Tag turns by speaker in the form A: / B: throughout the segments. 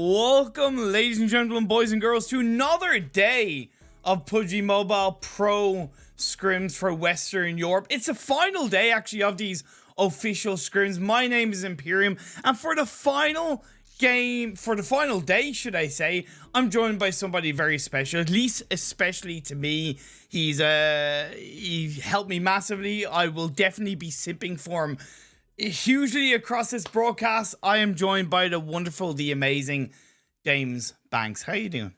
A: Welcome, ladies and gentlemen, boys and girls, to another day of PUBG Mobile Pro scrims for Western Europe. It's the final day, actually, of these official scrims. My name is ImPERium, and for the final day, should I say, I'm joined by somebody very special, at least especially to me. He helped me massively. I will definitely be simping for him hugely across this broadcast. I am joined by the wonderful, the amazing James Banks. How you doing?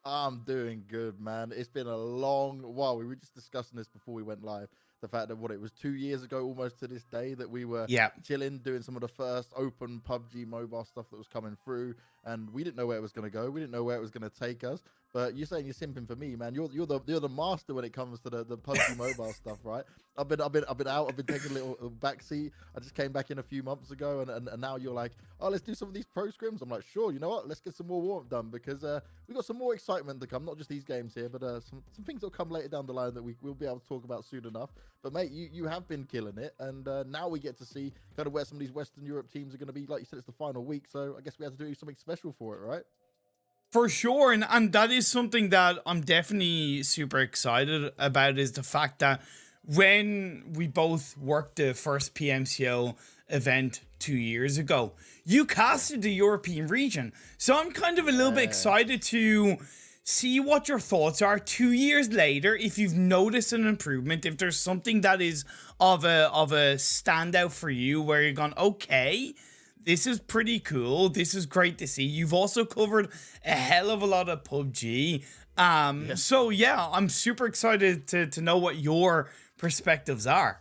B: I'm doing good, man. It's been a long while. We were just discussing this before we went live. The fact that it was 2 years ago almost to this day that we were chilling, doing some of the first open PUBG mobile stuff that was coming through, and we didn't know where it was going to go. We didn't know where it was going to take us. But you're saying you're simping for me, man. You're the master when it comes to the PUBG mobile stuff, right? I've been out. I've been taking a little back seat. I just came back in a few months ago, and now you're like, oh, let's do some of these pro scrims. I'm like, sure. You know what? Let's get some more warm up done, because we got some more excitement to come. Not just these games here, but some things that'll come later down the line that we'll be able to talk about soon enough. But mate, you have been killing it, and now we get to see kind of where some of these Western Europe teams are going to be. Like you said, it's the final week, so I guess we have to do something special for it, right?
A: For sure, and that is something that I'm definitely super excited about, is the fact that when we both worked the first PMCO, event 2 years ago. You casted the European region, so I'm kind of a little bit excited to see what your thoughts are 2 years later, if you've noticed an improvement, if there's something that is of a standout for you where you're going, okay, this is pretty cool, this is great to see. You've also covered a hell of a lot of PUBG. So yeah, I'm super excited to know what your perspectives are.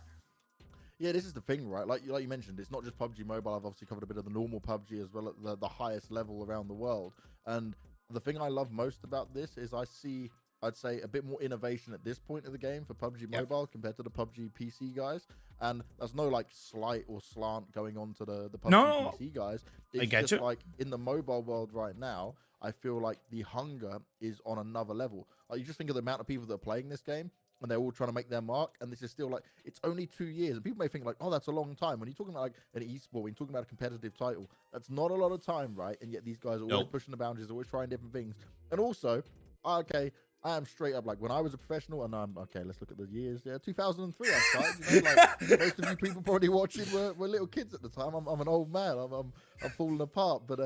B: Yeah, this is the thing, right? Like you mentioned, it's not just PUBG Mobile. I've obviously covered a bit of the normal PUBG as well at the highest level around the world. And the thing I love most about this is I see, I'd say, a bit more innovation at this point of the game for PUBG Mobile compared to the PUBG PC guys. And there's no like slight or slant going on to the PUBG PC guys. It's just like in the mobile world right now, I feel like the hunger is on another level. Like you just think of the amount of people that are playing this game, and they're all trying to make their mark, and this is still like, it's only 2 years, and people may think like, oh, that's a long time. When you're talking about like an esport, when you're talking about a competitive title, that's not a lot of time, right? And yet these guys are always pushing the boundaries, always trying different things. And also, okay, I am straight up like, when I was a professional, and I'm okay, let's look at the years. 2003 I started, you know, like most of you people probably watching were little kids at the time. I'm an old man, I'm falling apart. But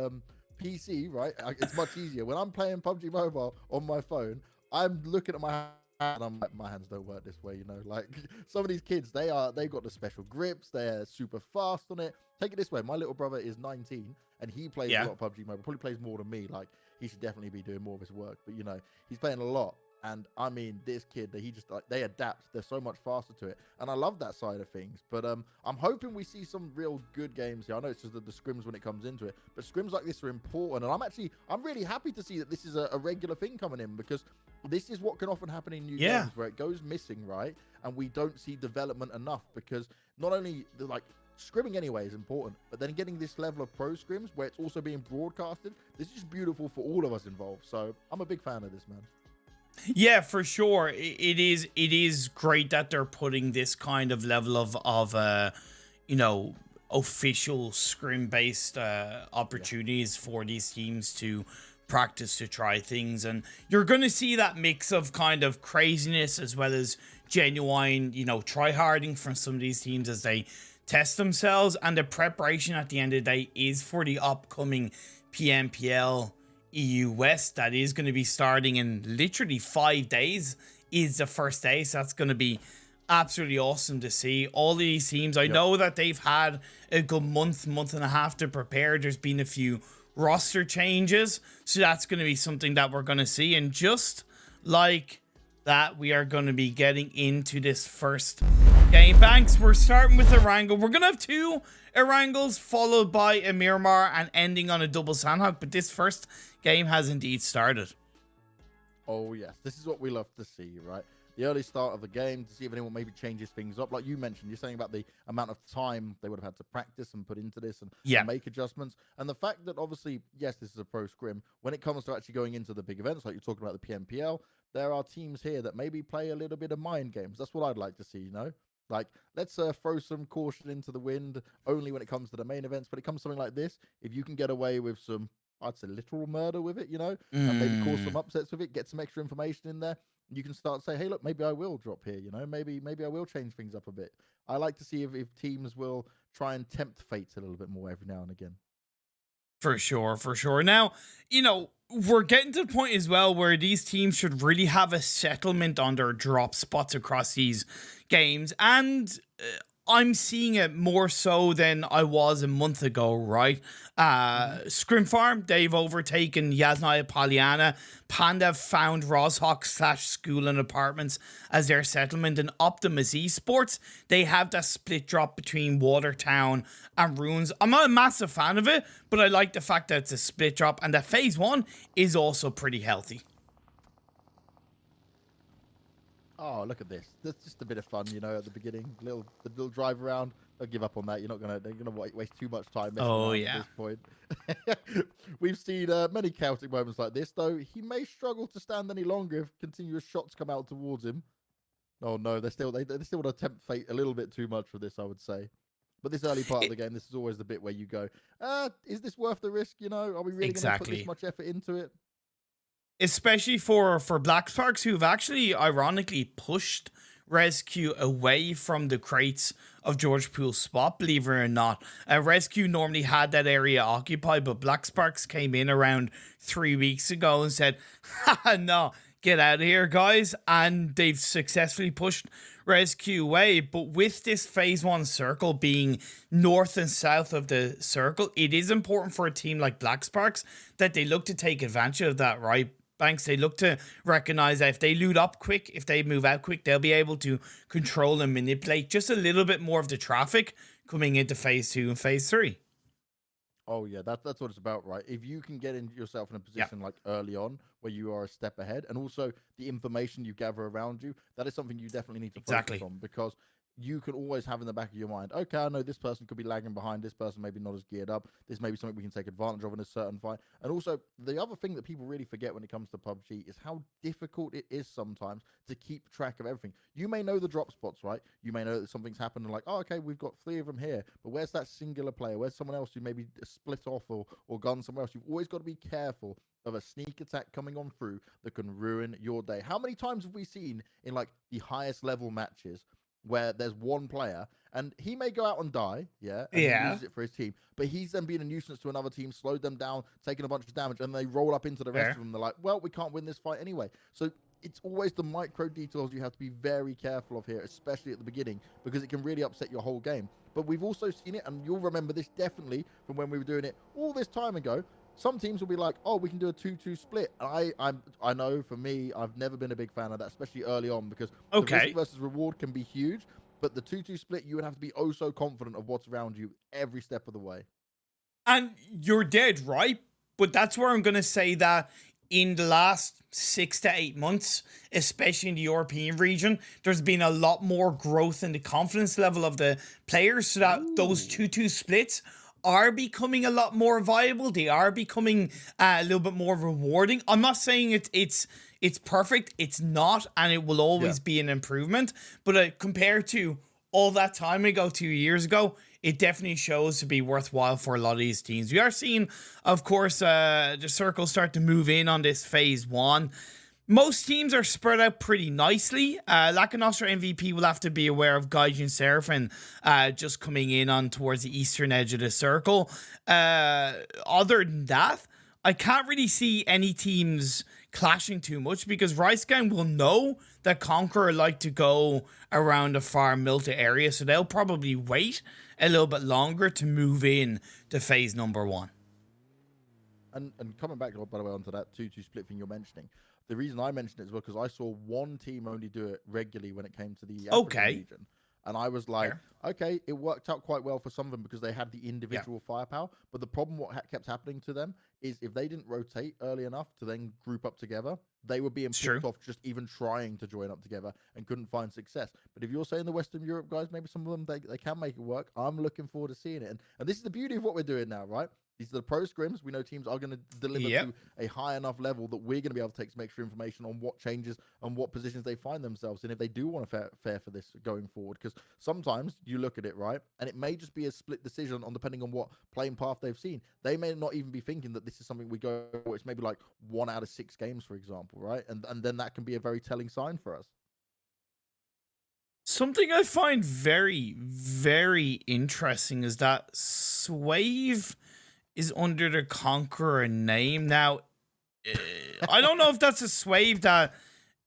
B: PC, right, it's much easier. When I'm playing PUBG Mobile on my phone, I'm looking at my, and I'm like, my hands don't work this way, you know. Like some of these kids, they've got the special grips, they're super fast on it. Take it this way, my little brother is 19 and he plays a lot of PUBG Mobile, probably plays more than me. Like he should definitely be doing more of his work, but you know, he's playing a lot. And I mean, this kid, he just like, they adapt, they're so much faster to it, and I love that side of things. But I'm hoping we see some real good games here. I know it's just the scrims when it comes into it, but scrims like this are important, and I'm really happy to see that this is a regular thing coming in, because this is what can often happen in new games where it goes missing, right? And we don't see development enough, because not only like scrimming anyway is important, but then getting this level of pro scrims where it's also being broadcasted, this is just beautiful for all of us involved. So I'm a big fan of this, man.
A: Yeah, for sure. It is great that they're putting this kind of level of you know, official scrim based opportunities for these teams to practice, to try things, and you're going to see that mix of kind of craziness as well as genuine, you know, try harding from some of these teams as they test themselves. And the preparation at the end of the day is for the upcoming PMPL EU West that is going to be starting in literally 5 days is the first day. So that's going to be absolutely awesome to see. All of these teams, I know that they've had a good month and a half to prepare. There's been a few roster changes, so that's going to be something that we're going to see. And just like that, we are going to be getting into this first game. BanKs, we're starting with Erangel. We're going to have 2 Erangels followed by a Miramar and ending on a double Sanhok, but this first game has indeed started.
B: Oh yes, this is what we love to see, right? The early start of the game, to see if anyone maybe changes things up. Like you mentioned, you're saying about the amount of time they would have had to practice and put into this and make adjustments. And the fact that obviously, yes, this is a pro scrim. When it comes to actually going into the big events, like you're talking about the PMPL, there are teams here that maybe play a little bit of mind games. That's what I'd like to see, you know? Like, let's throw some caution into the wind only when it comes to the main events. But it comes to something like this, if you can get away with some, I'd say, literal murder with it, you know, and maybe cause some upsets with it, get some extra information in there, you can start to say, hey, look, maybe I will drop here, you know, maybe I will change things up a bit. I like to see if teams will try and tempt fate a little bit more every now and again.
A: For sure, for sure. Now, you know, we're getting to the point as well where these teams should really have a settlement on their drop spots across these games. And I'm seeing it more so than I was a month ago, right? ScrimFarm, they've overtaken Yasnaya Polyana. Panda found Roshawk / School and Apartments as their settlement. And Optimus Esports, they have that split drop between Watertown and Ruins. I'm not a massive fan of it, but I like the fact that it's a split drop and that phase 1 is also pretty healthy.
B: Oh, look at this. That's just a bit of fun, you know, at the beginning. The little drive around. Don't give up on that. They're gonna waste too much time messing around at this point. We've seen many chaotic moments like this, though. He may struggle to stand any longer if continuous shots come out towards him. Oh no, they still want to tempt fate a little bit too much for this, I would say. But this early part of the game, this is always the bit where you go, is this worth the risk? You know, are we really going to put this much effort into it?
A: Especially for Black Sparks, who've actually ironically pushed RESQ away from the crates of George Poole's spot, believe it or not. RESQ normally had that area occupied, but Black Sparks came in around 3 weeks ago and said, haha, no, get out of here, guys. And they've successfully pushed RESQ away. But with this phase 1 circle being north and south of the circle, it is important for a team like Black Sparks that they look to take advantage of that, right? BanKs, they look to recognize that if they loot up quick, if they move out quick, they'll be able to control and manipulate just a little bit more of the traffic coming into phase 2 and phase 3.
B: Oh yeah, that's what it's about, right? If you can get yourself in a position like early on where you are a step ahead, and also the information you gather around you, that is something you definitely need to focus on, because you can always have in the back of your mind, okay, I know this person could be lagging behind, this person maybe not as geared up, this may be something we can take advantage of in a certain fight. And also, the other thing that people really forget when it comes to PUBG is how difficult it is sometimes to keep track of everything. You may know the drop spots, right? You may know that something's happened and like, oh, okay, we've got 3 of them here, but where's that singular player? Where's someone else who maybe split off or gone somewhere else? You've always got to be careful of a sneak attack coming on through that can ruin your day. How many times have we seen in like the highest level matches where there's one player and he may go out and die, and he uses it for his team, but he's then being a nuisance to another team, slowed them down, taking a bunch of damage, and they roll up into the rest of them. They're like, well, we can't win this fight anyway. So it's always the micro details you have to be very careful of here, especially at the beginning, because it can really upset your whole game. But we've also seen it, and you'll remember this definitely from when we were doing it all this time ago. Some teams will be like, oh, we can do a 2-2 split. I know for me, I've never been a big fan of that, especially early on, because the risk versus reward can be huge. But the 2-2 split, you would have to be oh so confident of what's around you every step of the way.
A: And you're dead right. But that's where I'm going to say that in the last 6 to 8 months, especially in the European region, there's been a lot more growth in the confidence level of the players, so that those 2-2 splits are becoming a lot more viable. They are becoming a little bit more rewarding. I'm not saying it's perfect. It's not, and it will always be an improvement. But compared to all that time ago, 2 years ago, it definitely shows to be worthwhile for a lot of these teams. We are seeing, of course, the circles start to move in on this phase 1. Most teams are spread out pretty nicely. Lakonostra MVP will have to be aware of Gaijin Seraphim just coming in on towards the eastern edge of the circle. Other than that, I can't really see any teams clashing too much, because RESQ will know that Conqueror like to go around a far Milta area, so they'll probably wait a little bit longer to move in to phase number 1.
B: And coming back, by the way, onto that 2-2 split thing you're mentioning, the reason I mentioned it is because I saw one team only do it regularly when it came to the African region. And I was like, okay, it worked out quite well for some of them because they had the individual firepower. But the problem, what kept happening to them, is if they didn't rotate early enough to then group up together, they were being picked off just even trying to join up together and couldn't find success. But if you're saying the Western Europe guys, maybe some of them, they can make it work. I'm looking forward to seeing it. And this is the beauty of what we're doing now, right? These are the pro scrims. We know teams are going to deliver to a high enough level that we're going to be able to take some extra information on what changes and what positions they find themselves in if they do want to fare for this going forward. Because sometimes you look at it, right, and it may just be a split decision on depending on what playing path they've seen. They may not even be thinking that this is something we go, it's maybe like 1 out of 6 games, for example, right? And then that can be a very telling sign for us.
A: Something I find very, very interesting is that Swave is under the Conqueror name. Now, I don't know if that's a Swave that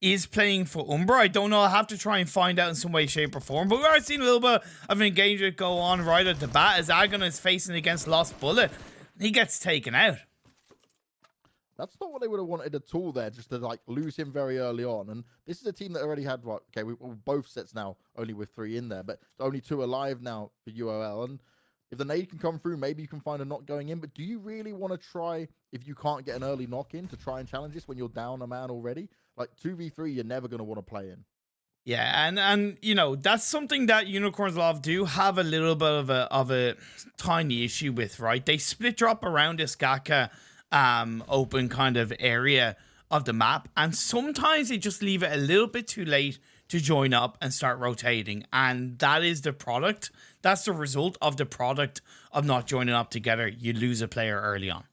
A: is playing for UMBRA. I don't know. I'll have to try and find out in some way, shape, or form. But we are seeing a little bit of engagement go on right at the bat as Agon is facing against Lost Bullet. He gets taken out.
B: That's not what they would have wanted at all there, just to like lose him very early on. And this is a team that already had, what, okay, we both sets now, only with 3 in there, but only 2 alive now for UOL. And if the nade can come through, maybe you can find a knock going in. But do you really want to try, if you can't get an early knock in, to try and challenge this when you're down a man already? Like 2v3, you're never going to want to play in.
A: Yeah, and you know, that's something that Unicorns Love do have a little bit of a tiny issue with, right? They split drop around this Gaka open kind of area of the map, and sometimes they just leave it a little bit too late to join up and start rotating, and that is the product. That's the result of the product of not joining up together. You lose a player early on.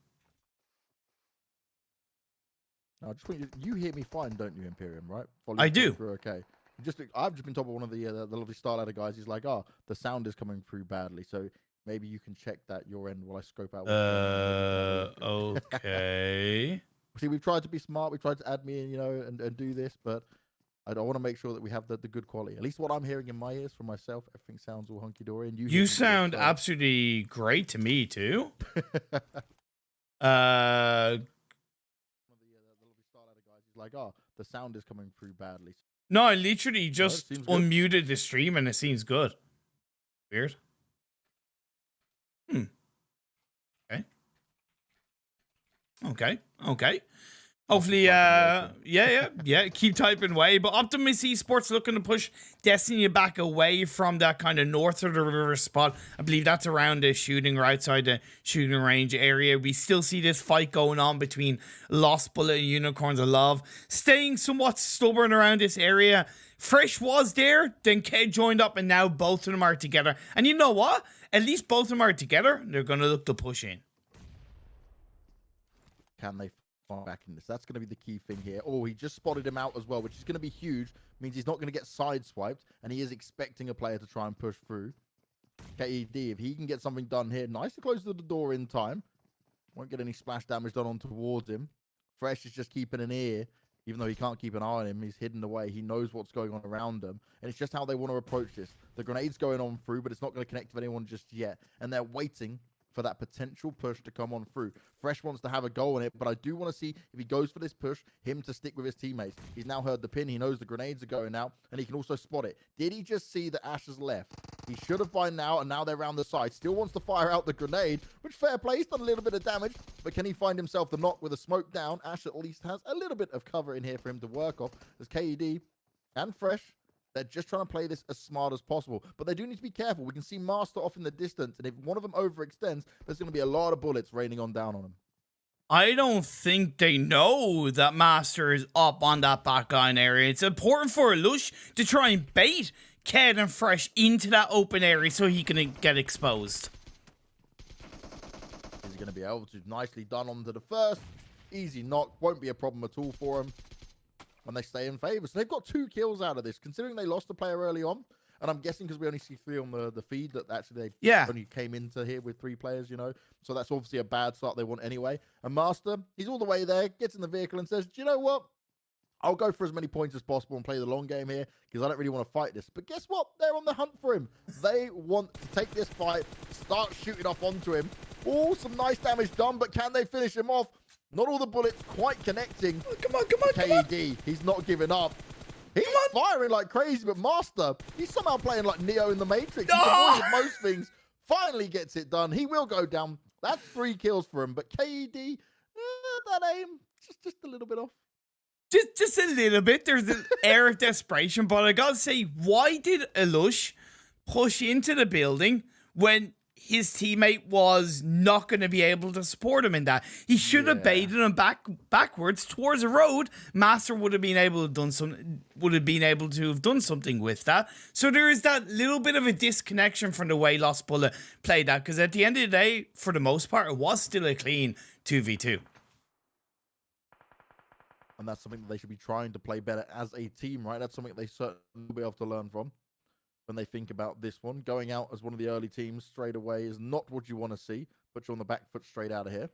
B: Now, just want you hear me fine, don't you, ImPERium, right?
A: I do.
B: Okay. I've just been told by one of the lovely Starladder guys. He's like, oh, the sound is coming through badly, so maybe you can check that your end while I scope out.
A: Okay.
B: See, we've tried to be smart. We tried to add me in, you know, and do this, but I want to make sure that we have the good quality. At least what I'm hearing in my ears from myself, everything sounds all hunky dory. And
A: you sound absolutely great to me too.
B: Like, oh, the sound is coming through badly.
A: No, I literally just unmuted the stream and it seems good. Weird. Okay. Hopefully, yeah. Keep typing away. But Optimus Esports looking to push Destiny back away from that kind of north of the river spot. I believe that's around the shooting, right outside the shooting range area. We still see this fight going on between Lost Bullet and Unicorns of Love, staying somewhat stubborn around this area. Fresh was there, then Ked joined up, and now both of them are together. And you know what? At least both of them are together. They're going to look to push in.
B: Can they back in this? That's going to be the key thing here. Oh, he just spotted him out as well, which is going to be huge. Means he's not going to get sideswiped, and he is expecting a player to try and push through. KED, if he can get something done here, nice and close to the door in time. Won't get any splash damage done on towards him. Fresh is just keeping an ear, even though he can't keep an eye on him. He's hidden away. He knows what's going on around him, and it's just how they want to approach this. The grenade's going on through, but it's not going to connect with anyone just yet, and they're waiting for that potential push to come on through. Fresh wants to have a go on it, but I do want to see if he goes for this push, him to stick with his teammates. He's now heard the pin. He knows the grenades are going out, and he can also spot it. Did he just see that Ash has left? He should have by now, and now they're around the side. Still wants to fire out the grenade, which fair play. He's done a little bit of damage, but can he find himself the knock with a smoke down? Ash at least has a little bit of cover in here for him to work off. As KED and Fresh, they're just trying to play this as smart as possible. But they do need to be careful. We can see Master off in the distance. And if one of them overextends, there's going to be a lot of bullets raining on down on him.
A: I don't think they know that Master is up on that backline area. It's important for Lush to try and bait Ked and Fresh into that open area so he can get exposed.
B: Is he going to be able to? Nicely done onto the first. Easy knock. Won't be a problem at all for him. And they stay in favor. So they've got 2 kills out of this, considering they lost a player early on. And I'm guessing because we only see 3 on the feed that actually they only came into here with 3 players, you know. So that's obviously a bad start they want anyway. And Master, he's all the way there, gets in the vehicle and says, do you know what? I'll go for as many points as possible and play the long game here because I don't really want to fight this. But guess what? They're on the hunt for him. They want to take this fight, start shooting off onto him. Oh, some nice damage done, but can they finish him off? Not all the bullets quite connecting.
A: Oh, come on.
B: KED, he's not giving up. He's firing like crazy, but Master, he's somehow playing like Neo in the Matrix. He's avoided most things. Finally gets it done. He will go down. That's 3 kills for him. But KED, that aim, just a little bit off.
A: Just a little bit. There's an air of desperation. But I gotta say, why did Alush push into the building when his teammate was not going to be able to support him in that? He should have baited him backwards towards the road. Master would have been able to have done something with that. So there is that little bit of a disconnection from the way Lost Bullet played that, because at the end of the day, for the most part, it was still a clean 2v2.
B: And that's something that they should be trying to play better as a team, right? That's something they certainly will be able to learn from when they think about this one. Going out as one of the early teams straight away is not what you want to see. Put you on the back foot straight out of here.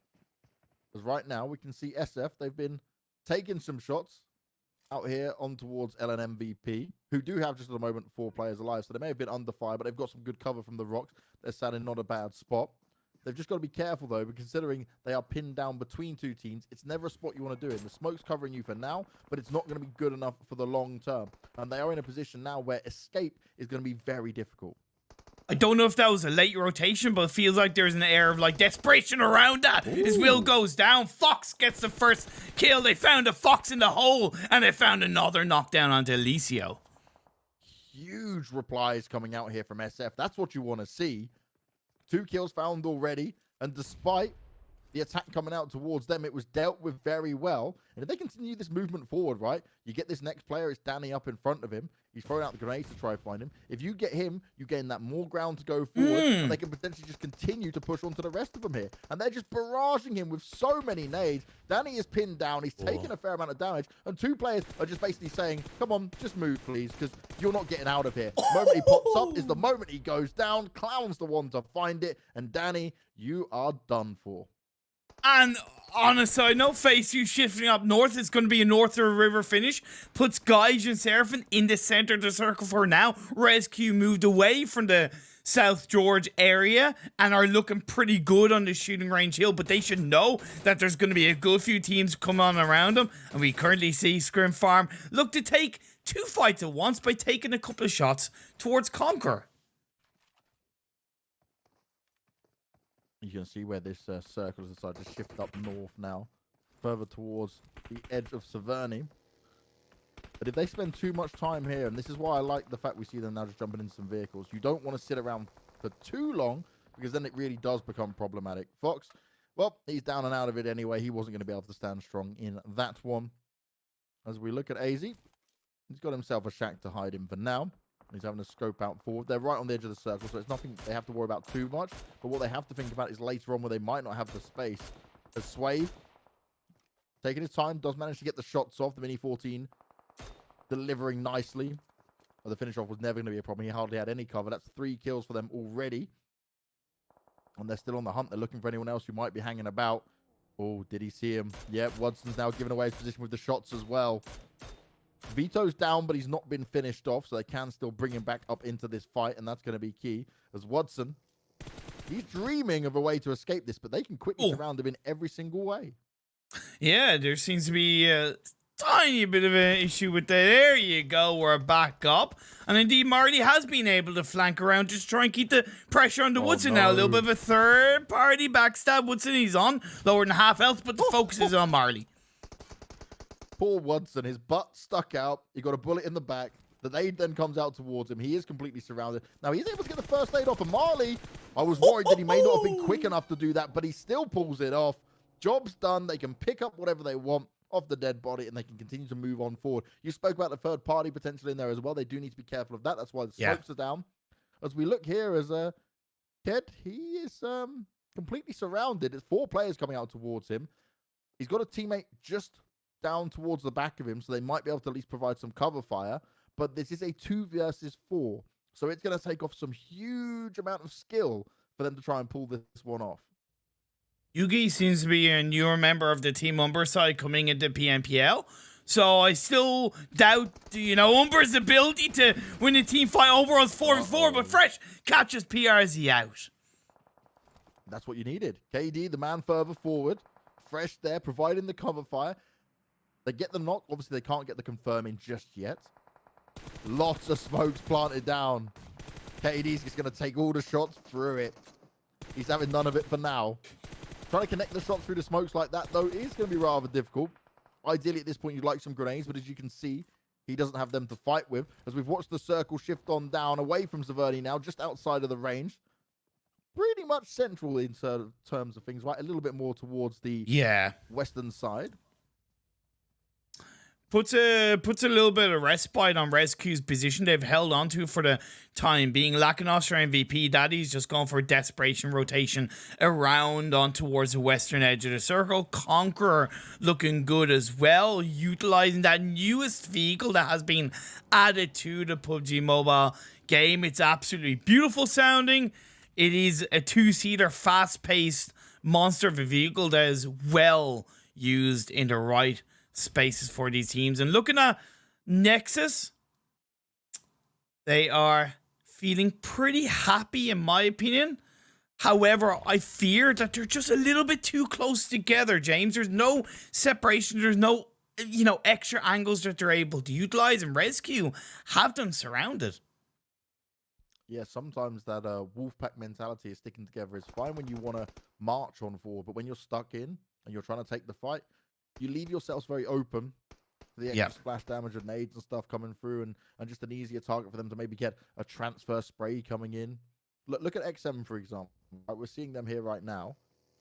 B: Because right now we can see SF, they've been taking some shots out here on towards LN MVP, who do have just at the moment 4 players alive. So they may have been under fire, but they've got some good cover from the rocks. They're sat in not a bad spot. They've just got to be careful, though, because considering they are pinned down between 2 teams, it's never a spot you want to do it. The smoke's covering you for now, but it's not going to be good enough for the long term. And they are in a position now where escape is going to be very difficult.
A: I don't know if that was a late rotation, but it feels like there's an air of, like, desperation around that. Ooh. His will goes down. Fox gets the first kill. They found a Fox in the hole, and they found another knockdown onto Alicio.
B: Huge replies coming out here from SF. That's what you want to see. 2 kills found already, and despite the attack coming out towards them, it was dealt with very well. And if they continue this movement forward, right, you get this next player, it's Danny up in front of him. He's throwing out the grenades to try and find him. If you get him, you gain that more ground to go forward, and they can potentially just continue to push on to the rest of them here. And they're just barraging him with so many nades. Danny is pinned down. He's taking a fair amount of damage, and two players are just basically saying, come on, just move, please, because you're not getting out of here. The moment he pops up is the moment he goes down. Clown's the one to find it, and Danny, you are done for.
A: And on a side note, Face You shifting up north, it's going to be a north of a river finish. Puts Gaijin Seraphim in the center of the circle for now. RESQ moved away from the South George area and are looking pretty good on the shooting range hill, but they should know that there's going to be a good few teams come on around them. And we currently see ScrimFarm look to take 2 fights at once by taking a couple of shots towards Conqueror.
B: You can see where this circle has decided to shift up north now, further towards the edge of Severny. But if they spend too much time here, and this is why I like the fact we see them now just jumping into some vehicles, you don't want to sit around for too long, because then it really does become problematic. Fox, well, he's down and out of it anyway. He wasn't going to be able to stand strong in that one. As we look at AZ, he's got himself a shack to hide in for now. He's having a scope out forward. They're right on the edge of the circle, so it's nothing they have to worry about too much. But what they have to think about is later on where they might not have the space. As Swave, taking his time, does manage to get the shots off. The Mini 14 delivering nicely. Well, the finish off was never going to be a problem. He hardly had any cover. That's 3 kills for them already. And they're still on the hunt. They're looking for anyone else who might be hanging about. Oh, did he see him? Yep, Watson's now giving away his position with the shots as well. Vito's down, but he's not been finished off, so they can still bring him back up into this fight, and that's going to be key. As Watson, he's dreaming of a way to escape this, but they can quickly surround him in every single way.
A: Yeah, there seems to be a tiny bit of an issue with that. There you go, we're back up. And indeed, Marley has been able to flank around, just try and keep the pressure on the Woodson now. A little bit of a third-party backstab. Woodson, he's on, lower than half health, but the focus is on Marley.
B: Poor Woodson, his butt stuck out. He got a bullet in the back. The nade then comes out towards him. He is completely surrounded. Now, he's able to get the first aid off of Marley. I was worried that he may not have been quick enough to do that, but he still pulls it off. Job's done. They can pick up whatever they want off the dead body, and they can continue to move on forward. You spoke about the third party potential in there as well. They do need to be careful of that. That's why the smokes are down. As we look here, as Ted, he is completely surrounded. There's 4 players coming out towards him. He's got a teammate just down towards the back of him, so they might be able to at least provide some cover fire. But this is a 2 versus 4, so it's going to take off some huge amount of skill for them to try and pull this one off.
A: Yugi seems to be a newer member of the Team UMBRA side coming into PMPL, so I still doubt, UMBRA's ability to win a team fight overall 4-4, but Fresh catches PRZ out.
B: That's what you needed. KD, the man further forward, Fresh there, providing the cover fire. They get the knock. Obviously, they can't get the confirming just yet. Lots of smokes planted down. KD's just going to take all the shots through it. He's having none of it for now. Trying to connect the shots through the smokes like that, though, is going to be rather difficult. Ideally, at this point, you'd like some grenades, but as you can see, he doesn't have them to fight with. As we've watched the circle shift on down, away from Zaverny now, just outside of the range. Pretty much central in terms of things, right? A little bit more towards the western side.
A: Puts a little bit of respite on RESQ's position. They've held on to for the time being. Lakonostra MVP, Daddy's just gone for a desperation rotation around on towards the western edge of the circle. Conqueror looking good as well, utilizing that newest vehicle that has been added to the PUBG mobile game. It's absolutely beautiful sounding. It is a 2-seater, fast-paced monster of a vehicle that is well used in the right spaces for these teams. And looking at Nexus, they are feeling pretty happy in my opinion. However, I fear that they're just a little bit too close together, James. There's no separation. There's no, extra angles that they're able to utilize, and RESQ have them surrounded.
B: Yeah, sometimes that Wolfpack mentality is sticking together is fine when you want to march on forward, but when you're stuck in and you're trying to take the fight, you leave yourselves very open for the extra splash damage and nades and stuff coming through, and just an easier target for them to maybe get a transfer spray coming in. Look at XM, for example. Right, we're seeing them here right now.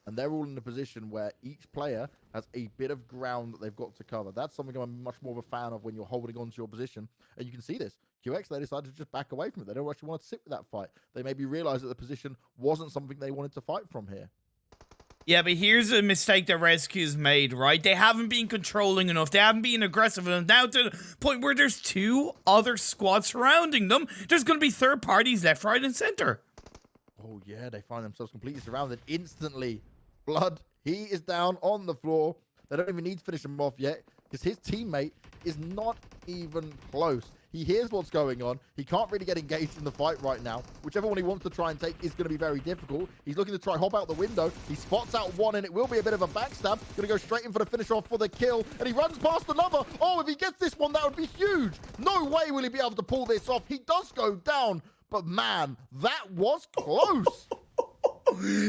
B: And they're all in a position where each player has a bit of ground that they've got to cover. That's something I'm much more of a fan of when you're holding on to your position. And you can see this. QX, they decided to just back away from it. They don't actually want to sit with that fight. They maybe realized that the position wasn't something they wanted to fight from here.
A: Yeah, but here's a mistake that RESQ's made, right? They haven't been controlling enough. They haven't been aggressive enough. Now to the point where there's 2 other squads surrounding them. There's going to be third parties left, right, and center.
B: Oh, yeah, they find themselves completely surrounded instantly. Blood, he is down on the floor. They don't even need to finish him off yet because his teammate is not even close. He hears what's going on. He can't really get engaged in the fight right now. Whichever one he wants to try and take is going to be very difficult. He's looking to try hop out the window. He spots out one, and it will be a bit of a backstab. Going to go straight in for the finish off for the kill, and he runs past another. Oh, if he gets this one, that would be huge. No way will he be able to pull this off. He does go down, but man, that was close.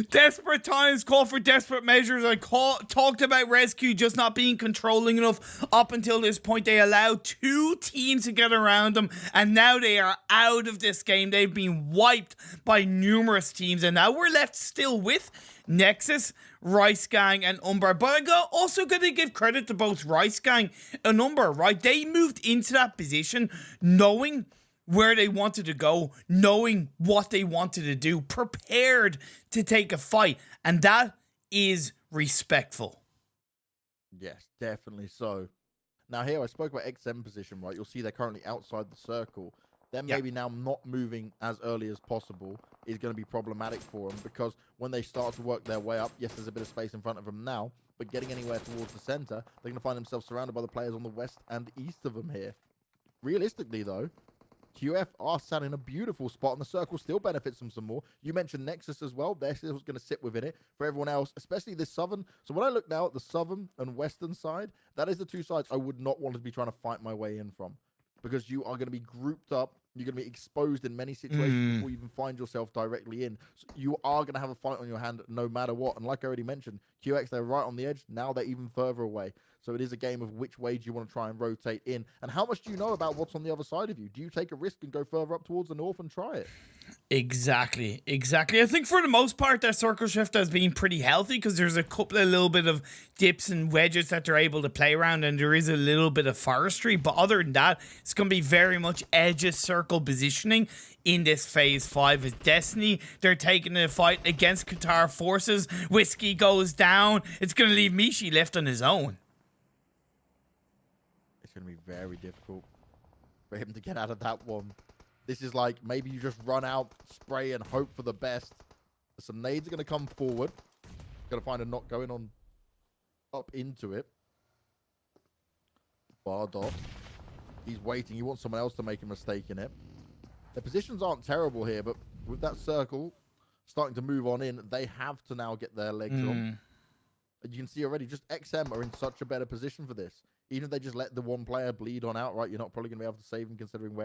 A: Desperate times call for desperate measures. I talked about RESQ just not being controlling enough up until this point. They allowed 2 teams to get around them, and now they are out of this game. They've been wiped by numerous teams, and now we're left still with Nexus, Rice Gang, and UMBRA. But I also got to give credit to both Rice Gang and UMBRA, right? They moved into that position knowing where they wanted to go, knowing what they wanted to do, prepared to take a fight, and that is respectful.
B: Yes, definitely so. Now here, I spoke about XM position, right? You'll see they're currently outside the circle. Them maybe now not moving as early as possible is going to be problematic for them, because when they start to work their way up, yes, there's a bit of space in front of them now, but getting anywhere towards the center, they're going to find themselves surrounded by the players on the west and east of them here. Realistically, though, QF are sat in a beautiful spot, and the circle still benefits them some more. You mentioned Nexus as well. They're still going to sit within it. For everyone else, especially this southern. So when I look now at the southern and western side, that is the 2 sides I would not want to be trying to fight my way in from, because you are going to be grouped up. You're going to be exposed in many situations before you even find yourself directly in. So you are going to have a fight on your hand no matter what. And like I already mentioned, QX, they're right on the edge. Now they're even further away. So it is a game of which way do you want to try and rotate in. And how much do you know about what's on the other side of you? Do you take a risk and go further up towards the north and try it?
A: Exactly. I think for the most part, that circle shift has been pretty healthy, because there's a couple of little bit of dips and wedges that they're able to play around, and there is a little bit of forestry. But other than that, it's going to be very much edges circle positioning in this phase 5 of Destiny. They're taking the fight against QATAR forces. Whiskey goes down. It's going to leave Mishi left on his own.
B: It's going to be very difficult for him to get out of that one. This is like, maybe you just run out, spray, and hope for the best. Some nades are going to come forward. Going to find a knock going on up into it. Bardot. He's waiting. He wants someone else to make a mistake in it. The positions aren't terrible here, but with that circle starting to move on in, they have to now get their legs on. And you can see already, just XM are in such a better position for this. Even if they just let the one player bleed on outright, you're not probably going to be able to save him, considering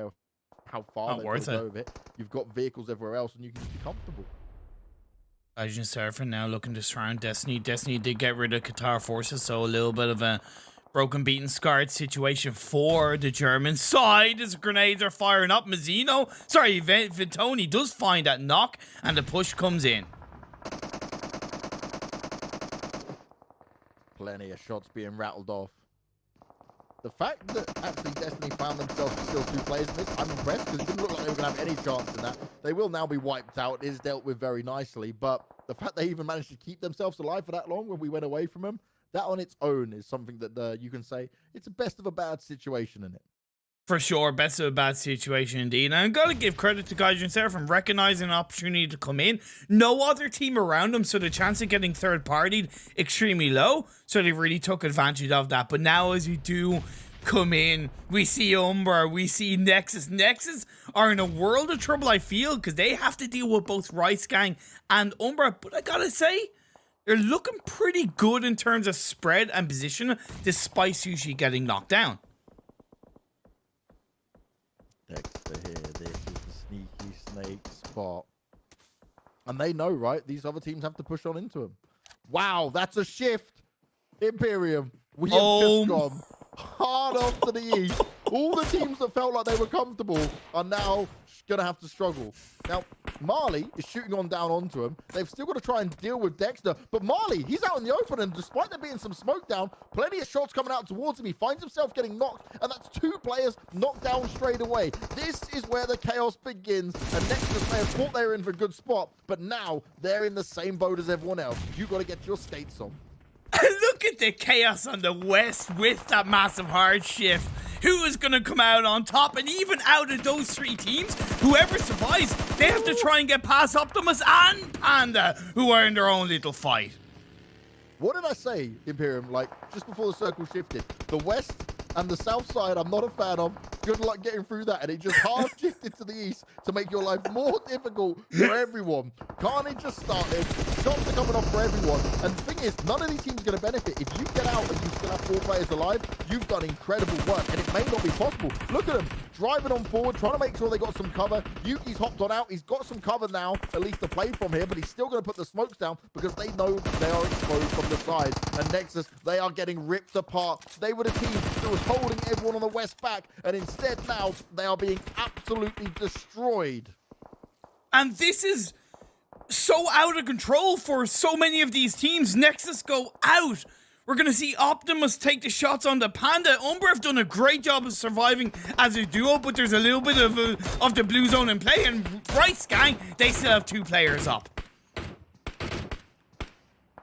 B: how far they go with it. You've got vehicles everywhere else, and you can just be comfortable.
A: Gaijin Seraphim now looking to surround Destiny. Destiny did get rid of QATAR forces, so a little bit of a broken, beaten, scarred situation for the German side as grenades are firing up. Vitoni does find that knock, and the push comes in.
B: Plenty of shots being rattled off. The fact that actually Destiny found themselves with still 2 players in this, I'm impressed, because it didn't look like they were going to have any chance in that. They will now be wiped out. It is dealt with very nicely, but the fact they even managed to keep themselves alive for that long when we went away from them, that on its own is something that you can say it's a best of a bad situation in it.
A: For sure, best of a bad situation indeed. And I've got to give credit to Gaijin Seraphim recognizing an opportunity to come in. No other team around them, so the chance of getting third-partied extremely low. So they really took advantage of that. But now as you do come in, we see UMBRA, we see Nexus. Nexus are in a world of trouble, I feel, because they have to deal with both Rice Gang and UMBRA. But I gotta say, they're looking pretty good in terms of spread and position, despite Sushi getting knocked down.
B: Dexter here, this is the sneaky snake spot. And they know, right? These other teams have to push on into him. Wow, that's a shift. ImPERium, we have just gone hard off to the east. All the teams that felt like they were comfortable are now going to have to struggle. Now, Marley is shooting on down onto him. They've still got to try and deal with Dexter. But Marley, he's out in the open, and despite there being some smoke down, plenty of shots coming out towards him. He finds himself getting knocked, and that's 2 players knocked down straight away. This is where the chaos begins, and Nexus may have thought they were in for a good spot, but now they're in the same boat as everyone else. You got to get your skates on.
A: Look at the chaos on the west with that massive hard shift. Who is going to come out on top? And even out of those 3 teams, whoever survives, they have to try and get past Optimus and Panda, who are in their own little fight.
B: What did I say, ImPERium? Like, just before the circle shifted, the west and the south side I'm not a fan of. Good luck getting through that. And it just hard shifted to the east to make your life more difficult for everyone. Carnage just started. Shots are coming off for everyone. And the thing is, none of these teams are going to benefit. If you get out and you still have 4 players alive, you've done incredible work. And it may not be possible. Look at them driving on forward, trying to make sure they got some cover. Yuki's hopped on out. He's got some cover now, at least to play from here. But he's still going to put the smokes down because they know they are exposed from the side. And Nexus, they are getting ripped apart. They were the team that was holding everyone on the west back. And instead now, they are being absolutely destroyed.
A: And this is so out of control for so many of these teams. Nexus go out. We're going to see Optimus take the shots on the Panda. UMBRA have done a great job of surviving as a duo, but there's a little bit of the blue zone in play. And RESQ gang, they still have 2 players up.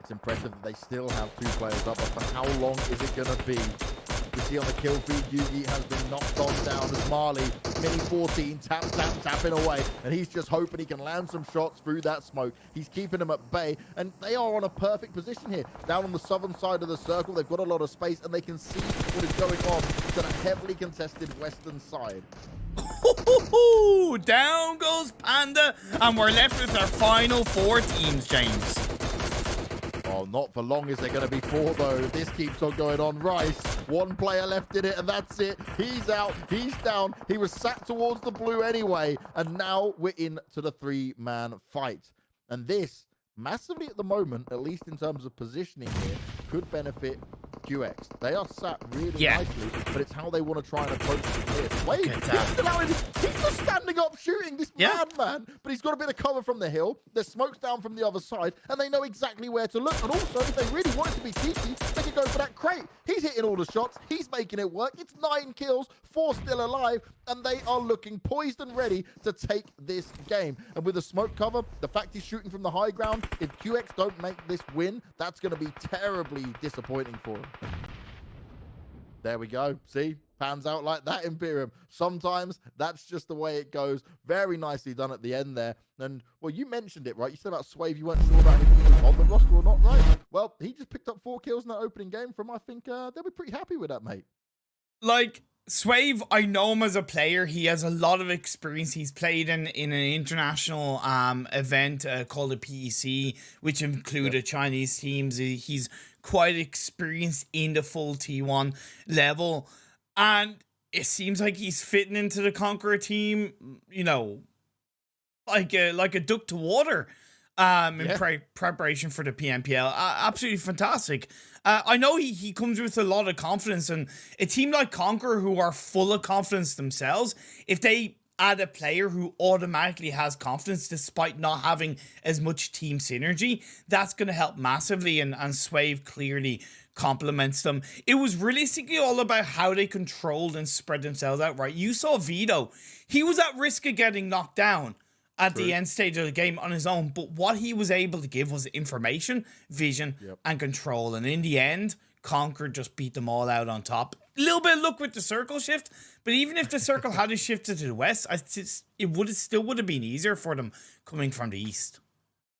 B: It's impressive that they still have 2 players up, but for how long is it going to be? You see on the kill feed, Yugi has been knocked on down as Marley, mini 14, tapping away, and he's just hoping he can land some shots through that smoke. He's keeping them at bay, and they are on a perfect position here. Down on the southern side of the circle, they've got a lot of space, and they can see what is going on to the heavily contested western side.
A: Down goes Panda, and we're left with our final 4 teams, James.
B: Oh, not for long is there going to be 4, though. This keeps on going on. Rice, 1 player left in it, and that's it. He's out. He's down. He was sat towards the blue anyway, and now we're into the 3-man fight. And this, massively at the moment, at least in terms of positioning here, could benefit QX. They are sat really nicely, but it's how they want to try and approach this. Wait, he's just standing up shooting, this madman, but he's got a bit of cover from the hill. There's smokes down from the other side, and they know exactly where to look. And also, if they really want it to be cheeky, they could go for that crate. He's hitting all the shots. He's making it work. It's 9 kills, 4 still alive, and they are looking poised and ready to take this game. And with the smoke cover, the fact he's shooting from the high ground, if QX don't make this win, that's going to be terribly disappointing for him. There we go. See? Pans out like that, ImPERium. Sometimes that's just the way it goes. Very nicely done at the end there. And, well, you mentioned it, right? You said about Swave, you weren't sure about if he was on the roster or not, right? Well, he just picked up 4 kills in that opening game from, I think, they'll be pretty happy with that, mate.
A: Like, Swave, I know him as a player. He has a lot of experience. He's played in an international event called a PEC, which included Chinese teams. He's quite experienced in the full T1 level. And it seems like he's fitting into the Conqueror team, you know, like a duck to water in preparation for the PMPL. Absolutely fantastic. I know he comes with a lot of confidence, and a team like Conqueror, who are full of confidence themselves, if they add a player who automatically has confidence despite not having as much team synergy, that's going to help massively, and Swave clearly complements them. It was realistically all about how they controlled and spread themselves out, right? You saw Vito. He was at risk of getting knocked down at the end stage of the game on his own, but what he was able to give was information, vision, and control. And in the end, Conquer just beat them all out on top. A little bit of luck with the circle shift, but even if the circle had shifted to the west, it still would have been easier for them coming from the east.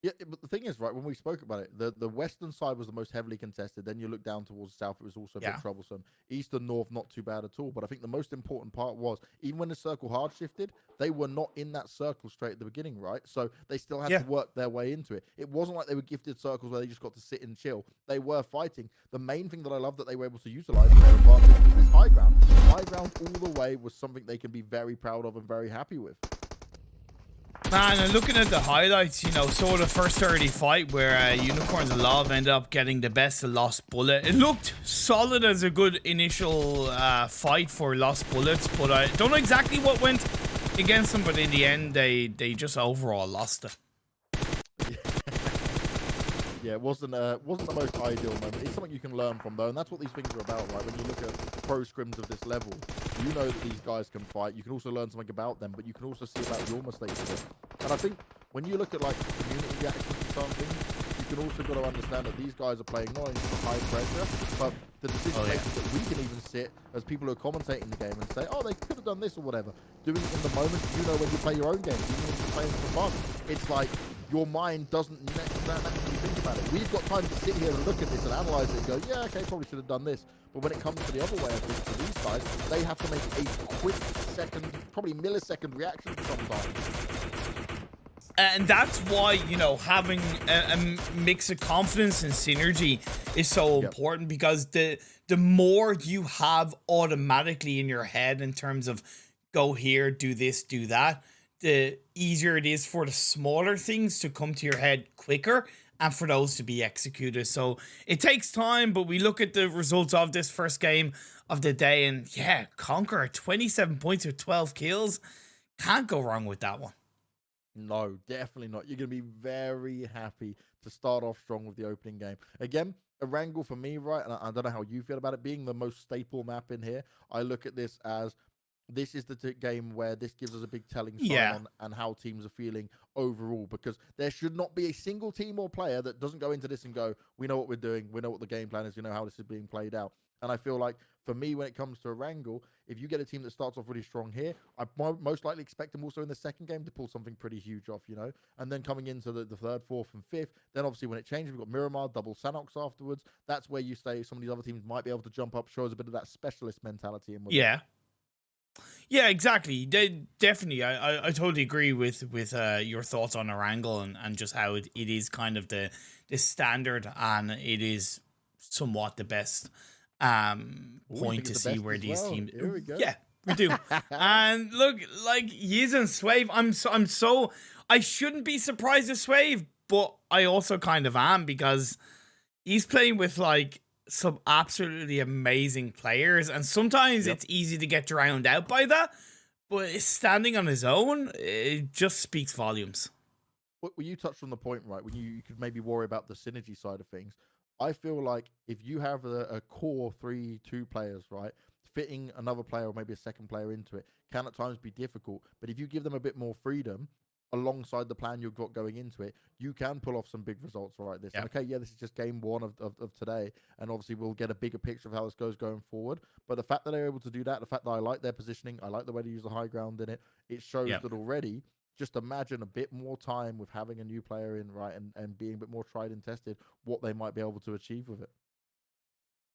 B: Yeah, but the thing is, right, when we spoke about it, the western side was the most heavily contested. Then you look down towards the south, it was also a bit troublesome. East and north, not too bad at all. But I think the most important part was, even when the circle hard shifted, they were not in that circle straight at the beginning, right? So they still had to work their way into it. It wasn't like they were gifted circles where they just got to sit and chill. They were fighting. The main thing that I love that they were able to utilize their advantage was this high ground. High ground all the way was something they can be very proud of and very happy with.
A: Man, and looking at the highlights, you know, so the first early fight where Unicorns and Love ended up getting the best of Lost Bullet. It looked solid as a good initial fight for Lost Bullets, but I don't know exactly what went against them, but in the end, they just overall lost it.
B: Yeah, it wasn't the most ideal moment. It's something you can learn from, though, and that's what these things are about, right? When you look at pro scrims of this level, you know that these guys can fight. You can also learn something about them, but you can also see about your mistakes of it. And I think when you look at like community reactions to something, you can also got to understand that these guys are playing not only for high pressure, but the decision makers that we can even sit as people who are commentating the game and say, oh, they could have done this or whatever. Doing it in the moment, you know, when you play your own game, even when you're playing for fun, it's like your mind doesn't naturally think about it. We've got time to sit here and look at this and analyze it and go, yeah, okay, probably should have done this. But when it comes to the other way of things for these guys, they have to make a quick second, probably millisecond reaction sometimes.
A: And that's why, you know, having a mix of confidence and synergy is so important, because the more you have automatically in your head in terms of go here, do this, do that, the easier it is for the smaller things to come to your head quicker and for those to be executed. So it takes time, but we look at the results of this first game of the day, and yeah, Conquer 27 points with 12 kills. Can't go wrong with that one.
B: No, definitely not. You're going to be very happy to start off strong with the opening game. Again, Erangel for me, right, and I don't know how you feel about it, being the most staple map in here, I look at this as this is the game where this gives us a big telling sign on how teams are feeling overall, because there should not be a single team or player that doesn't go into this and go, we know what we're doing, we know what the game plan is, we know how this is being played out. And I feel like, for me, when it comes to Erangel, if you get a team that starts off really strong here, I most likely expect them also in the second game to pull something pretty huge off, you know? And then coming into the third, fourth, and fifth, then obviously when it changes, we've got Miramar, double Sanhoks afterwards. That's where you say some of these other teams might be able to jump up, shows a bit of that specialist mentality.
A: Yeah, exactly. Definitely. I totally agree with your thoughts on Erangel and just how it is kind of the standard, and it is somewhat the best point to see where these teams.
B: Here we go.
A: Yeah, we do. And look, like Yiz and Swave, I'm so I shouldn't be surprised at Swave, but I also kind of am, because he's playing with like some absolutely amazing players, and sometimes it's easy to get drowned out by that, but standing on his own, it just speaks volumes.
B: Well, you touched on the point, right, when you could maybe worry about the synergy side of things. I feel like if you have a core 3-2 players, right, fitting another player or maybe a second player into it can at times be difficult. But if you give them a bit more freedom alongside the plan you've got going into it, you can pull off some big results like this. And okay, this is just game one of today, and obviously we'll get a bigger picture of how this goes going forward. But the fact that they're able to do that, the fact that I like their positioning, I like the way they use the high ground in it, it shows that already. Just imagine a bit more time with having a new player in, right, and being a bit more tried and tested, what they might be able to achieve with it.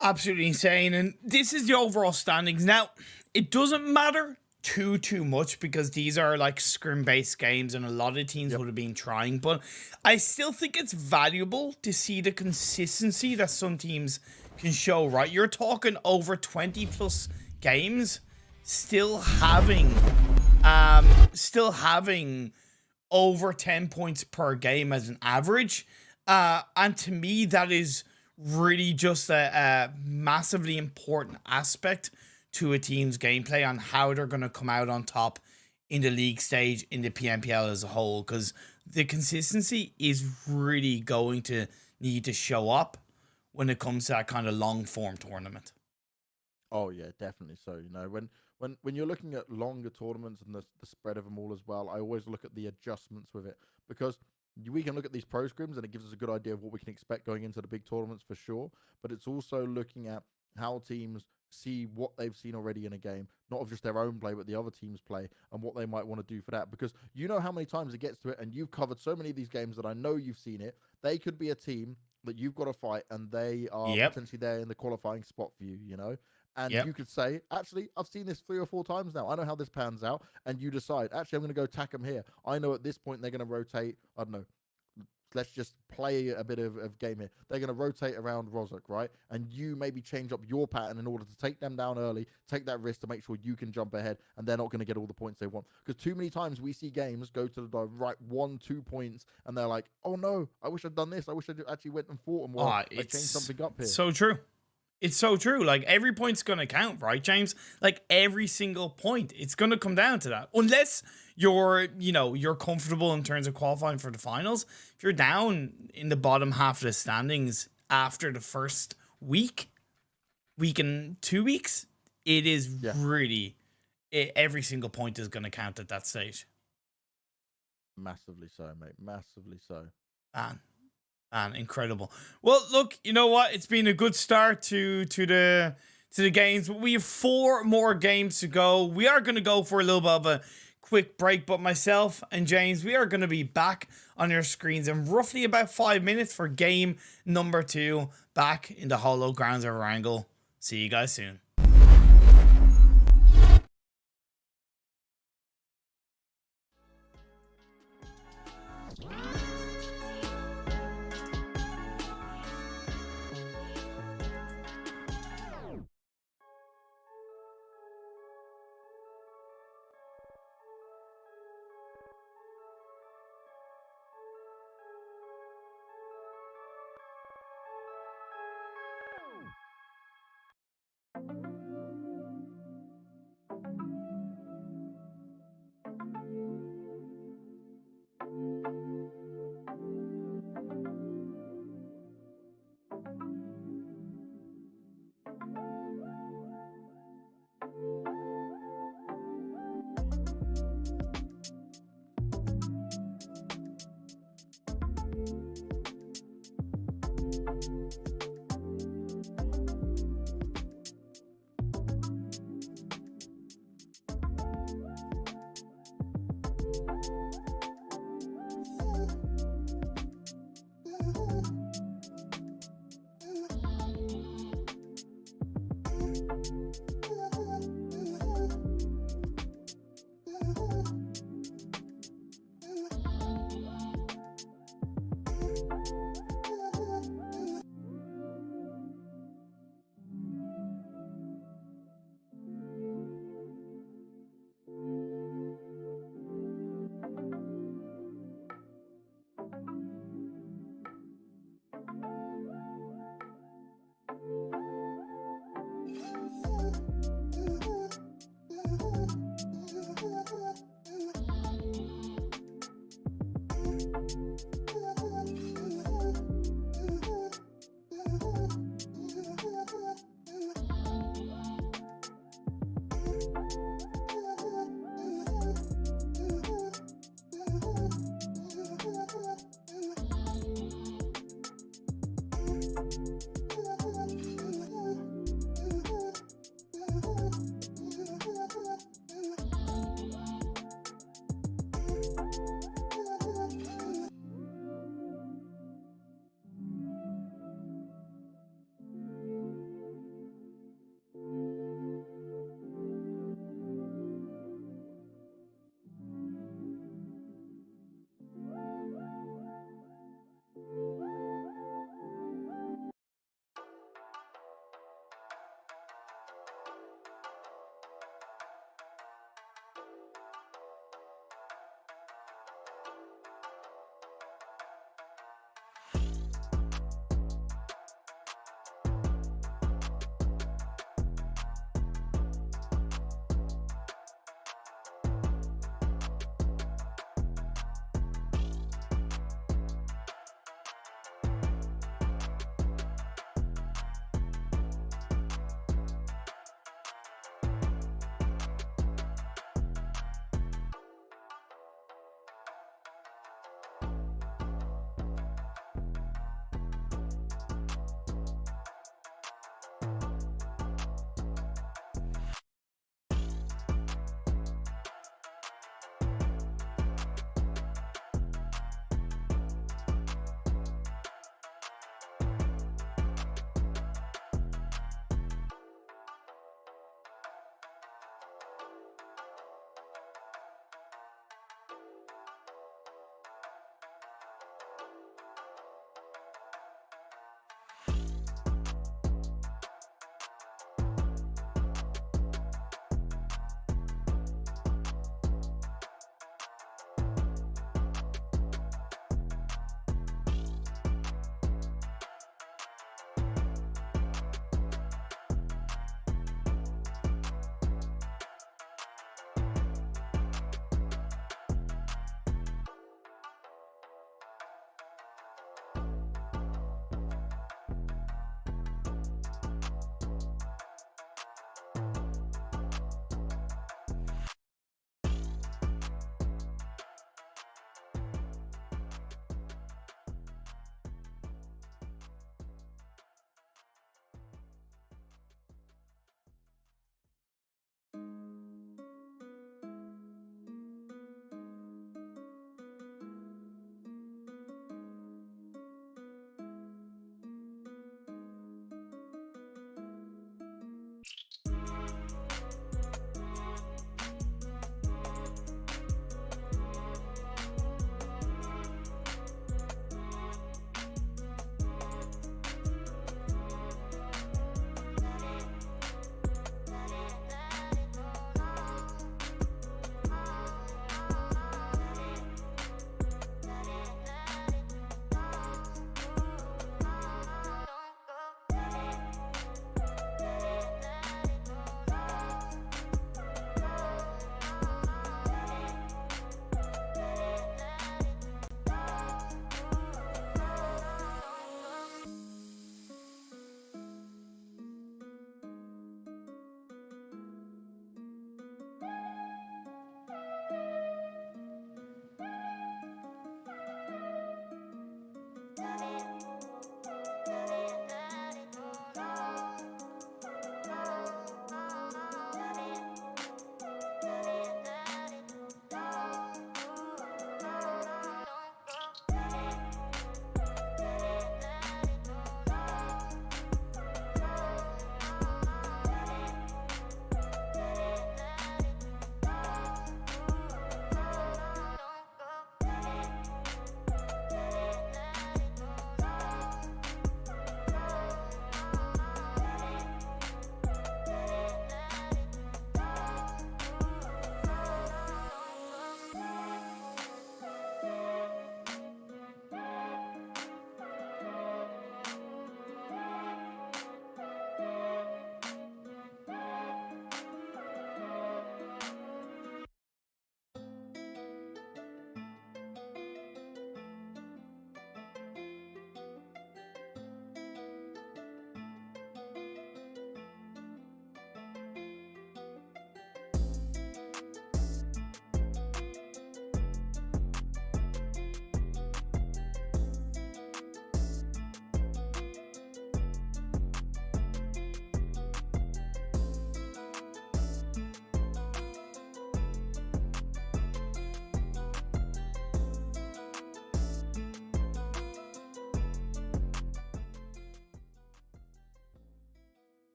A: Absolutely insane. And this is the overall standings. Now, it doesn't matter too much, because these are like scrim-based games and a lot of teams would have been trying, but I still think it's valuable to see the consistency that some teams can show, right? You're talking over 20 plus games still having over 10 points per game as an average, and to me that is really just a massively important aspect to a team's gameplay on how they're going to come out on top in the league stage, in the PMPL as a whole, because the consistency is really going to need to show up when it comes to that kind of long form tournament.
B: Oh yeah, definitely. So, you know, when you're looking at longer tournaments and the spread of them all as well, I always look at the adjustments with it, because we can look at these pro scrims and it gives us a good idea of what we can expect going into the big tournaments for sure. But it's also looking at how teams see what they've seen already in a game, not of just their own play, but the other team's play, and what they might want to do for that. Because you know how many times it gets to it, and you've covered so many of these games that I know you've seen it. They could be a team that you've got to fight, and they are potentially there in the qualifying spot for you, you know? And you could say, actually, I've seen this 3 or 4 times now. I know how this pans out. And you decide, actually, I'm going to go attack them here. I know at this point they're going to rotate, I don't know, let's just play a bit of game here. They're going to rotate around Rozok, right? And you maybe change up your pattern in order to take them down early, take that risk to make sure you can jump ahead, and they're not going to get all the points they want. Because too many times we see games go to the right 1-2 points, and they're like, oh no, I wish I'd done this. I wish I actually went and fought and I changed something up here.
A: So true. It's so true. Like, every point's going to count, right, James? Like, every single point. It's going to come down to that. Unless you're, you know, you're comfortable in terms of qualifying for the finals. If you're down in the bottom half of the standings after the first week and 2 weeks, it is really, every single point is going to count at that stage.
B: Massively so, mate. Massively so.
A: Man, incredible. Well, look, you know what? It's been a good start to the games. We have 4 more games to go. We are going to go for a little bit of a quick break, but myself and James, we are going to be back on your screens in roughly about 5 minutes for game number 2 back in the hollow grounds of Erangel. See you guys soon.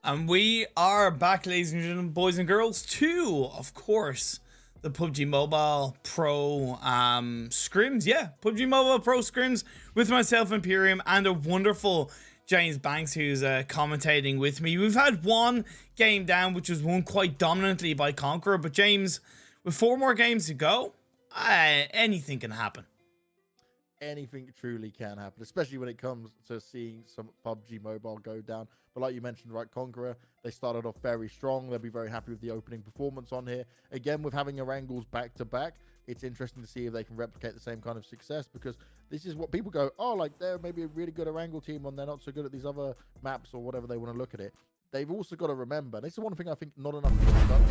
A: And we are back, ladies and gentlemen, boys and girls, to, of course, the PUBG Mobile Pro Scrims. Yeah, PUBG Mobile Pro Scrims with myself, ImPERium, and a wonderful James Banks who's commentating with me. We've had one game down, which was won quite dominantly by Conqueror. But James, with 4 more games to go, anything can happen.
B: Anything truly can happen, especially when it comes to seeing some PUBG Mobile go down. But like you mentioned, right, Conqueror, they started off very strong. They'll be very happy with the opening performance on here. Again, with having Erangel's back-to-back, it's interesting to see if they can replicate the same kind of success, because this is what people go, oh, like they're maybe a really good Erangel team and they're not so good at these other maps or whatever they want to look at it. They've also got to remember, and this is one thing I think not enough is done,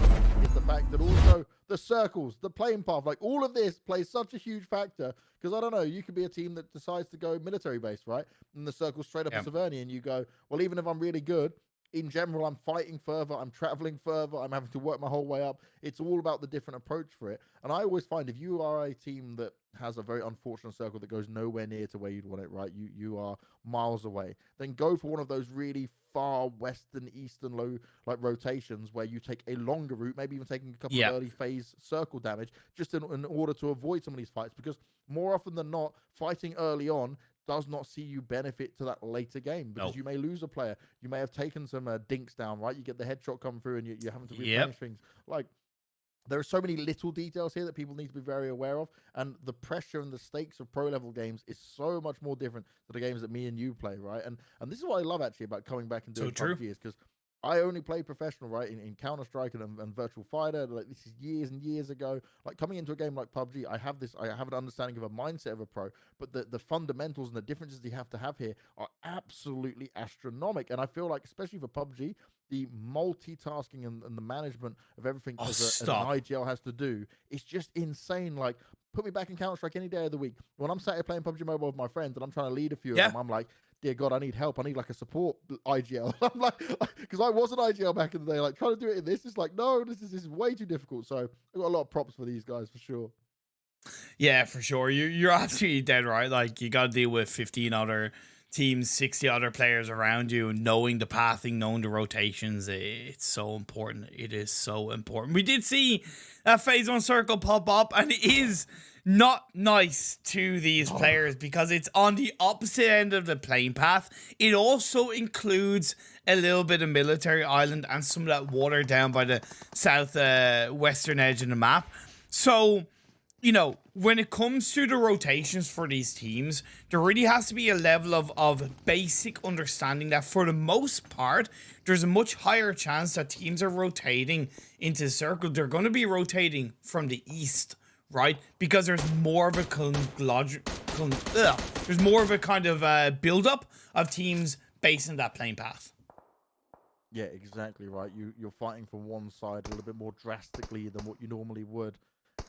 B: is the fact that also the circles, the playing path, like all of this plays such a huge factor. Because I don't know, you could be a team that decides to go military based, right? And the circle straight up to Severny, and you go, well, even if I'm really good, in general, I'm fighting further, I'm traveling further, I'm having to work my whole way up. It's all about the different approach for it. And I always find if you are a team that has a very unfortunate circle that goes nowhere near to where you'd want it, right? You are miles away. Then go for one of those really far western, eastern low like rotations where you take a longer route, maybe even taking a couple of early phase circle damage, just in order to avoid some of these fights. Because more often than not, fighting early on does not see you benefit to that later game, because you may lose a player. You may have taken some dinks down, right? You get the headshot come through and you're having to replenish things. Like, there are so many little details here that people need to be very aware of, and the pressure and the stakes of pro level games is so much more different to the games that me and you play, right? And this is what I love actually about coming back and doing PUBG, is because I only play professional, right, in Counter-Strike and Virtual Fighter. Like, this is years and years ago. Like, coming into a game like PUBG, I have an understanding of a mindset of a pro, but the fundamentals and the differences you have to have here are absolutely astronomical. And I feel like, especially for PUBG, the multitasking and the management of everything as an IGL has to do is just insane. Like, put me back in Counter-Strike any day of the week. When I'm sat here playing PUBG Mobile with my friends and I'm trying to lead a few of them, I'm like, dear God, I need help. I need like a support IGL. I'm like, because I was an IGL back in the day, like trying to do it in this is like, no, this is way too difficult. So I've got a lot of props for these guys for sure.
A: Yeah, for sure. You're absolutely dead right. Like, you got to deal with 15 other teams, 60 other players around you, knowing the pathing, knowing the rotations. It's so important. It is so important. We did see that phase 1 circle pop up, and it is not nice to these players because it's on the opposite end of the playing path. It also includes a little bit of military island and some of that water down by the south western edge of the map. So, you know, when it comes to the rotations for these teams, there really has to be a level of basic understanding that for the most part, there's a much higher chance that teams are rotating into the circle. They're going to be rotating from the east, right? Because there's more of a there's more of a kind of build-up of teams based on that playing path.
B: Yeah, exactly right. You're fighting from one side a little bit more drastically than what you normally would.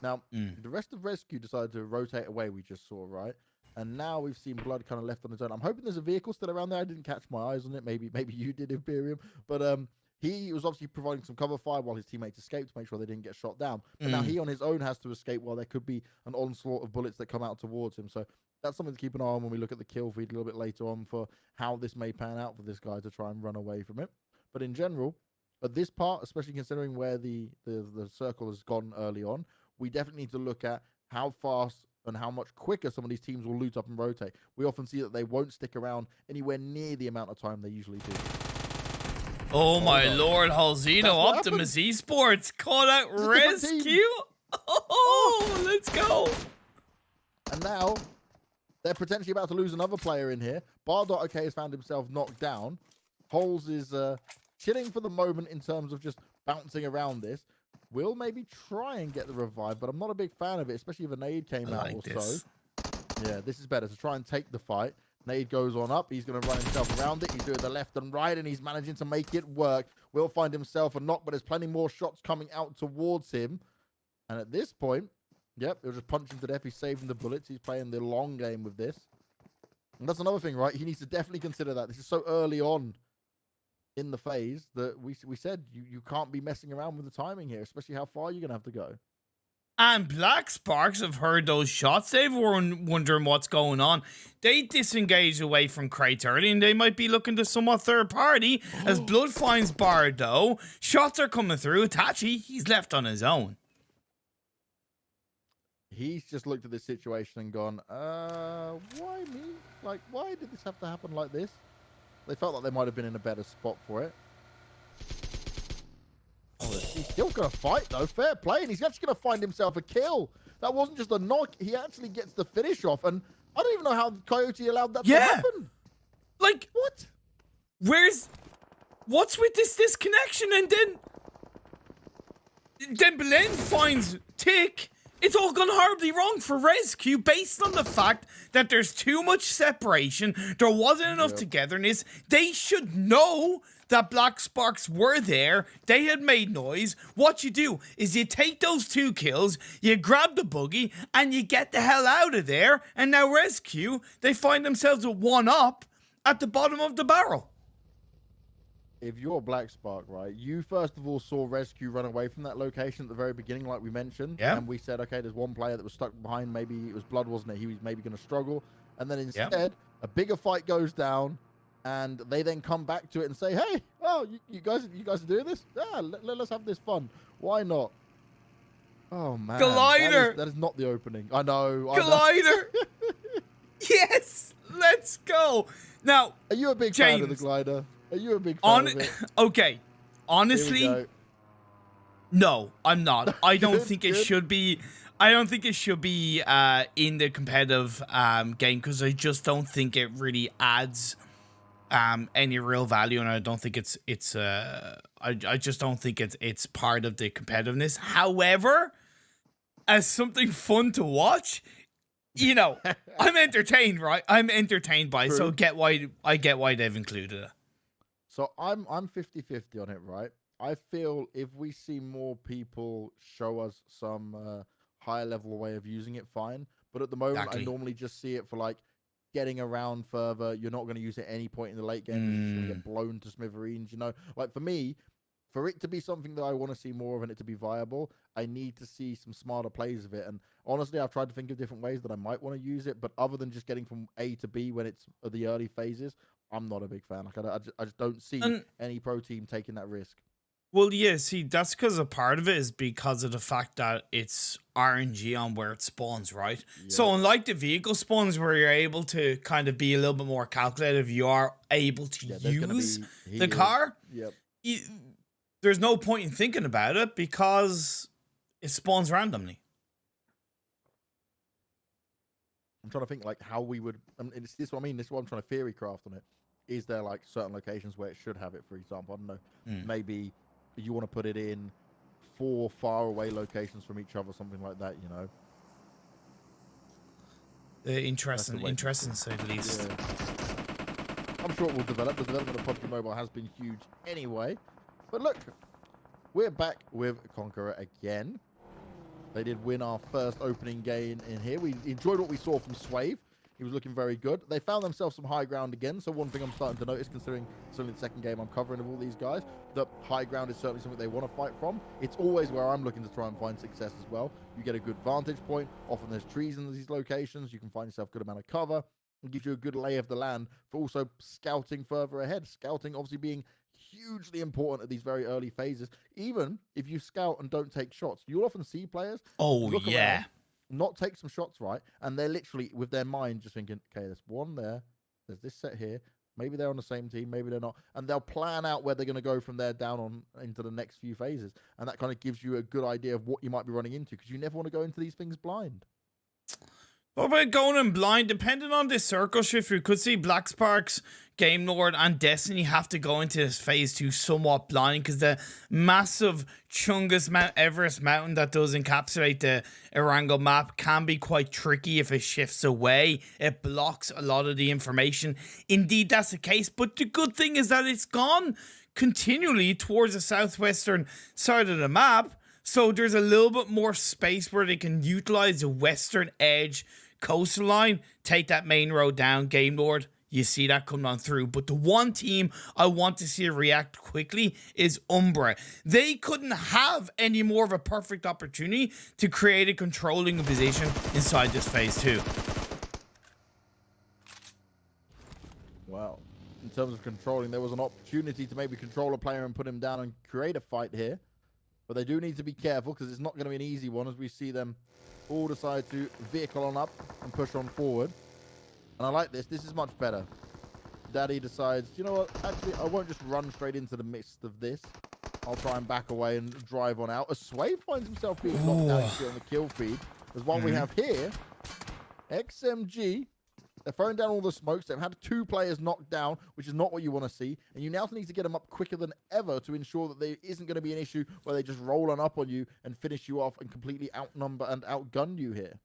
B: Now, the rest of RESQ decided to rotate away, we just saw, right? And now we've seen Blood kind of left on his own. I'm hoping there's a vehicle still around there. I didn't catch my eyes on it. Maybe you did, ImPERium. But he was obviously providing some cover fire while his teammates escaped to make sure they didn't get shot down. But now he on his own has to escape while there could be an onslaught of bullets that come out towards him. So that's something to keep an eye on when we look at the kill feed a little bit later on for how this may pan out for this guy to try and run away from it. But in general, at this part, especially considering where the circle has gone early on, we definitely need to look at how fast and how much quicker some of these teams will loot up and rotate. We often see that they won't stick around anywhere near the amount of time they usually do.
A: Oh my lord, Halzino, Optimus Esports, call out RESQ. Oh, let's go.
B: And now, they're potentially about to lose another player in here. Bar.OK has found himself knocked down. Holes is chilling for the moment in terms of just bouncing around this. Will maybe try and get the revive, but I'm not a big fan of it, especially if a nade came out or so. Yeah, this is better to try and take the fight. Nade goes on up. He's going to run himself around it. He's doing the left and right, and he's managing to make it work. Will find himself a knock, but there's plenty more shots coming out towards him. And at this point, yep, he'll just punch him to death. He's saving the bullets. He's playing the long game with this. And that's another thing, right? He needs to definitely consider that. This is so early on in the phase that we said you can't be messing around with the timing here, especially how far you're going to have to go.
A: And Black Sparks have heard those shots. They've been wondering what's going on. They disengage away from Crates early, and they might be looking to somewhat third party as Blood finds Bardo. Shots are coming through. Itachi, he's left on his own.
B: He's just looked at this situation and gone, why me? Like, why did this have to happen like this? They felt like they might have been in a better spot for it. He's still going to fight, though. Fair play. And he's actually going to find himself a kill. That wasn't just a knock. He actually gets the finish off. And I don't even know how Coyote allowed that to happen.
A: Like,
B: what?
A: What's with this disconnection? And then Belen finds Tick. It's all gone horribly wrong for RESQ based on the fact that there's too much separation. There wasn't enough togetherness. They should know that Black Sparks were there. They had made noise. What you do is you take those 2 kills, you grab the buggy, and you get the hell out of there. And now RESQ, they find themselves with 1 up at the bottom of the barrel.
B: If you're Black Spark, right, you first of all saw RESQ run away from that location at the very beginning, like we mentioned.
A: Yeah.
B: And we said, okay, there's one player that was stuck behind. Maybe it was Blood, wasn't it? He was maybe going to struggle. And then instead, a bigger fight goes down. And they then come back to it and say, hey, oh, you guys are doing this? Yeah, let's have this fun. Why not? Oh, man.
A: Glider.
B: That is not the opening. I know.
A: Glider. Yes. Let's go. Now,
B: are you a big fan of the glider? Are you a big fan of it?
A: Okay. Honestly, no, I'm not. I don't think it should be. I don't think it should be in the competitive game because I just don't think it really adds any real value, and I don't think it's I just don't think it's part of the competitiveness. However, as something fun to watch, you know, I'm entertained, right? I'm entertained by it, so I get why they've included it.
B: So I'm 50-50 on it, right? I feel if we see more people show us some higher level way of using it, fine. But at the moment, I normally just see it for like getting around further. You're not going to use it at any point in the late game. You're just going to get blown to smithereens, you know? Like for me, for it to be something that I want to see more of and it to be viable, I need to see some smarter plays of it. And honestly, I've tried to think of different ways that I might want to use it. But other than just getting from A to B when it's the early phases, I'm not a big fan. Like I just don't see any pro team taking that risk.
A: Well, yeah, see, that's because a part of it is because of the fact that it's RNG on where it spawns, right? Yeah. So unlike the vehicle spawns where you're able to kind of be a little bit more calculative, you are able to use the car.
B: Yep.
A: There's no point in thinking about it because it spawns randomly.
B: I'm trying to think like how we would. This is what I mean. This is what I'm trying to theory craft on it. Is there like certain locations where it should have it? For example, I don't know. Maybe you want to put it in 4 far away locations from each other, something like that. You know.
A: Interesting to say the least.
B: Yeah. I'm sure it will develop. The development of PUBG Mobile has been huge anyway. But look, we're back with Conqueror again. They did win our first opening game in here. We enjoyed what we saw from Swave. He was looking very good. They found themselves some high ground again. So one thing I'm starting to notice, considering it's only the second game I'm covering of all these guys, that high ground is certainly something they want to fight from. It's always where I'm looking to try and find success as well. You get a good vantage point. Often there's trees in these locations. You can find yourself a good amount of cover. It gives you a good lay of the land for also scouting further ahead. Scouting obviously being hugely important at these very early phases. Even if you scout and don't take shots, you'll often see players around, not take some shots, right? And they're literally with their mind just thinking, okay, there's one there, there's this set here, maybe they're on the same team, maybe they're not, and they'll plan out where they're going to go from there down on into the next few phases. And that kind of gives you a good idea of what you might be running into, because you never want to go into these things blind.
A: What about going in blind? Depending on this circle shift, we could see Black Sparks, GameLord, and Destiny have to go into this phase 2 somewhat blind, because the massive Chungus Mount Everest mountain that does encapsulate the Erangel map can be quite tricky if it shifts away. It blocks a lot of the information. Indeed, that's the case, but the good thing is that it's gone continually towards the southwestern side of the map. So there's a little bit more space where they can utilize the western edge coastal line, take that main road down. GameLord, you see that coming on through. But the one team I want to see react quickly is UMBRA. They couldn't have any more of a perfect opportunity to create a controlling position inside this phase 2.
B: Well, in terms of controlling, there was an opportunity to maybe control a player and put him down and create a fight here. But they do need to be careful because it's not going to be an easy one as we see them all decide to vehicle on up and push on forward. And I like this. This is much better. Daddy decides, you know what? Actually, I won't just run straight into the midst of this. I'll try and back away and drive on out. A Sway finds himself being knocked down on the kill feed. As what we have here, XMG, they're throwing down all the smokes. They've had 2 players knocked down, which is not what you want to see. And you now need to get them up quicker than ever to ensure that there isn't going to be an issue where they just roll on up on you and finish you off and completely outnumber and outgun you here.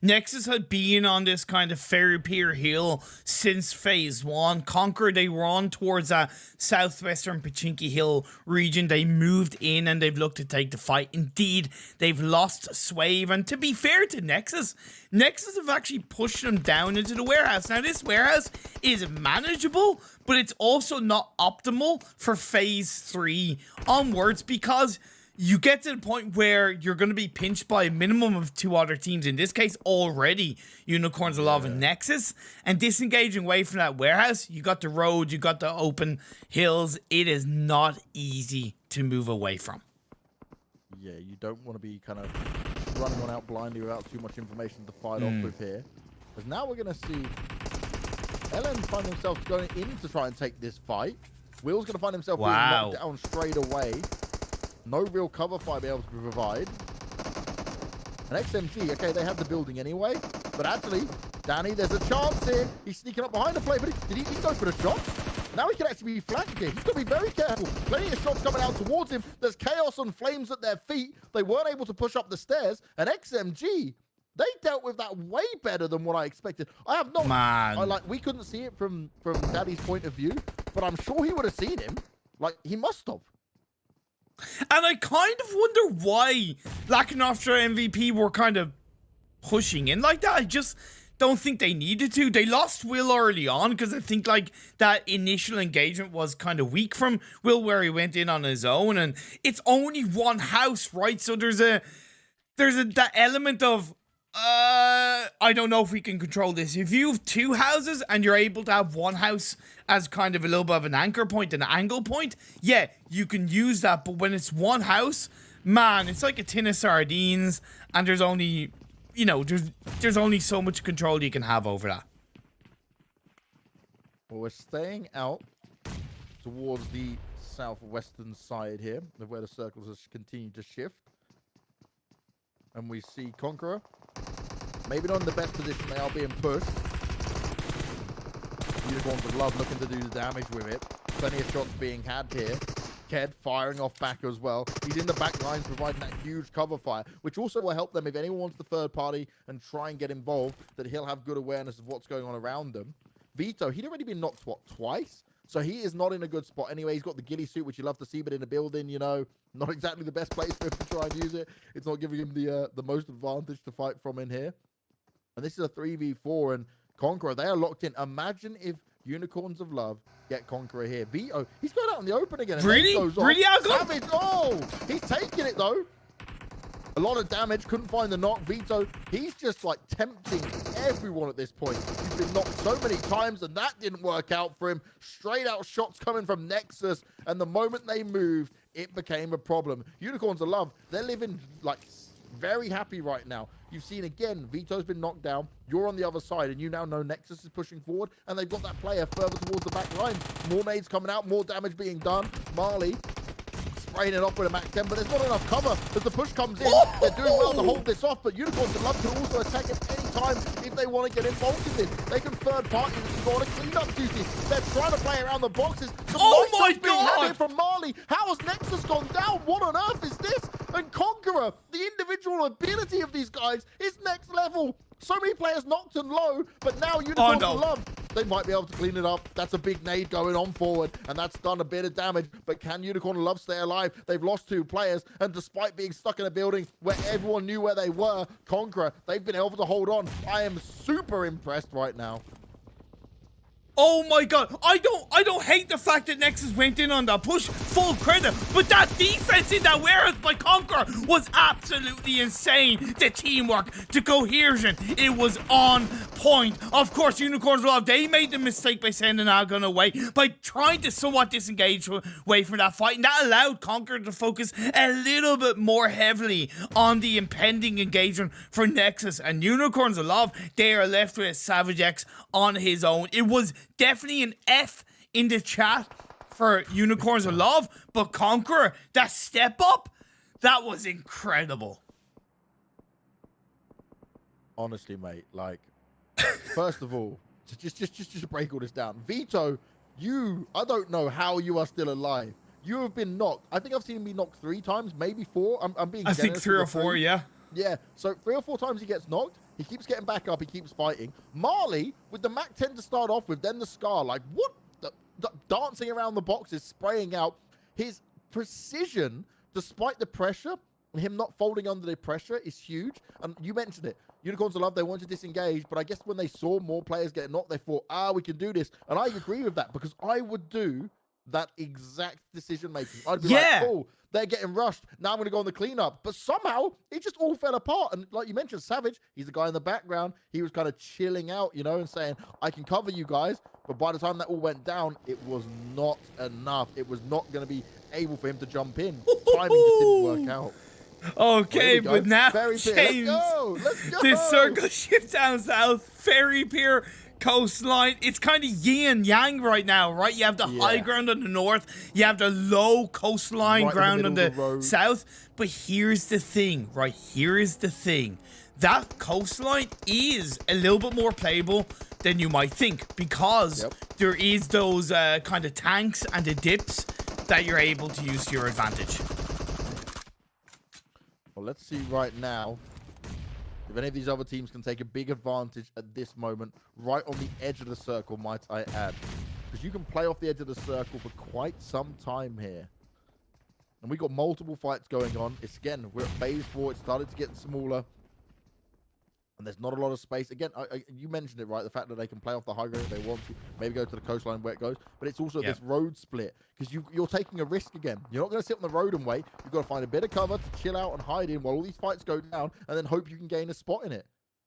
A: Nexus had been on this kind of fairy pier hill since phase 1. Conquer, they were on towards that southwestern Pachinki Hill region. They moved in and they've looked to take the fight. Indeed, they've lost Swave. And to be fair to Nexus, Nexus have actually pushed them down into the warehouse. Now, this warehouse is manageable, but it's also not optimal for phase 3 onwards because you get to the point where you're going to be pinched by a minimum of 2 other teams. In this case, already Unicorns of Love and Nexus. And disengaging away from that warehouse, you got the road, you got the open hills. It is not easy to move away from.
B: Yeah, you don't want to be kind of running on out blindly without too much information to fight off with here. Because now we're going to see Ellen find himself going in to try and take this fight. Will's going to find himself being knocked down straight away. No real cover fire be able to provide. And XMG, okay, they have the building anyway. But actually, Danny, there's a chance here. He's sneaking up behind the play, but did he go for the shot? Now he can actually be flanked here. He's got to be very careful. Plenty of shots coming out towards him. There's chaos and flames at their feet. They weren't able to push up the stairs. And XMG, they dealt with that way better than what I expected. I have not... we couldn't see it from Daddy's point of view, but I'm sure he would have seen him. Like, he must have.
A: And I kind of wonder why Lakonostra MVP were kind of pushing in like that. I just don't think they needed to. They lost Will early on because I think like that initial engagement was kind of weak from Will where he went in on his own. And it's only one house, right? So there's that element of, I don't know if we can control this. If you have 2 houses and you're able to have one house as kind of a little bit of an anchor point, an angle point, yeah, you can use that. But when it's one house, man, it's like a tin of sardines and there's only, you know, there's only so much control you can have over that.
B: Well, we're staying out towards the southwestern side here of where the circles has continued to shift. And we see Conqueror. Maybe not in the best position. They are being pushed. Unicorns of Love looking to do the damage with it. Plenty of shots being had here. Ked firing off back as well. He's in the back lines providing that huge cover fire, which also will help them if anyone wants the third party and try and get involved, that he'll have good awareness of what's going on around them. Vito, he'd already been knocked, what, twice? So he is not in a good spot anyway. He's got the ghillie suit, which you love to see, but in a building, you know, not exactly the best place for him to try and use it. It's not giving him the most advantage to fight from in here. And this is a 3v4, and Conqueror, they are locked in. Imagine if Unicorns of Love get Conqueror here. Vito, he's going out in the open again. And
A: really? Really?
B: Savage. Oh, he's taking it, though. A lot of damage. Couldn't find the knock. Vito, he's just, like, tempting everyone at this point. He's been knocked so many times, and that didn't work out for him. Straight out shots coming from Nexus, and the moment they moved, it became a problem. Unicorns of Love, they're living, like, very happy right now. You've seen again, Vito's been knocked down. You're on the other side, and you now know Nexus is pushing forward, and they've got that player further towards the back line. More nades coming out, more damage being done. Marley spraying it off with a Mac 10, but there's not enough cover as the push comes in. They're doing well to hold this off, but Unicorns of Love can also attack at any time if they want to get involved in this. They can third party this and go on a cleanup duty. They're trying to play around the boxes.
A: Oh my God!
B: From Marley. How has Nexus gone down? What on earth is this? And Conqueror, the individual ability of these guys is next level. So many players knocked and low, but now Unicorns of Love, they might be able to clean it up. That's a big nade going on forward, and that's done a bit of damage. But can Unicorn of Love stay alive? They've lost 2 players, and despite being stuck in a building where everyone knew where they were, Conqueror, they've been able to hold on. I am super impressed right now.
A: Oh my god, I don't hate the fact that Nexus went in on that push, full credit, but that defense in that warehouse by Conqueror was absolutely insane. The teamwork, the cohesion, it was on point. Of course, Unicorns Love, they made the mistake by sending Algon away, by trying to somewhat disengage away from that fight, and that allowed Conqueror to focus a little bit more heavily on the impending engagement for Nexus, and Unicorns Love, they are left with Savage X on his own. It was definitely an F in the chat for Unicorns of Love, but Conqueror, that step up, that was incredible.
B: Honestly, mate, like, first of all, just break all this down. Vito, I don't know how you are still alive. You have been knocked. I think I've seen him be knocked 3 times, maybe 4. I'm being generous.
A: I think 3 or 4, yeah.
B: Yeah, so 3 or 4 times he gets knocked. He keeps getting back up. He keeps fighting. Marley, with the Mac 10 to start off with, then the Scar, like, what? Dancing around the boxes, spraying out. His precision, despite the pressure, and him not folding under the pressure, is huge. And you mentioned it. Unicorns of Love, they wanted to disengage, but I guess when they saw more players get knocked, they thought, we can do this. And I agree with that, because I would do that exact decision making. I'd be like, oh, they're getting rushed. Now I'm going to go on the cleanup. But somehow it just all fell apart. And like you mentioned, Savage, he's the guy in the background. He was kind of chilling out, you know, and saying, I can cover you guys. But by the time that all went down, it was not enough. It was not going to be able for him to jump in. Timing just didn't work out.
A: Okay, but now,
B: James, let's go.
A: The circle shift down south. Ferry Pier. Coastline, it's kind of yin and yang right now, right? You have the high ground on the north, you have the low coastline ground on the south, but here's the thing, right? Here is the thing. That coastline is a little bit more playable than you might think, because there is those kind of tanks and the dips that you're able to use to your advantage.
B: Well, let's see right now if any of these other teams can take a big advantage at this moment, right on the edge of the circle, might I add. Because you can play off the edge of the circle for quite some time here. And we got multiple fights going on. It's, again, we're at phase 4. It started to get smaller. And there's not a lot of space. Again, you mentioned it, right? The fact that they can play off the high ground if they want to. Maybe go to the coastline where it goes. But it's also this road split. Because you're taking a risk again. You're not going to sit on the road and wait. You've got to find a bit of cover to chill out and hide in while all these fights go down. And then hope you can gain a spot in it.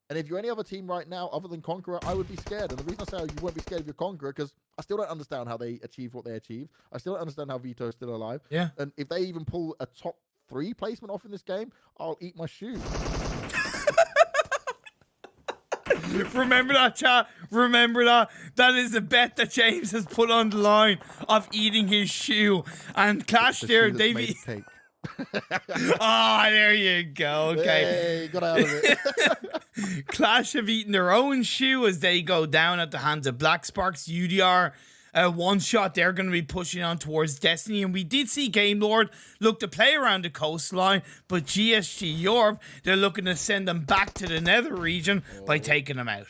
B: And if you're any other team right now other than Conqueror, I would be scared. And the reason I say you won't be scared if you're Conqueror, because I still don't understand how they achieved what they achieved. I still don't understand how Vito is still alive.
A: Yeah.
B: And if they even pull a top 3 placement off in this game, I'll eat my shoe.
A: Remember that, chat. Remember that. That is a bet that James has put on the line of eating his shoe. And Clash there, Davey. Ah, there you go. Okay.
B: Hey, got out of it.
A: Clash have eaten their own shoe as they go down at the hands of Black Sparks. UDR, one shot, they're going to be pushing on towards Destiny. And we did see GameLord look to play around the coastline, but GSG Europe, they're looking to send them back to the nether region by taking them out.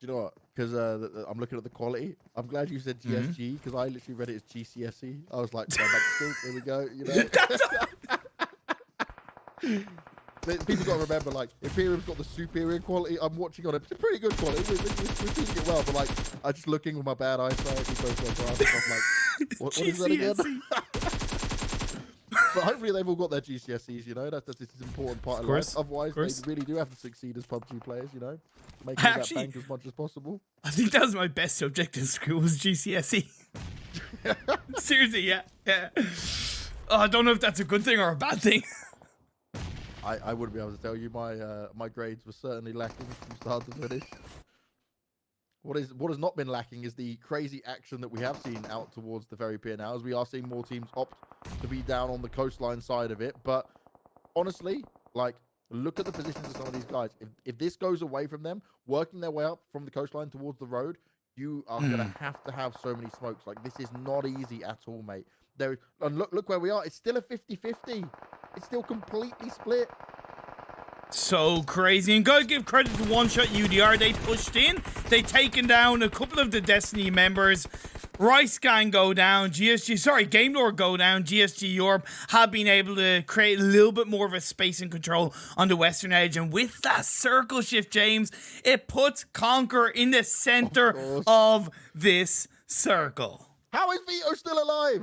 B: You know what? Because I'm looking at the quality. I'm glad you said GSG, because I literally read it as GCSE. I was like, going back to school. There we go. You know. People got to remember, like, Imperium's got the superior quality. I'm watching on it. It's a pretty good quality. We're seeing it well, but, like, I'm just looking with my bad eyesight. I'm like, what is that again? But hopefully they've all got their GCSEs, you know. That's an important part of life. Otherwise, they really do have to succeed as PUBG players, you know. Making that bank as much as possible.
A: I think that was my best subject in school, was GCSE. Seriously, yeah. Oh, I don't know if that's a good thing or a bad thing.
B: I wouldn't be able to tell you. My grades were certainly lacking from start to finish. What has not been lacking is the crazy action that we have seen out towards the Ferry Pier now, as we are seeing more teams opt to be down on the coastline side of it. But honestly, like, look at the positions of some of these guys. If this goes away from them, working their way up from the coastline towards the road, you are going to have so many smokes. Like, this is not easy at all, mate. And look where we are. It's still a 50-50. It's still completely split.
A: So crazy. And gotta give credit to One Shot UDR. They pushed in. They taken down a couple of the Destiny members. RESQ go down, GameLord go down, GSG Europe have been able to create a little bit more of a space and control on the western edge, and with that circle shift, James, it puts Conqueror in the center of this circle.
B: How is Vito still alive?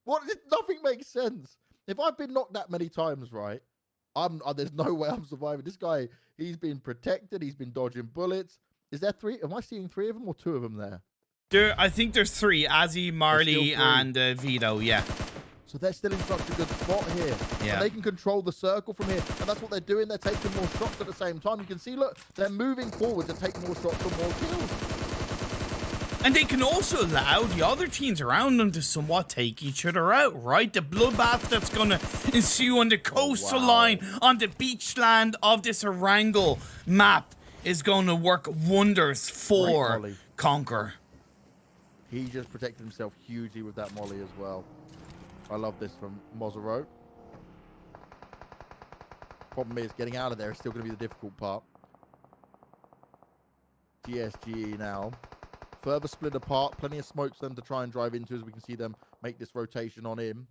B: What? Nothing makes sense. If I've been knocked that many times, right, there's no way I'm surviving. This guy, he's been protected, he's been dodging bullets. Is there 3? Am I seeing 3 of them or 2 of them there?
A: I think there's 3, Azzy, Marley, and Vito, yeah.
B: So they're still in such a good spot here. Yeah. And they can control the circle from here. And that's what they're doing. They're taking more shots at the same time. You can see, look, they're moving forward to take more shots and more kills.
A: And they can also allow the other teams around them to somewhat take each other out, right? The bloodbath that's going to ensue on the coastal line, on the beachland of this Erangel map is going to work wonders for Conqueror.
B: He just protected himself hugely with that molly as well. I love this from Mozero. Problem is, getting out of there is still going to be the difficult part. GSGE now. Further split apart. Plenty of smokes for them to try and drive into as we can see them make this rotation on him.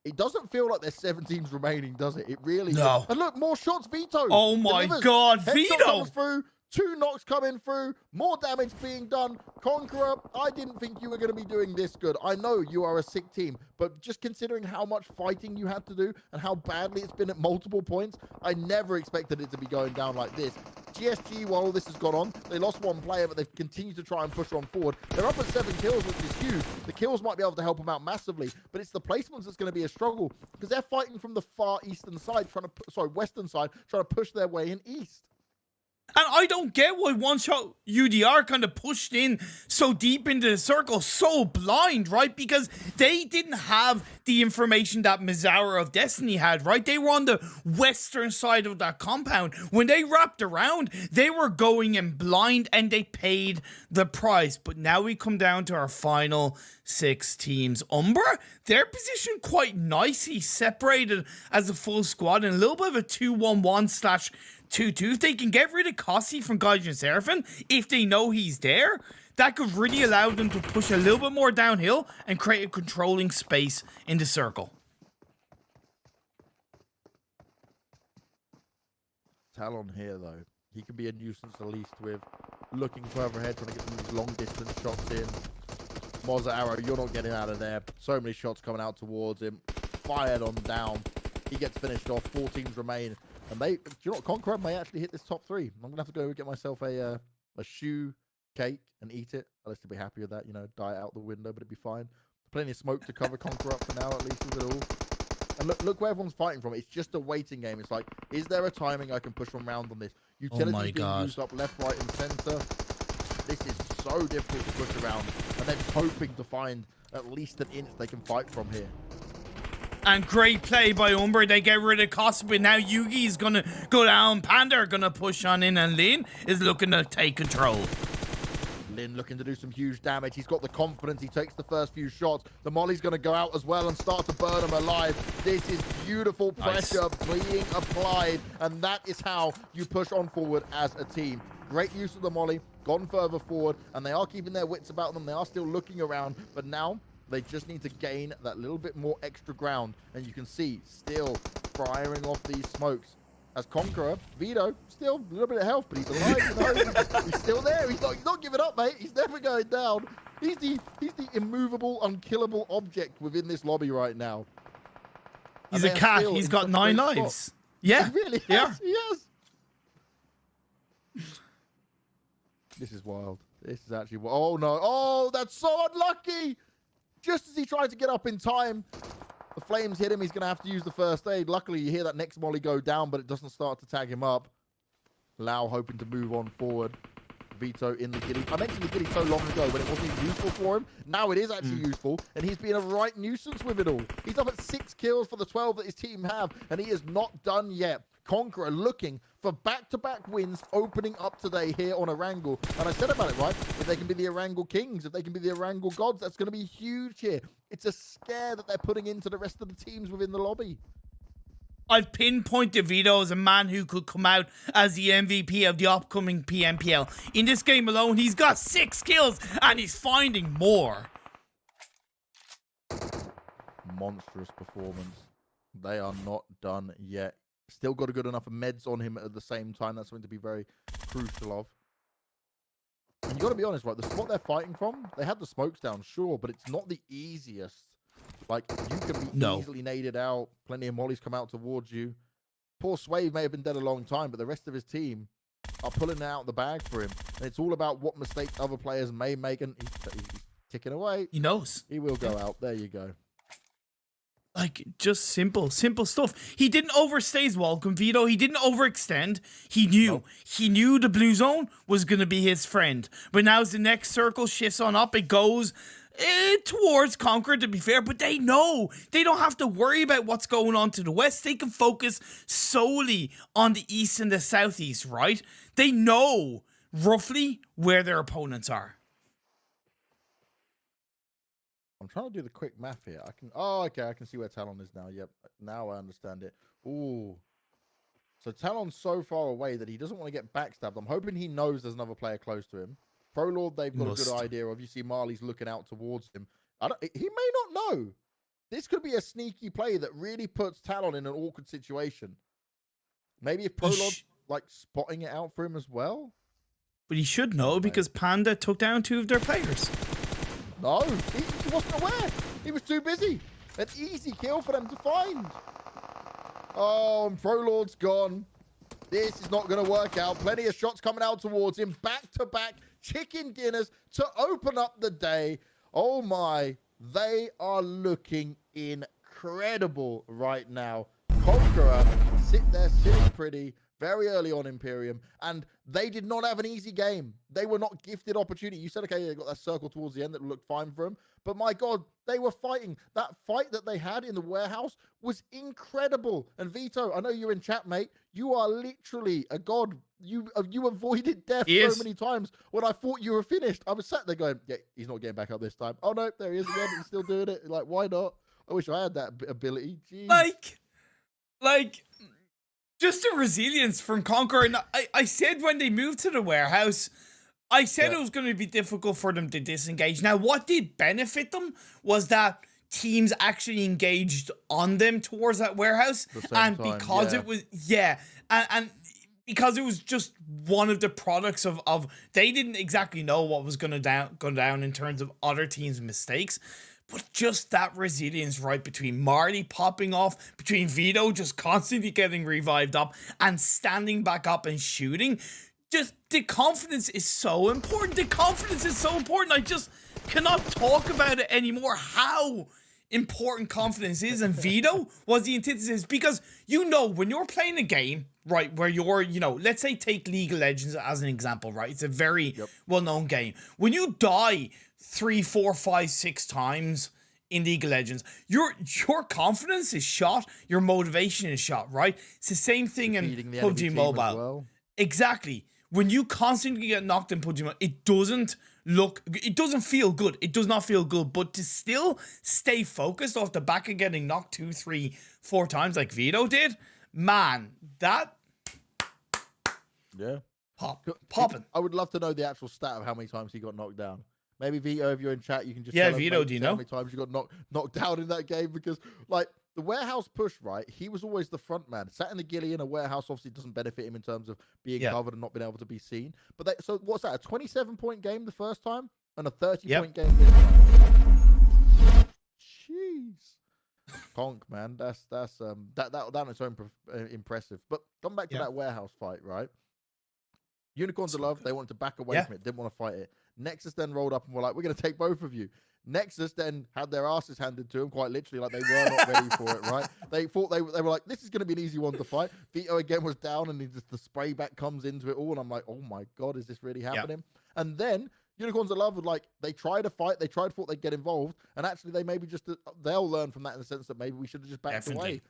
B: It doesn't feel like there's 7 teams remaining, does it? It really does. And look, more shots, Vito.
A: Oh my God, Vito.
B: Comes through. 2 knocks coming through, more damage being done. Conqueror, I didn't think you were going to be doing this good. I know you are a sick team, but just considering how much fighting you had to do and how badly it's been at multiple points, I never expected it to be going down like this. GSG, while all this has gone on, they lost 1 player, but they've continued to try and push on forward. They're up at 7 kills, which is huge. The kills might be able to help them out massively, but it's the placements that's going to be a struggle because they're fighting from the far eastern side, western side, trying to push their way in east.
A: And I don't get why One Shot UDR kind of pushed in so deep into the circle, so blind, right? Because they didn't have the information that Mazzara of Destiny had, right? They were on the western side of that compound. When they wrapped around, they were going in blind and they paid the price. But now we come down to our final 6 teams. UMBRA, they're positioned quite nicely, separated as a full squad in a little bit of a 2-1-1/2-2. If they can get rid of Kossi from Gaijin Seraphim, if they know he's there, that could really allow them to push a little bit more downhill and create a controlling space in the circle.
B: Talon here, though. He could be a nuisance at least with looking further ahead, trying to get some of these long-distance shots in. Moza Arrow, you're not getting out of there. So many shots coming out towards him. Fired on down. He gets finished off. 4 teams remain. And do you know what? Conqueror may actually hit this top 3. I'm going to have to go get myself a shoe cake and eat it. I'll still be happy with that, you know, die out the window, but it'd be fine. Plenty of smoke to cover Conqueror up for now, at least with it all. And look where everyone's fighting from. It's just a waiting game. It's like, is there a timing I can push from round on this? Utilities being used up left, right, and center. This is so difficult to push around. And they're just hoping to find at least an inch they can fight from here.
A: And great play by UMBRA. They get rid of Kossi, but now Yugi is going to go down. Panda are going to push on in, and Lin is looking to take control.
B: Lin looking to do some huge damage. He's got the confidence. He takes the first few shots. The molly's going to go out as well and start to burn him alive. This is beautiful pressure being applied, and that is how you push on forward as a team. Great use of the molly, gone further forward, and they are keeping their wits about them. They are still looking around, but now they just need to gain that little bit more extra ground. And you can see still firing off these smokes. As Conqueror, Vito, still a little bit of health, but he's alive, you know. He's still there. He's not giving up, mate. He's never going down. He's the immovable, unkillable object within this lobby right now.
A: He's a cat. He's got 9 lives. Yeah.
B: He really has. He has. This is wild. This is actually wild. Oh, no. Oh, that's so unlucky. Just as he tried to get up in time, the flames hit him. He's going to have to use the first aid. Luckily, you hear that next molly go down, but it doesn't start to tag him up. Lau hoping to move on forward. Vito in the giddy. I mentioned the giddy so long ago when it wasn't even useful for him. Now it is actually useful, and he's being a right nuisance with it all. He's up at 6 kills for the 12 that his team have, and he is not done yet. Conqueror looking for back-to-back wins opening up today here on Erangel. And I said about it, right? If they can be the Erangel Kings, if they can be the Erangel Gods, that's going to be huge here. It's a scare that they're putting into the rest of the teams within the lobby.
A: I've pinpointed Vito as a man who could come out as the MVP of the upcoming PMPL. In this game alone, he's got 6 kills, and he's finding more.
B: Monstrous performance. They are not done yet. Still got a good enough meds on him at the same time. That's something to be very crucial of. And you got to be honest, right? The spot they're fighting from, they had the smokes down, sure, but it's not the easiest. Like, you can be easily naded out. Plenty of mollies come out towards you. Poor Swave may have been dead a long time, but the rest of his team are pulling it out the bag for him. And it's all about what mistakes other players may make. And he's ticking away.
A: He knows.
B: He will go out. There you go.
A: Like, just simple stuff. He didn't overstay his welcome, Vito. He didn't overextend. He knew. Nope. He knew the blue zone was going to be his friend. But now as the next circle shifts on up, it goes towards Conqueror, to be fair. But they know. They don't have to worry about what's going on to the west. They can focus solely on the east and the southeast, right? They know roughly where their opponents are.
B: I'm trying to do the quick math here. Oh, okay, I can see where Talon is now. Yep, now I understand it. Ooh. So Talon's so far away that he doesn't want to get backstabbed. I'm hoping he knows there's another player close to him. Prolord, they've got a good idea of. You see Marley's looking out towards him. He may not know. This could be a sneaky play that really puts Talon in an awkward situation. Maybe if Prolord's like spotting it out for him as well.
A: But he should know because Panda took down 2 of their players.
B: No, he wasn't aware. He was too busy. An easy kill for them to find. Oh, and Prolord's gone. This is not going to work out. Plenty of shots coming out towards him. Back-to-back chicken dinners to open up the day. Oh, my. They are looking incredible right now. Conqueror sit there sitting pretty very early on Imperium, and they did not have an easy game. They were not gifted opportunity. You said, okay, they got that circle towards the end that looked fine for them, but my God, they were fighting. That fight that they had in the warehouse was incredible. And Vito, I know you're in chat, mate. You are literally a god. You avoided death so many times. When I thought you were finished, I was sat there going, yeah, he's not getting back up this time. Oh no, there he is again. He's still doing it. Like, why not? I wish I had that ability. Jeez.
A: Like, just the resilience from Conqueror. And I said when they moved to the warehouse, I said it was going to be difficult for them to disengage. Now, what did benefit them was that teams actually engaged on them towards that warehouse. And because it was, and because it was just one of the products of they didn't exactly know what was going to go down in terms of other teams' mistakes. But just that resilience, right, between Marley popping off, between Vito just constantly getting revived up and standing back up and shooting, just the confidence is so important. The confidence is so important. I just cannot talk about it anymore. How important confidence is, and Vito was the antithesis, because you know when you're playing a game, right, where you're, you know, let's say take League of Legends as an example, right? It's a very well-known game. When you die 3, 4, 5, 6 times in League of Legends, your confidence is shot, your motivation is shot, right? It's the same thing in PUBG Mobile. Well. Exactly. When you constantly get knocked in PUBG Mobile, it doesn't feel good. It does not feel good. But to still stay focused off the back of getting knocked 2, 3, 4 times like Vito did, man, that popping.
B: I would love to know the actual stat of how many times he got knocked down. Maybe Vito, if you're in chat, you can just tell
A: Vito, do you know
B: how many times you got knocked down in that game? Because like the warehouse push, right? He was always the front man. Sat in the ghillie in a warehouse obviously doesn't benefit him in terms of being covered and not being able to be seen. But so what's that? A 27-point game the first time and a 30-point game this time. Jeez. Conk, man, that's that on its own impressive. But come back to that warehouse fight, right? Unicorns of Love, they wanted to back away from it, didn't want to fight it. Nexus then rolled up and were like, we're going to take both of you. Nexus then had their asses handed to them, quite literally, like they were not ready for it, right? They thought they were like, this is going to be an easy one to fight. Vito again was down, and the spray back comes into it all, and I'm like, oh my God, is this really happening? And then Unicorns of Love would like, they tried to fight, they thought they'd get involved, and actually they maybe just, they'll learn from that in the sense that maybe we should have just backed away.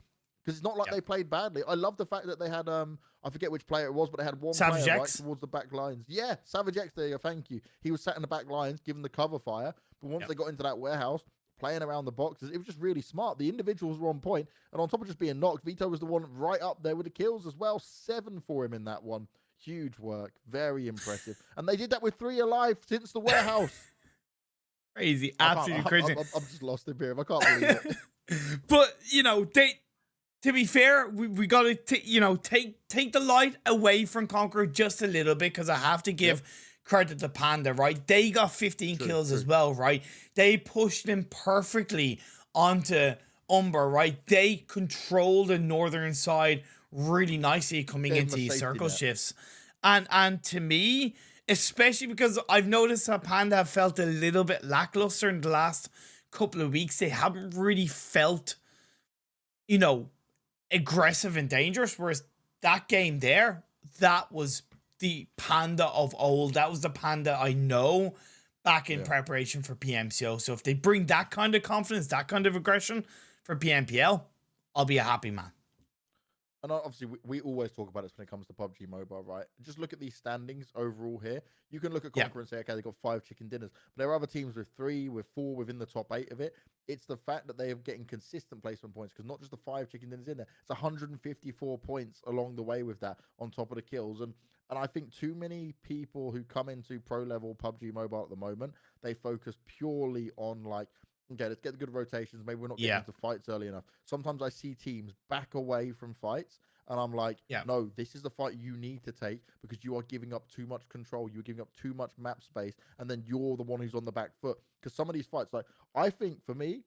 B: Because it's not like they played badly. I love the fact that they had, I forget which player it was, but they had one
A: Savage
B: player
A: X
B: right towards the back lines. Yeah, Savage X, there you go, thank you. He was sat in the back lines, giving the cover fire. But once they got into that warehouse, playing around the boxes. It was just really smart. The individuals were on point, and on top of just being knocked, Vito was the one right up there with the kills as well. 7 for him in that one. Huge work. Very impressive. And they did that with 3 alive since the warehouse.
A: Crazy. Absolutely crazy.
B: I'm just lost in here. I can't believe it.
A: But, you know, to be fair, we got to, you know, take the light away from Conqueror just a little bit, because I have to give credit to Panda, right? They got 15 kills as well, right? They pushed them perfectly onto UMBRA, right? They controlled the northern side really nicely coming into these circle shifts. And to me, especially because I've noticed that Panda have felt a little bit lackluster in the last couple of weeks. They haven't really felt, you know, aggressive and dangerous, whereas that game there, that was the Panda of old. That was the Panda I know back in preparation for PMCO. So if they bring that kind of confidence, that kind of aggression for PMPL, I'll be a happy man.
B: And obviously, we always talk about this when it comes to PUBG Mobile, right? Just look at these standings overall here. You can look at Conquer and say, okay, they got 5 chicken dinners. But there are other teams with 3, with 4 within the top 8 of it. It's the fact that they are getting consistent placement points, because not just the 5 chicken dinners in there. It's 154 points along the way with that on top of the kills. And I think too many people who come into pro-level PUBG Mobile at the moment, they focus purely on, like, okay, let's get the good rotations. Maybe we're not getting into fights early enough. Sometimes I see teams back away from fights, and I'm like, no, this is the fight you need to take, because you are giving up too much control. You're giving up too much map space, and then you're the one who's on the back foot. Because some of these fights, like, I think for me,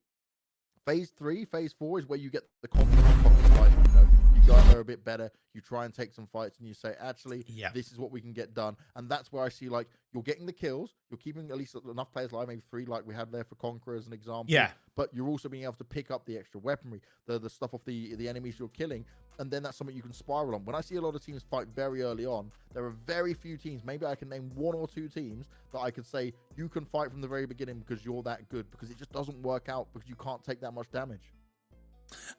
B: phase 3, phase 4 is where you get the confidence fight, you know. You go out there a bit better, you try and take some fights, and you say, actually, this is what we can get done. And that's where I see, like, you're getting the kills, you're keeping at least enough players alive, maybe 3 like we had there for Conqueror as an example. But you're also being able to pick up the extra weaponry, the stuff off the enemies you're killing, and then that's something you can spiral on. When I see a lot of teams fight very early on, there are very few teams, maybe I can name 1 or 2 teams that I could say you can fight from the very beginning because you're that good, because it just doesn't work out, because you can't take that much damage.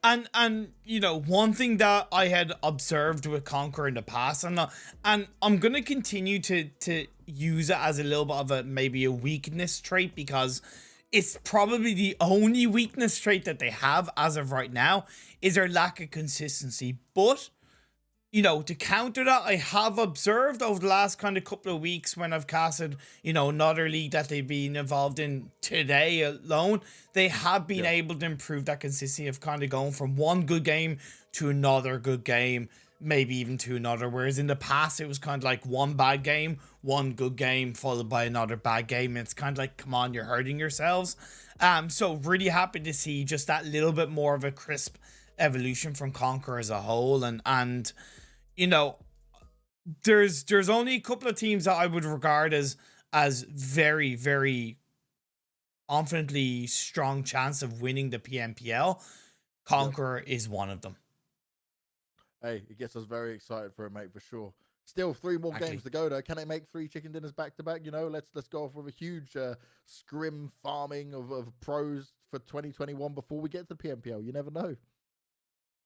A: And you know, one thing that I had observed with Conquer in the past, and I'm gonna continue to use it as a little bit of maybe a weakness trait, because it's probably the only weakness trait that they have as of right now, is their lack of consistency. But you know, to counter that, I have observed over the last kind of couple of weeks when I've casted, you know, another league that they've been involved in today alone, they have been able to improve that consistency of kind of going from one good game to another good game, maybe even to another. Whereas in the past, it was kind of like one bad game, one good game, followed by another bad game. And it's kind of like, come on, you're hurting yourselves. So really happy to see just that little bit more of a crisp evolution from Conquer as a whole. And you know, there's only a couple of teams that I would regard as very, very confidently strong chance of winning the PMPL. Conqueror is one of them.
B: Hey, it gets us very excited for it, mate, for sure. Still 3 more games to go, though. Can they make 3 chicken dinners back to back? You know, let's go off with a huge scrim farming of pros for 2021 before we get to PMPL. You never know.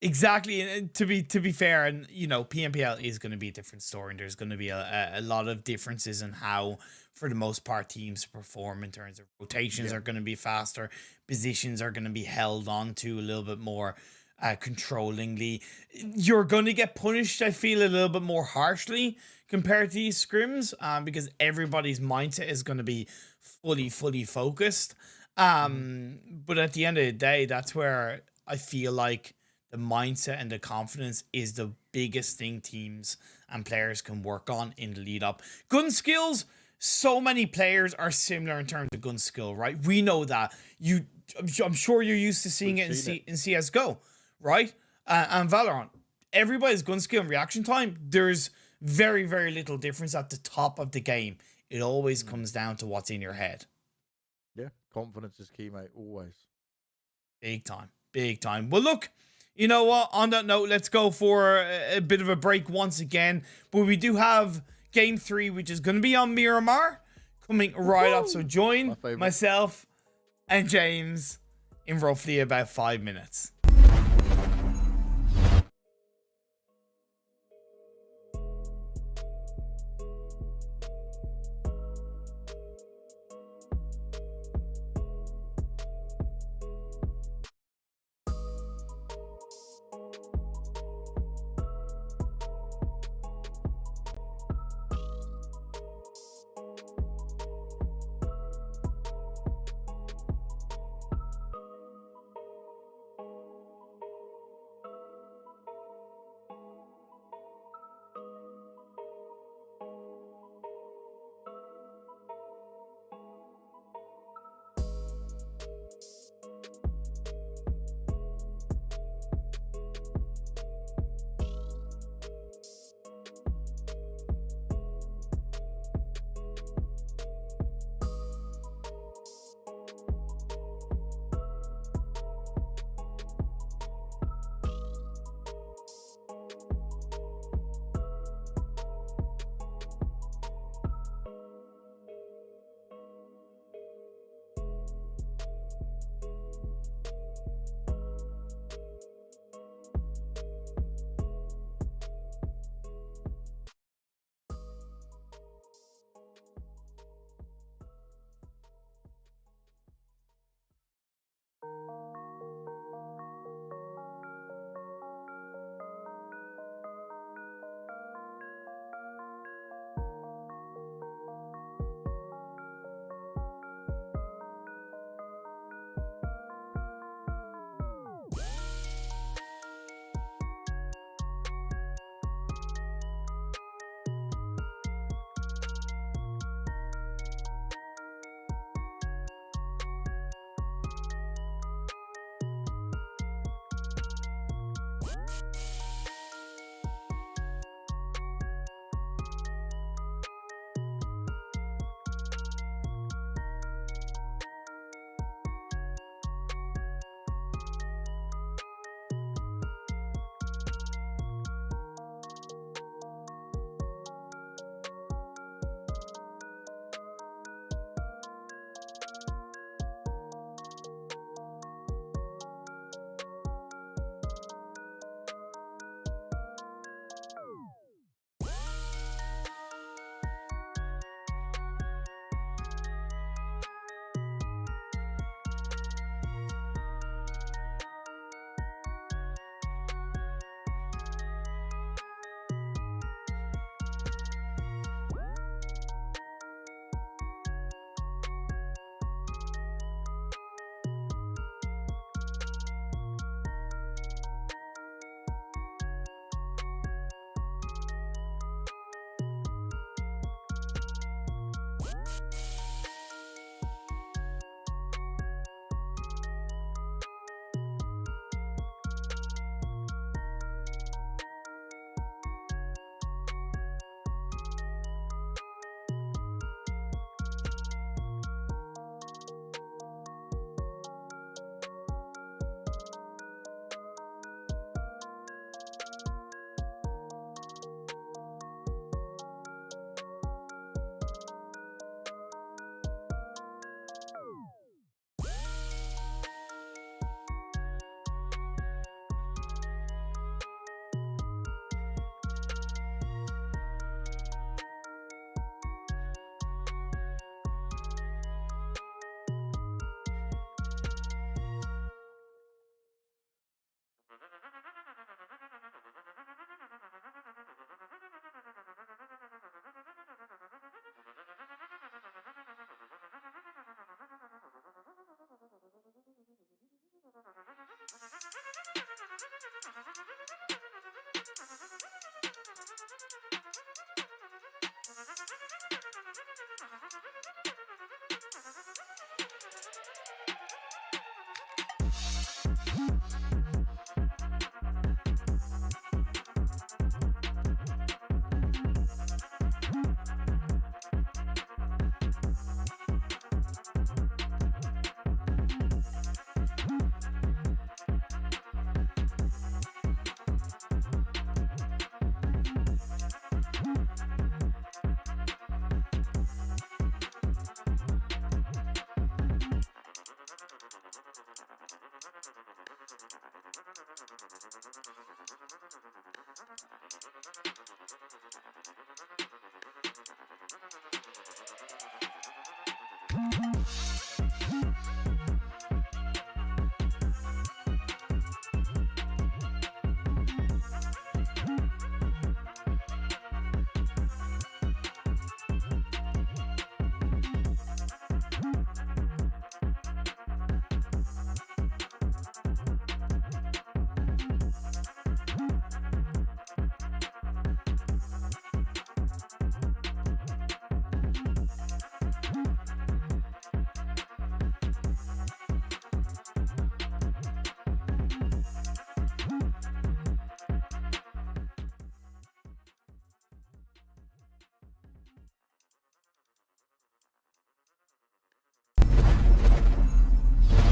A: Exactly, and to be fair, and you know, PMPL is going to be a different story, and there's going to be a lot of differences in how, for the most part, teams perform in terms of rotations are going to be faster, positions are going to be held on to a little bit more controllingly. You're going to get punished, I feel, a little bit more harshly compared to these scrims, because everybody's mindset is going to be fully focused. But at the end of the day, that's where I feel like the mindset and the confidence is the biggest thing teams and players can work on in the lead up. Gun skills, so many players are similar in terms of gun skill, right? We know that. I'm sure you're used to seeing it in CSGO, right? And Valorant. Everybody's gun skill and reaction time, there's very, very little difference at the top of the game. It always comes down to what's in your head.
B: Yeah, confidence is key, mate, always.
A: Big time, big time. Well, look, you know what? On that note, let's go for a bit of a break once again. But we do have Game 3, which is going to be on Miramar, coming right up. So join myself and James in roughly about 5 minutes.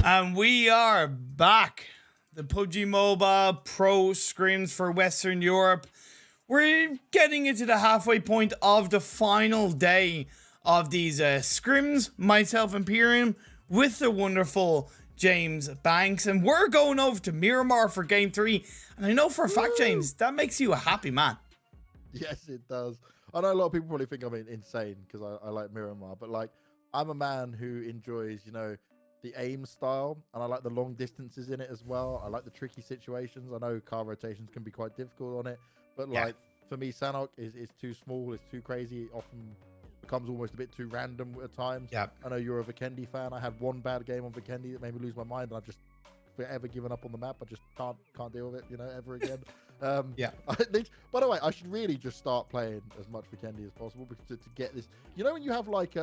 A: And we are back. The PUBG Mobile Pro Scrims for Western Europe. We're getting into the halfway point of the final day of these scrims. Myself, ImPERium, with the wonderful James BanKs. And we're going over to Miramar for Game 3. And I know for a fact, James, that makes you a happy man.
B: Yes, it does. I know a lot of people probably think I'm insane because I like Miramar. But, like, I'm a man who enjoys, you know, the aim style, and I like the long distances in it as well. I like the tricky situations. I know car rotations can be quite difficult on it, but like for me, Sanhok is too small, it's too crazy, it often becomes almost a bit too random at times. I know you're a Vikendi fan. I had one bad game on Vikendi that made me lose my mind, and I've just forever given up on the map. I just can't deal with it, you know, ever again. By the way, I should really just start playing as much Vikendi as possible because to get this, you know, when you have like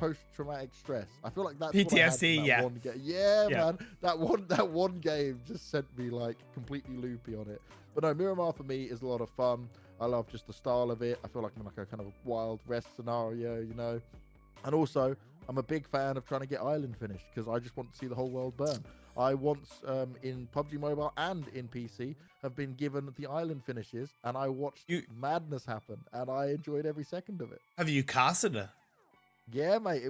B: post-traumatic stress. I feel like that's
A: PTSD.
B: What I had from that man. That one game just sent me like completely loopy on it. But no, Miramar for me is a lot of fun. I love just the style of it. I feel like I'm like a kind of wild rest scenario, you know. And also, I'm a big fan of trying to get island finished because I just want to see the whole world burn. I once, in PUBG Mobile and in PC, have been given the island finishes, and I watched madness happen, and I enjoyed every second of it.
A: Have you casted it?
B: Yeah, mate. It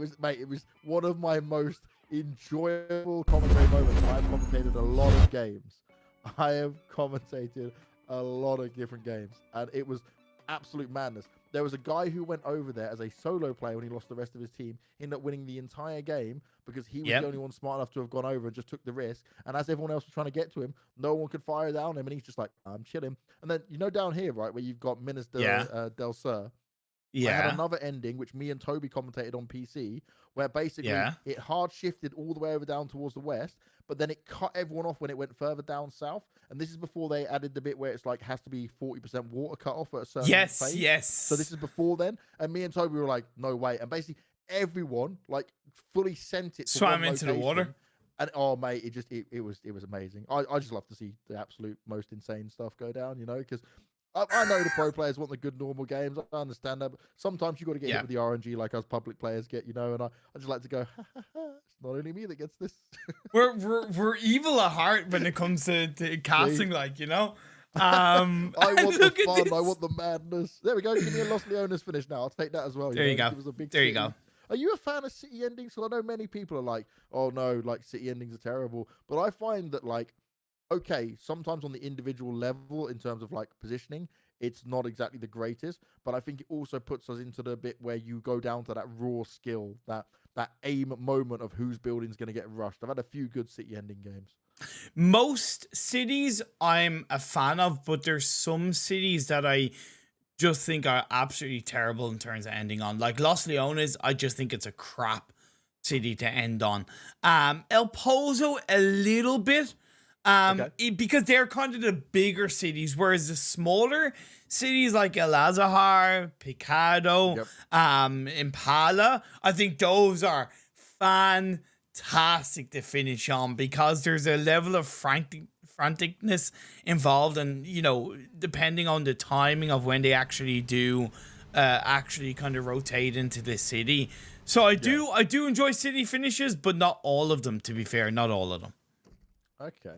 B: was one of my most enjoyable commentary moments. I've commentated a lot of games. I have commentated a lot of different games, and it was absolute madness. There was a guy who went over there as a solo player when he lost the rest of his team, ended up winning the entire game because he was the only one smart enough to have gone over and just took the risk. And as everyone else was trying to get to him, no one could fire down him, and he's just like, I'm chilling. And then, you know, down here, right, where you've got Minister Del Sur, I had another ending, which me and Toby commentated on PC, where basically it hard shifted all the way over down towards the west, but then it cut everyone off when it went further down south. And this is before they added the bit where it's like has to be 40% water cut off at a certain phase.
A: Yes.
B: So this is before then. And me and Toby were like, no way. And basically everyone like fully sent it to
A: swam into the water.
B: And oh mate, it was amazing. I just love to see the absolute most insane stuff go down, you know, because I know the pro players want the good normal games. I understand that, but sometimes you got to get hit with the RNG like us public players get, you know. And I just like to go, ha, ha, ha. It's not only me that gets this.
A: we're evil at heart when it comes to casting, like, you know.
B: I want the fun. I want the madness. There we go. Give me a Los Leones finish now. I'll take that as well.
A: There you go. There you go.
B: Are you a fan of city endings? So I know many people are like, oh no, like city endings are terrible. But I find that like, okay, sometimes on the individual level in terms of like positioning, it's not exactly the greatest, but I think it also puts us into the bit where you go down to that raw skill, that aim moment of whose building's going to get rushed. I've had a few good city ending games.
A: Most cities I'm a fan of, but there's some cities that I just think are absolutely terrible in terms of ending on. Like Los Leones, I just think it's a crap city to end on. El Pozo, a little bit. Because they're kind of the bigger cities, whereas the smaller cities like El Azahar, Picado, Impala, I think those are fantastic to finish on because there's a level of franticness involved, and you know, depending on the timing of when they actually do actually kind of rotate into the city. So I do enjoy city finishes, but not all of them, to be fair, not all of them.
B: Okay.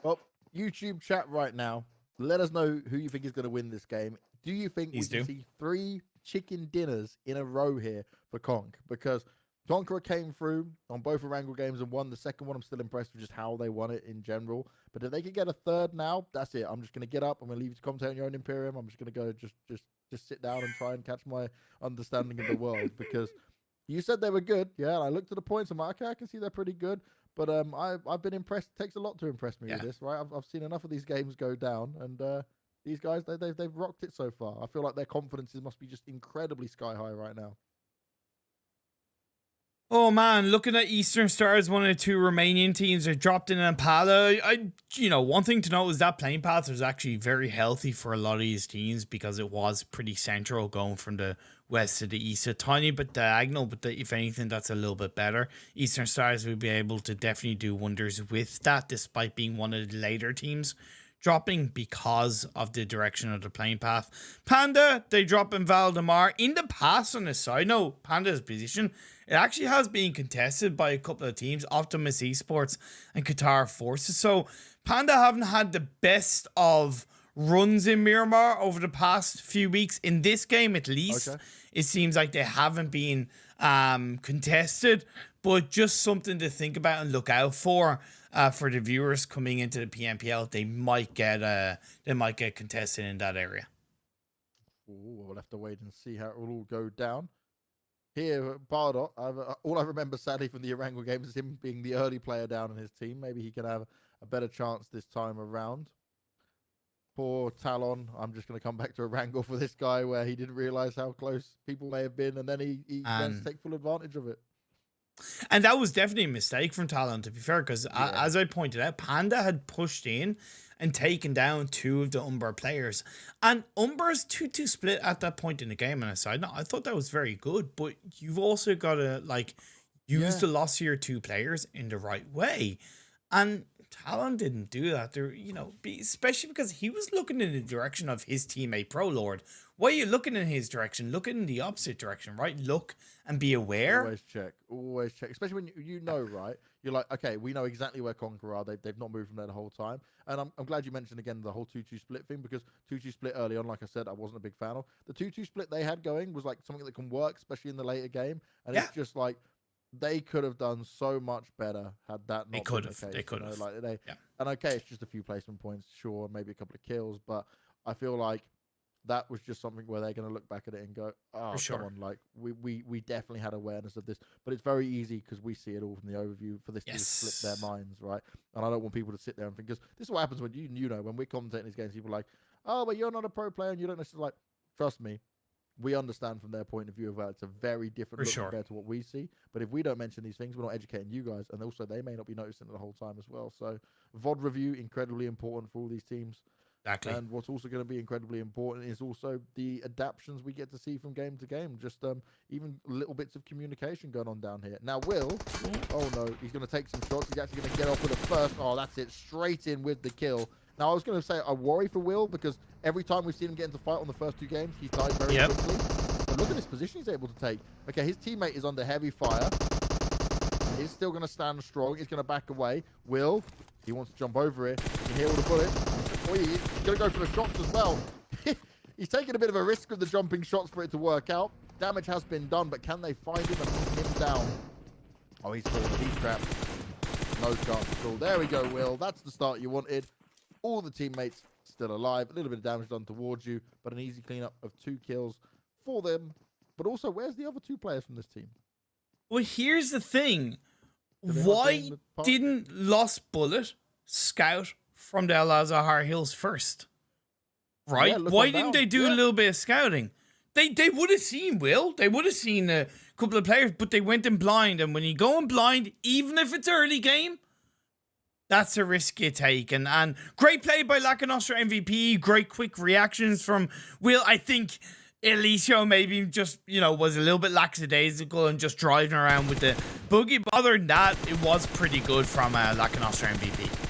B: Well, YouTube chat right now, let us know who you think is going to win this game. Do you think we can see 3 chicken dinners in a row here for Conk? Because Conqueror came through on both Erangel games and won the second one. I'm still impressed with just how they won it in general. But if they can get a third now, that's it. I'm just going to get up. I'm going to leave you to commentate on your own Imperium. I'm just going to go just sit down and try and catch my understanding of the world. Because you said they were good. Yeah, and I looked at the points. I'm like, okay, I can see they're pretty good. But I've been impressed. It takes a lot to impress me with this, right? I've seen enough of these games go down, and these guys they've rocked it so far. I feel like their confidences must be just incredibly sky high right now.
A: Oh man, looking at Eastern Stars, one of the 2 Romanian teams are dropped in Impala. You know, one thing to note is that playing path was actually very healthy for a lot of these teams because it was pretty central going from the west to the east. A tiny bit diagonal, but if anything, that's a little bit better. Eastern Stars would be able to definitely do wonders with that, despite being one of the later teams dropping because of the direction of the playing path. Panda, they drop in Valdemar. In the past, on the side note, Panda's position, it actually has been contested by a couple of teams, OPTIMUS ESPORTS and QATAR Forces. So Panda haven't had the best of runs in Miramar over the past few weeks. In this game, at least, it seems like they haven't been contested, but just something to think about and look out for the viewers coming into the PMPL. They might get contested in that area.
B: Ooh, we'll have to wait and see how it will all go down. Here, Bardot, all I remember sadly from the Erangel game is him being the early player down in his team. Maybe he can have a better chance this time around. Poor Talon. I'm just going to come back to Erangel for this guy where he didn't realize how close people may have been, and then he managed to take full advantage of it.
A: And that was definitely a mistake from Talon, to be fair, because as I pointed out, Panda had pushed in and taken down 2 of the UMBRA players. And UMBRA's 2-2 split at that point in the game, and aside, I thought that was very good, but you've also got to, like, use the loss of your 2 players in the right way. And Talon didn't do that. There, you know, especially because he was looking in the direction of his teammate ProLord. Why are you looking in his direction? Look in the opposite direction, right? Look and be aware.
B: Always check. Especially when you know, right? You're like, okay, we know exactly where Conqueror are. They've not moved from there the whole time. And I'm glad you mentioned again the whole 2-2 split thing, because 2-2 split early on, like I said, I wasn't a big fan of. The 2-2 split they had going was like something that can work, especially in the later game. And it's just like, they could have done so much better had that not been the case. They could have. Like and okay, it's just a few placement points, sure, maybe a couple of kills, but I feel like that was just something where they're going to look back at it and go, oh, come on, like we definitely had awareness of this. But it's very easy because we see it all from the overview for this to just slip their minds, right? And I don't want people to sit there and think, because this is what happens when you know, when we're commentating these games, people are like, oh, but you're not a pro player and you don't necessarily, like, trust me, we understand from their point of view of that it's a very different look compared to what we see. But if we don't mention these things, we're not educating you guys, and also they may not be noticing it the whole time as well. So VOD review, incredibly important for all these teams.
A: Exactly.
B: And what's also going to be incredibly important is also the adaptions we get to see from game to game. Just even little bits of communication going on down here. Now, Will, oh no, he's going to take some shots. He's actually going to get off with a first. Oh, that's it. Straight in with the kill. Now, I was going to say I worry for Will, because every time we've seen him get into fight on the first 2 games, he's died very quickly. But look at this position he's able to take. Okay, his teammate is under heavy fire. He's still going to stand strong. He's going to back away. Will, he wants to jump over it. You can hear all the bullets. Oh, he's going to go for the shots as well. He's taking a bit of a risk with the jumping shots for it to work out. Damage has been done, but can they find him and put him down? Oh, he's fallen. He's trapped. No chance at all. There we go, Will. That's the start you wanted. All the teammates still alive. A little bit of damage done towards you, but an easy cleanup of 2 kills for them. But also, where's the other 2 players from this team?
A: Well, here's the thing. Why didn't Lost Bullet scout from the Al-Azhar Hills first? Right? Why didn't they do a little bit of scouting? They would have seen Will. They would have seen a couple of players, but they went in blind. And when you go in blind, even if it's early game, that's a risk you take. And great play by Lakonostra MVP. Great quick reactions from Will. I think Elisio maybe just, you know, was a little bit lackadaisical and just driving around with the boogie. But other than that, it was pretty good from Lakonostra MVP.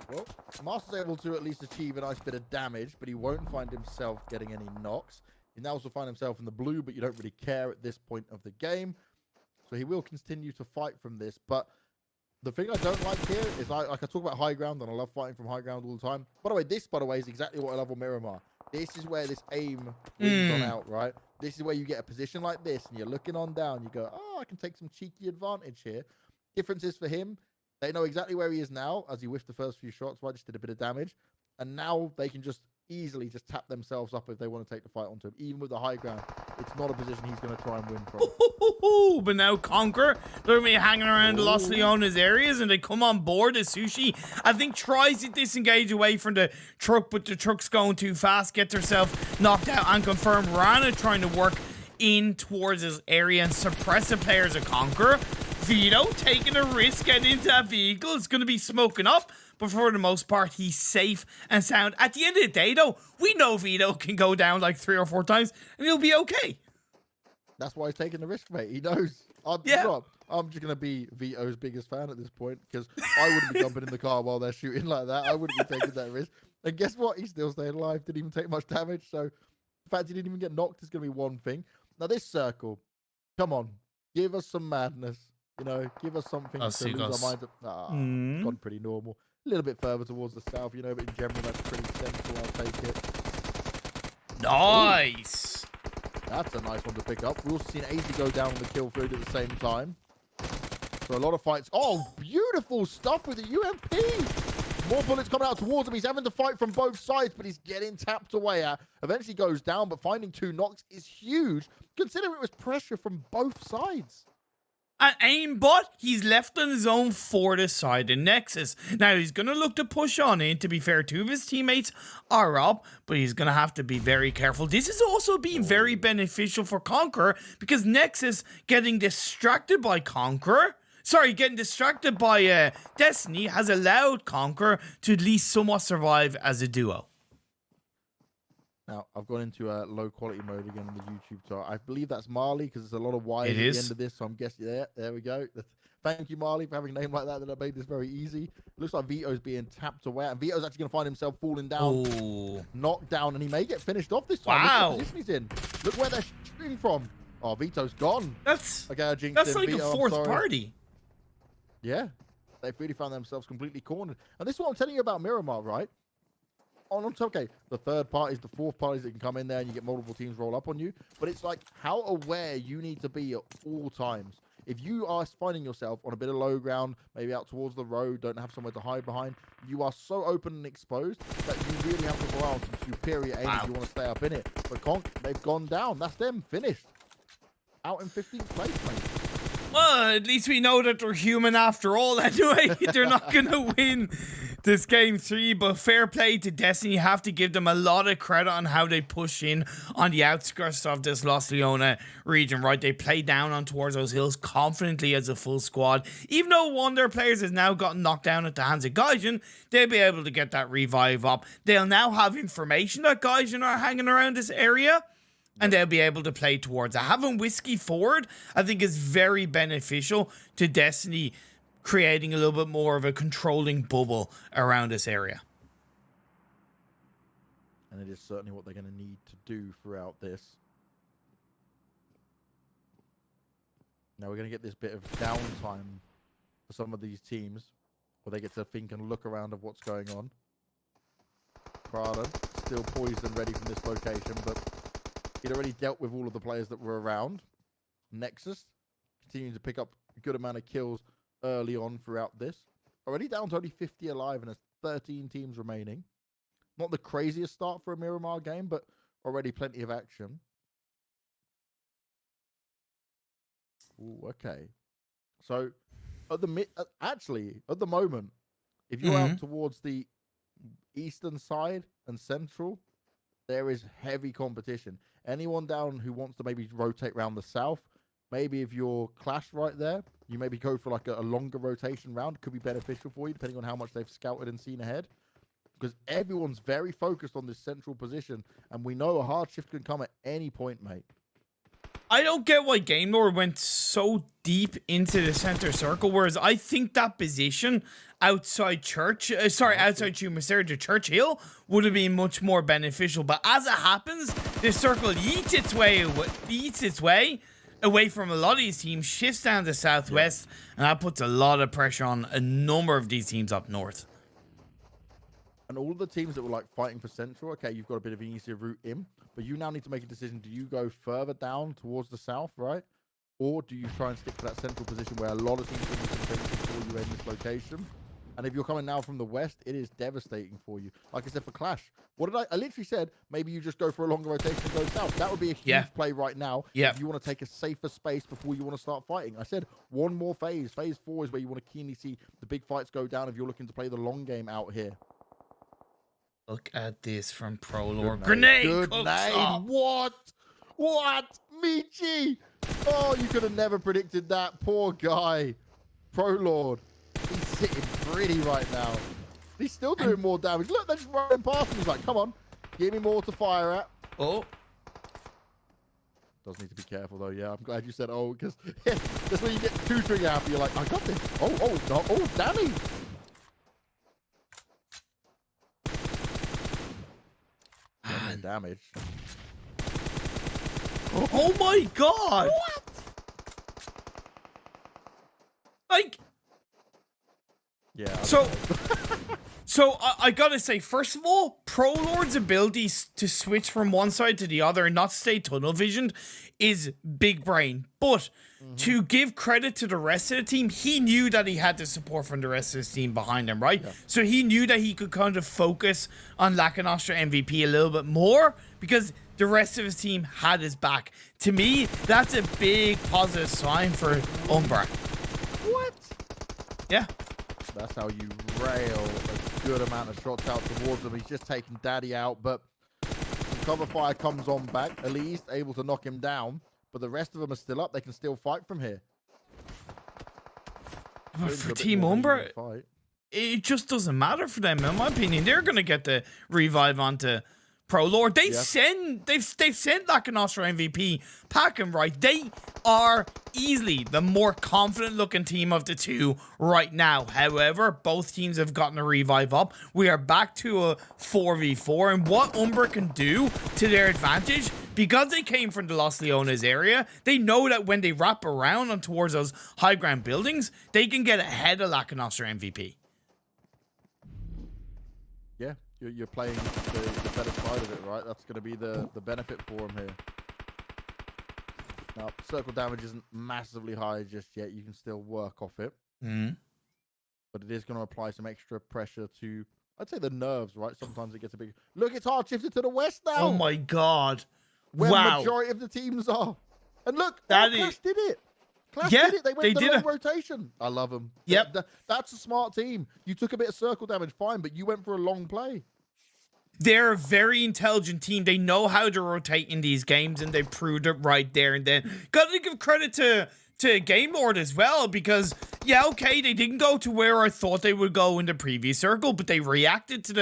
B: Well, Master's able to at least achieve a nice bit of damage, but he won't find himself getting any knocks. He now also find himself in the blue, but you don't really care at this point of the game. So he will continue to fight from this. But the thing I don't like here is I talk about high ground, and I love fighting from high ground all the time. By the way, this, is exactly what I love on Miramar. This is where this aim wins on out, right? This is where you get a position like this, and you're looking on down. You go, oh, I can take some cheeky advantage here. Difference is for him, they know exactly where he is now, as he whiffed the first few shots, right? Just did a bit of damage. And now they can just easily just tap themselves up if they want to take the fight onto him. Even with the high ground, it's not a position he's going to try and win from.
A: But now Conquer, they're going to be hanging around Los Leones areas, and they come on board as Sushi, I think, tries to disengage away from the truck, but the truck's going too fast, gets herself knocked out, and confirmed Rana trying to work in towards his area and suppress the players of Conquer. Vito taking a risk getting into that vehicle. It's going to be smoking up, but for the most part, he's safe and sound. At the end of the day, though, we know Vito can go down like 3 or 4 times, and he'll be okay.
B: That's why he's taking the risk, mate. He knows. I'm just going to be Vito's biggest fan at this point, because I wouldn't be jumping in the car while they're shooting like that. I wouldn't be taking that risk. And guess what? He's still staying alive. Didn't even take much damage. So the fact he didn't even get knocked is going to be one thing. Now, this circle, come on. Give us some madness. You know, give us something to lose our minds. It's gone pretty normal. A little bit further towards the south, you know, but in general, that's pretty central. I'll take it.
A: Nice.
B: Ooh, that's a nice one to pick up. We've also seen AZ go down on the kill feed at the same time. So a lot of fights. Oh, beautiful stuff with the UMP. More bullets coming out towards him. He's having to fight from both sides, but he's getting tapped away at. Eventually goes down, but finding 2 knocks is huge, considering it was pressure from both sides.
A: And aimbot, he's left on his own for the side of Nexus. Now, he's going to look to push on in. To be fair, two of his teammates are up, but he's going to have to be very careful. This is also being very beneficial for Conqueror, because Nexus getting distracted by Conqueror, getting distracted by Destiny has allowed Conqueror to at least somewhat survive as a duo.
B: Now, I've gone into low quality mode again on the YouTube chart. I believe that's Marley, because there's a lot of Y's at the end of this, so I'm guessing, there we go. Thank you, Marley, for having a name like that I made this very easy. It looks like Vito's being tapped away, and Vito's actually going to find himself falling down, knocked down, and he may get finished off this time.
A: Wow.
B: Look what position he's in. Look where they're shooting from. Oh, Vito's gone.
A: That's
B: like a
A: Vito, fourth party.
B: Yeah, they've really found themselves completely cornered. And this is what I'm telling you about Miramar, right? Okay, the third parties, the fourth parties that can come in there and you get multiple teams roll up on you. But it's like how aware you need to be at all times. If you are finding yourself on a bit of low ground, maybe out towards the road, don't have somewhere to hide behind, you are so open and exposed that you really have to go out some superior aim if you want to stay up in it. But Conk, they've gone down. That's them. Finished. Out in 15th place, mate.
A: Well, at least we know that they're human after all anyway. They're not going to win this game 3, but fair play to Destiny. You have to give them a lot of credit on how they push in on the outskirts of this Los Leona region, right? They play down on towards those hills confidently as a full squad. Even though one of their players has now gotten knocked down at the hands of Gaijin, they'll be able to get that revive up. They'll now have information that Gaijin are hanging around this area, and they'll be able to play towards it. Having Whiskey forward, I think, is very beneficial to Destiny, creating a little bit more of a controlling bubble around this area.
B: And it is certainly what they're going to need to do throughout this. Now we're going to get this bit of downtime for some of these teams, where they get to think and look around of what's going on. Prada still poised and ready from this location, but he'd already dealt with all of the players that were around. Nexus continuing to pick up a good amount of kills early on throughout this. Already down to only 50 alive, and there's 13 teams remaining. Not the craziest start for a Miramar game, but already plenty of action. Ooh, okay. So at the moment, if you're out towards the eastern side and central, there is heavy competition. Anyone down who wants to maybe rotate around the south, maybe if you're clash right there, you maybe go for like a longer rotation round. Could be beneficial for you, depending on how much they've scouted and seen ahead. Because everyone's very focused on this central position, and we know a hard shift can come at any point, mate.
A: I don't get why GameLord went so deep into the center circle, whereas I think that position outside outside Chumacera to Churchill would have been much more beneficial. But as it happens, this circle eats its way away from a lot of these teams, shifts down to southwest, and that puts a lot of pressure on a number of these teams up north.
B: And all of the teams that were like fighting for central, okay, you've got a bit of an easier route in, but you now need to make a decision. Do you go further down towards the south, right? Or do you try and stick to that central position where a lot of teams are going to be competing for you in this location? And if you're coming now from the west, it is devastating for you. Like I said, for Clash, I literally said, maybe you just go for a longer rotation and go south. That would be a huge play right now. If you want to take a safer space before you want to start fighting. I said one more phase. Phase 4 is where you want to keenly see the big fights go down if you're looking to play the long game out here.
A: Look at this from ProLord. Grenade!
B: Good name. What? Michi! Oh, you could have never predicted that. Poor guy. ProLord. He's sitting pretty right now. He's still doing more damage. Look, they're just running past him. He's like, come on. Give me more to fire at.
A: Oh.
B: Does need to be careful, though. Yeah, I'm glad you said, oh, because that's when you get too trigger happy. You're like, I got this. Oh, damage. Damage.
A: Oh my god!
B: What?
A: Like,
B: Yeah.
A: So I gotta say, first of all, ProLord's ability to switch from one side to the other and not stay tunnel visioned is big brain. But to give credit to the rest of the team, he knew that he had the support from the rest of his team behind him, right? Yeah. So he knew that he could kind of focus on Lakonostra MVP a little bit more because the rest of his team had his back. To me, that's a big positive sign for UMBRA.
B: What?
A: Yeah.
B: That's how you rail a good amount of shots out towards him. He's just taking Daddy out, but cover fire comes on back. At least able to knock him down, but the rest of them are still up. They can still fight from here.
A: But for Team UMBRA, it just doesn't matter for them, in my opinion. They're going to get the revive onto ProLord. They've sent Lakonostra MVP packing right. They are easily the more confident looking team of the two right now. However, both teams have gotten a revive up. We are back to a 4v4, and what UMBRA can do to their advantage, because they came from the Los Leones area, they know that when they wrap around and towards those high ground buildings, they can get ahead of Lakonostra MVP.
B: Yeah, you're playing the better side of it, right? That's going to be the benefit for him here. Now, circle damage isn't massively high just yet. You can still work off it. But it is going to apply some extra pressure to, I'd say, the nerves, right? Sometimes it gets a big... Look, it's hard shifted to the west now.
A: Oh, my God.
B: Where the majority of the teams are. And look, Clash did it. Clash did it. They went the long rotation. I love them.
A: Yep.
B: That's a smart team. You took a bit of circle damage, fine, but you went for a long play.
A: They're a very intelligent team. They know how to rotate in these games, and they proved it right there and then. Got to give credit to GameLord as well, because, yeah, okay, they didn't go to where I thought they would go in the previous circle, but they reacted to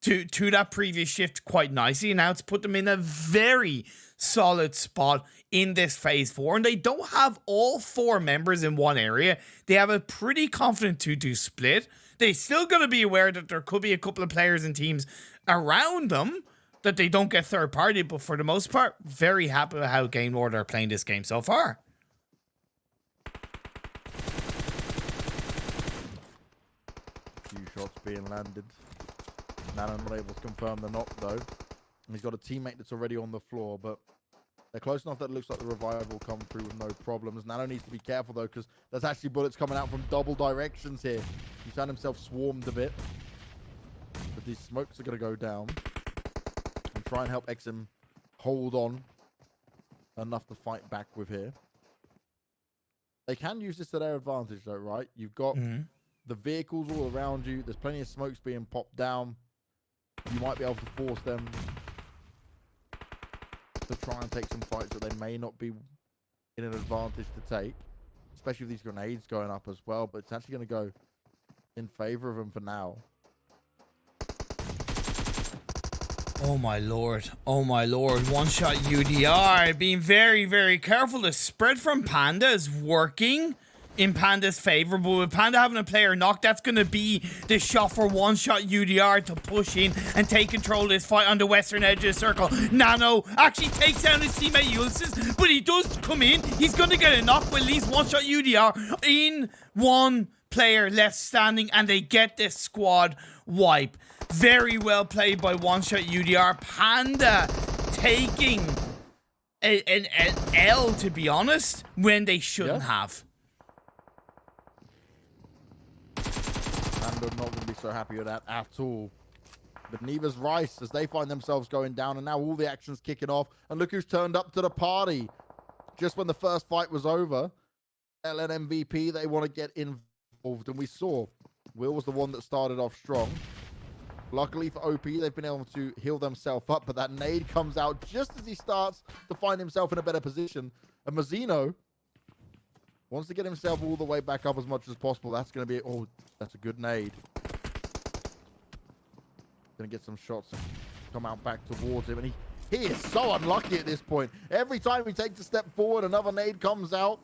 A: that previous shift quite nicely, and now it's put them in a very solid spot in this phase 4, and they don't have all 4 members in one area. They have a pretty confident 2-2 split. They still got to be aware that there could be a couple of players and teams around them that they don't get third party, but for the most part, very happy with how GameLord are playing this game so far.
B: A few shots being landed. Nano not able to confirm the knock though. He's got a teammate that's already on the floor, but they're close enough that it looks like the revive will come through with no problems. Nano needs to be careful though, because there's actually bullets coming out from double directions here. He's found himself swarmed a bit. But these smokes are going to go down and try and help XM hold on enough to fight back with here. They can use this to their advantage though, right? You've got the vehicles all around you. There's plenty of smokes being popped down. You might be able to force them to try and take some fights that they may not be in an advantage to take, especially with these grenades going up as well, but it's actually going to go in favor of them for now.
A: Oh my lord. Oh my lord. One shot UDR. Being very, very careful. The spread from Panda is working in Panda's favor, but with Panda having a player knock, that's going to be the shot for one shot UDR to push in and take control of this fight on the western edge of the circle. Nano actually takes down his teammate Ulysses, but he does come in. He's going to get a knock with at least one shot UDR in one player left standing, and they get this squad wipe. Very well played by one shot UDR. Panda taking an L, to be honest, when they shouldn't have.
B: And I'm not going to be so happy with that at all. But neither's Rice, as they find themselves going down, and now all the action's kicking off. And look who's turned up to the party. Just when the first fight was over, LN MVP, they want to get involved. And we saw Will was the one that started off strong. Luckily for OP, they've been able to heal themselves up, but that nade comes out just as he starts to find himself in a better position. And Mazzino wants to get himself all the way back up as much as possible. That's going to be... Oh, that's a good nade. Going to get some shots come out back towards him. And he is so unlucky at this point. Every time he takes a step forward, another nade comes out.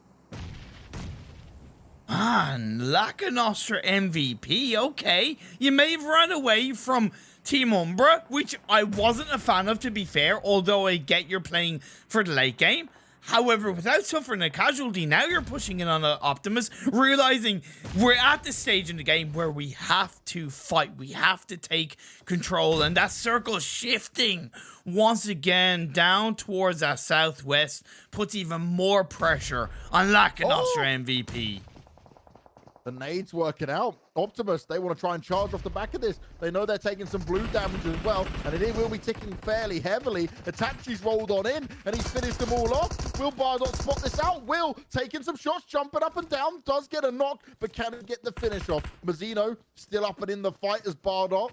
A: Man, Lakonostra MVP, okay. You may have run away from Team UMBRA, which I wasn't a fan of, to be fair, although I get you're playing for the late game. However, without suffering a casualty, now you're pushing in on Optimus, realizing we're at the stage in the game where we have to fight. We have to take control. And that circle shifting once again down towards that southwest puts even more pressure on Lakonostra MVP.
B: The nades working out. Optimus, they want to try and charge off the back of this. They know they're taking some blue damage as well, and it will be ticking fairly heavily. Itachi's rolled on in, and he's finished them all off. Will Bardot spot this out? Will taking some shots, jumping up and down, does get a knock, but can he get the finish off? Mazzino still up and in the fight as Bardot.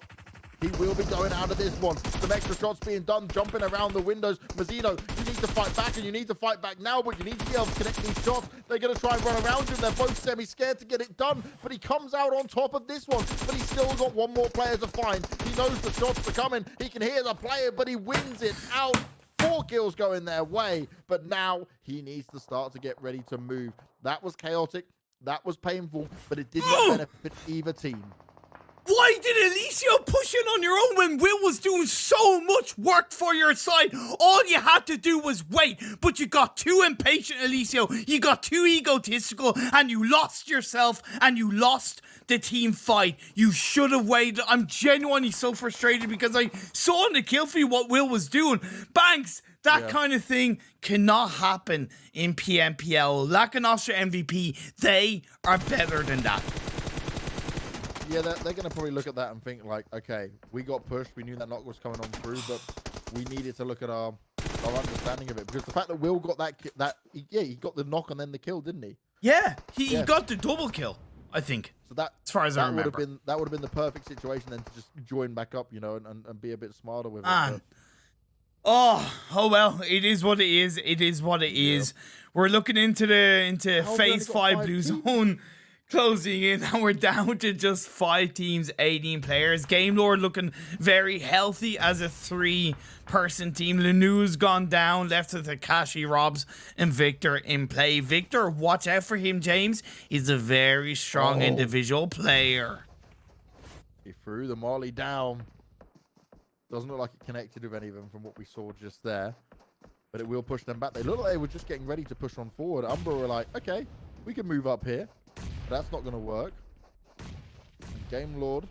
B: He will be going out of this one. Some extra shots being done, jumping around the windows. Mazzino, you need to fight back, and you need to fight back now, but you need to be able to connect these shots. They're going to try and run around him. They're both semi-scared to get it done, but he comes out on top of this one. But he's still got one more player to find. He knows the shots are coming. He can hear the player, but he wins it out. 4 kills going their way, but now he needs to start to get ready to move. That was chaotic. That was painful, but it did not benefit either team.
A: Why did Eliseo push in on your own when Will was doing so much work for your side? All you had to do was wait, but you got too impatient, Eliseo. You got too egotistical, and you lost yourself, and you lost the team fight. You should have waited. I'm genuinely so frustrated because I saw in the kill feed what Will was doing. BanKs, that kind of thing cannot happen in PMPL. Lakonostra MVP, they are better than that.
B: Yeah, they're going to probably look at that and think like, okay, we got pushed. We knew that knock was coming on through, but we needed to look at our understanding of it. Because the fact that Will got he got the knock and then the kill, didn't he?
A: Yeah, he got the double kill, I think.
B: So that,
A: as far as I remember,
B: that would have been the perfect situation then to just join back up, you know, and be a bit smarter with it.
A: But... Oh well, it is what it is. It is what it is. We're looking into phase 5 blue zone. Closing in, and we're down to just 5 teams, 18 players. GameLord looking very healthy as a 3-person team. Lanu's gone down, left with Takashi, Robs, and Victor in play. Victor, watch out for him, James. He's a very strong individual player.
B: He threw the molly down. Doesn't look like it connected with any of them from what we saw just there. But it will push them back. They look like they were just getting ready to push on forward. UMBRA were like, okay, we can move up here. That's not going to work. And GameLord,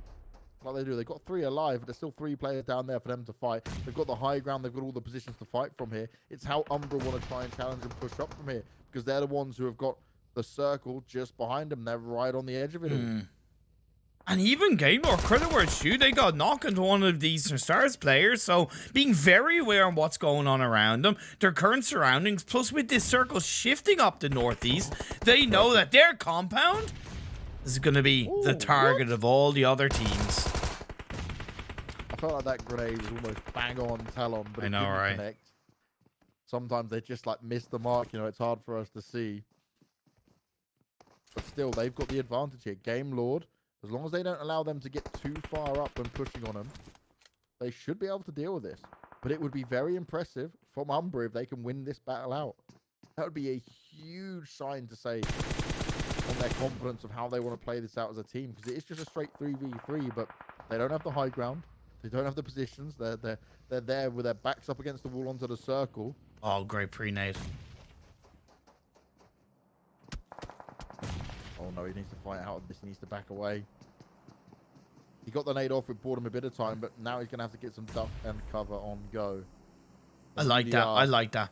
B: what they do, they've got 3 alive, but there's still 3 players down there for them to fight. They've got the high ground, they've got all the positions to fight from here. It's how UMBRA want to try and challenge and push up from here, because they're the ones who have got the circle just behind them. They're right on the edge of it.
A: And even GameLord, credit where it's due, they got knocked into one of these Stars players, so being very aware of what's going on around them, their current surroundings, plus with this circle shifting up the northeast, they know that their compound is going to be the target of all the other teams.
B: I felt like that grenade was almost bang on Talon, but it didn't connect. Sometimes they just like miss the mark, you know, it's hard for us to see. But still, they've got the advantage here. GameLord, as long as they don't allow them to get too far up when pushing on them, they should be able to deal with this. But it would be very impressive from UMBRA if they can win this battle out. That would be a huge sign to say on their confidence of how they want to play this out as a team. Because it is just a straight 3v3, but they don't have the high ground. They don't have the positions. They're there with their backs up against the wall onto the circle.
A: Oh, great pre-nade.
B: Oh no, he needs to fight out of this. He needs to back away. He got the nade off, it bought him a bit of time, but now he's going to have to get some duck and cover on go.
A: I like that. I like that.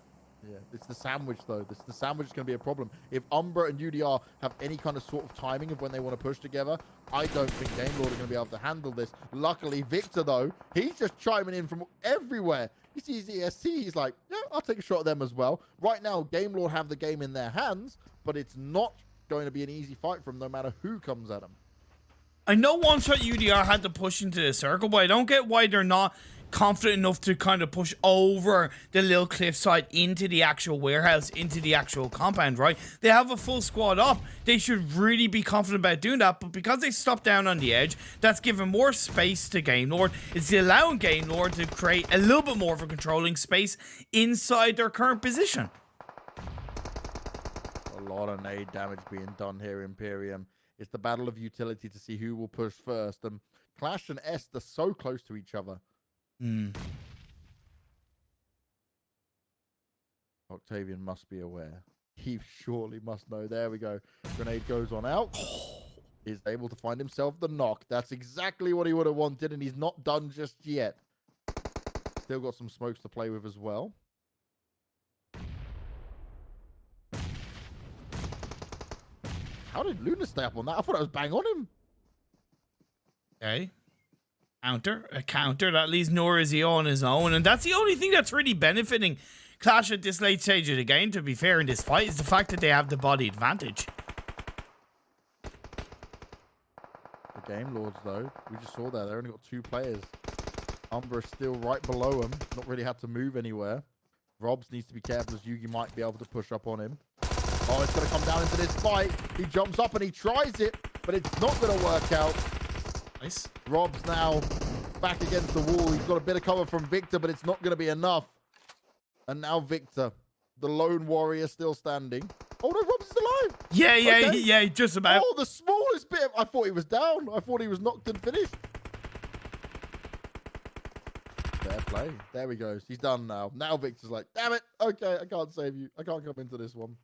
B: Yeah, it's the sandwich though. The sandwich is going to be a problem. If UMBRA and UDR have any kind of sort of timing of when they want to push together, I don't think GameLord are going to be able to handle this. Luckily, Victor though, he's just chiming in from everywhere. He sees EST, he's like, yeah, I'll take a shot at them as well. Right now, GameLord have the game in their hands, but it's not going to be an easy fight for them no matter who comes at them.
A: I know one shot UDR had to push into the circle, but I don't get why they're not confident enough to kind of push over the little cliffside into the actual warehouse, into the actual compound, right? They have a full squad up. They should really be confident about doing that, but because they stopped down on the edge, that's giving more space to GameLord. It's allowing GameLord to create a little bit more of a controlling space inside their current position.
B: A lot of nade damage being done here, ImPERium. It's the battle of utility to see who will push first. And Clash and Est are so close to each other. Octavian must be aware. He surely must know. There we go. Grenade goes on out. He's able to find himself the knock. That's exactly what he would have wanted, and he's not done just yet. Still got some smokes to play with as well. How did Luna stay up on that? I thought I was bang on him.
A: Okay. A counter that leaves Norizio on his own, and that's the only thing that's really benefiting Clash at this late stage of the game, to be fair, in this fight, is the fact that they have the body advantage.
B: The GAMELORDs, though, we just saw there, they only got 2 players. UMBRA is still right below him, not really had to move anywhere. Robs needs to be careful as Yugi might be able to push up on him. Oh, it's going to come down into this fight. He jumps up and he tries it, but it's not going to work out.
A: Nice.
B: Rob's now back against the wall. He's got a bit of cover from Victor, but it's not going to be enough. And now Victor, the lone warrior, still standing. Oh no, Rob's still alive.
A: Yeah, just about.
B: Oh, the smallest bit. I thought he was down. I thought he was knocked and finished. Fair play. There he goes. He's done now. Now Victor's like, damn it. Okay, I can't save you. I can't come into this one.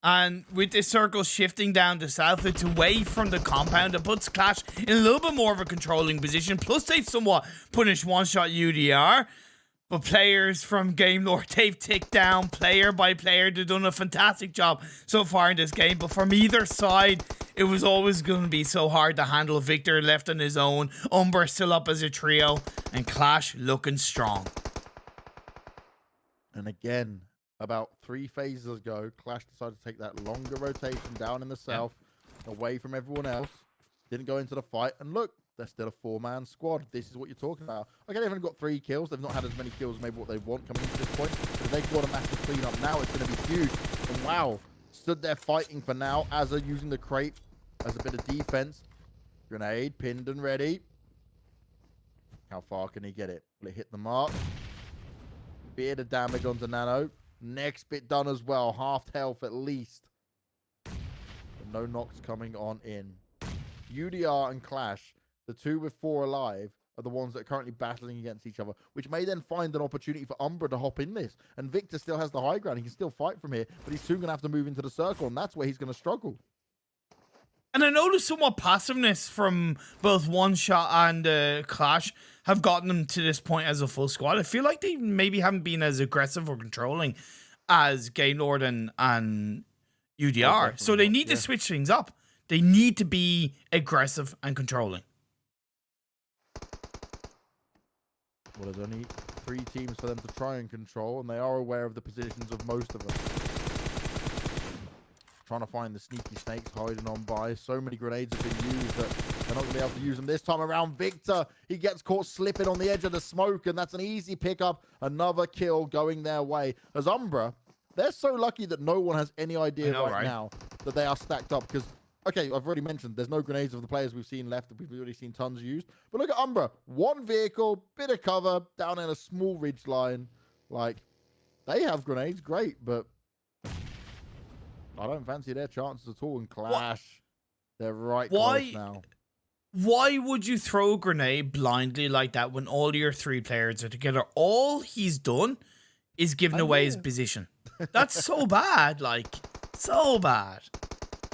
A: And with this circle shifting down to south, it's away from the compound. It puts Clash in a little bit more of a controlling position. Plus, they've somewhat punished one-shot UDR. But players from GAMELORD, they've ticked down player by player. They've done a fantastic job so far in this game. But from either side, it was always going to be so hard to handle. Victor left on his own. UMBRA still up as a trio. And Clash looking strong.
B: And again, about 3 phases ago, Clash decided to take that longer rotation down in the south, away from everyone else. Didn't go into the fight. And look, they're still a 4-man squad. This is what you're talking about. Okay, they've only got 3 kills. They've not had as many kills as maybe what they want coming into this point. But if they've got a massive cleanup now, it's going to be huge. And wow, stood there fighting for now. Azza using the crate as a bit of defense. Grenade, pinned and ready. How far can he get it? Will it hit the mark? Bit of damage onto Nano. Next bit done as well. Half health at least. But no knocks coming on in. UDR and Clash, the 2 with 4 alive, are the ones that are currently battling against each other, which may then find an opportunity for UMBRA to hop in this. And Victor still has the high ground. He can still fight from here, but he's soon going to have to move into the circle, and that's where he's going to struggle.
A: And I noticed somewhat passiveness from both One Shot and Clash have gotten them to this point as a full squad. I feel like they maybe haven't been as aggressive or controlling as GAMELORD and UDR. Oh, so they need to switch things up. They need to be aggressive and controlling.
B: Well, there's only 3 teams for them to try and control, and they are aware of the positions of most of them. Trying to find the sneaky snakes hiding on by. So many grenades have been used that they're not going to be able to use them this time around. Victor, he gets caught slipping on the edge of the smoke, and that's an easy pickup. Another kill going their way. As UMBRA, they're so lucky that no one has any idea right now that they are stacked up. Because, okay, I've already mentioned there's no grenades of the players we've seen left that we've already seen tons used. But look at UMBRA. 1 vehicle, bit of cover, down in a small ridge line. Like, they have grenades, great, but I don't fancy their chances at all in Clash. They're right close now.
A: Why would you throw a grenade blindly like that when all your 3 players are together? All he's done is given away his position. That's so bad, like, so bad.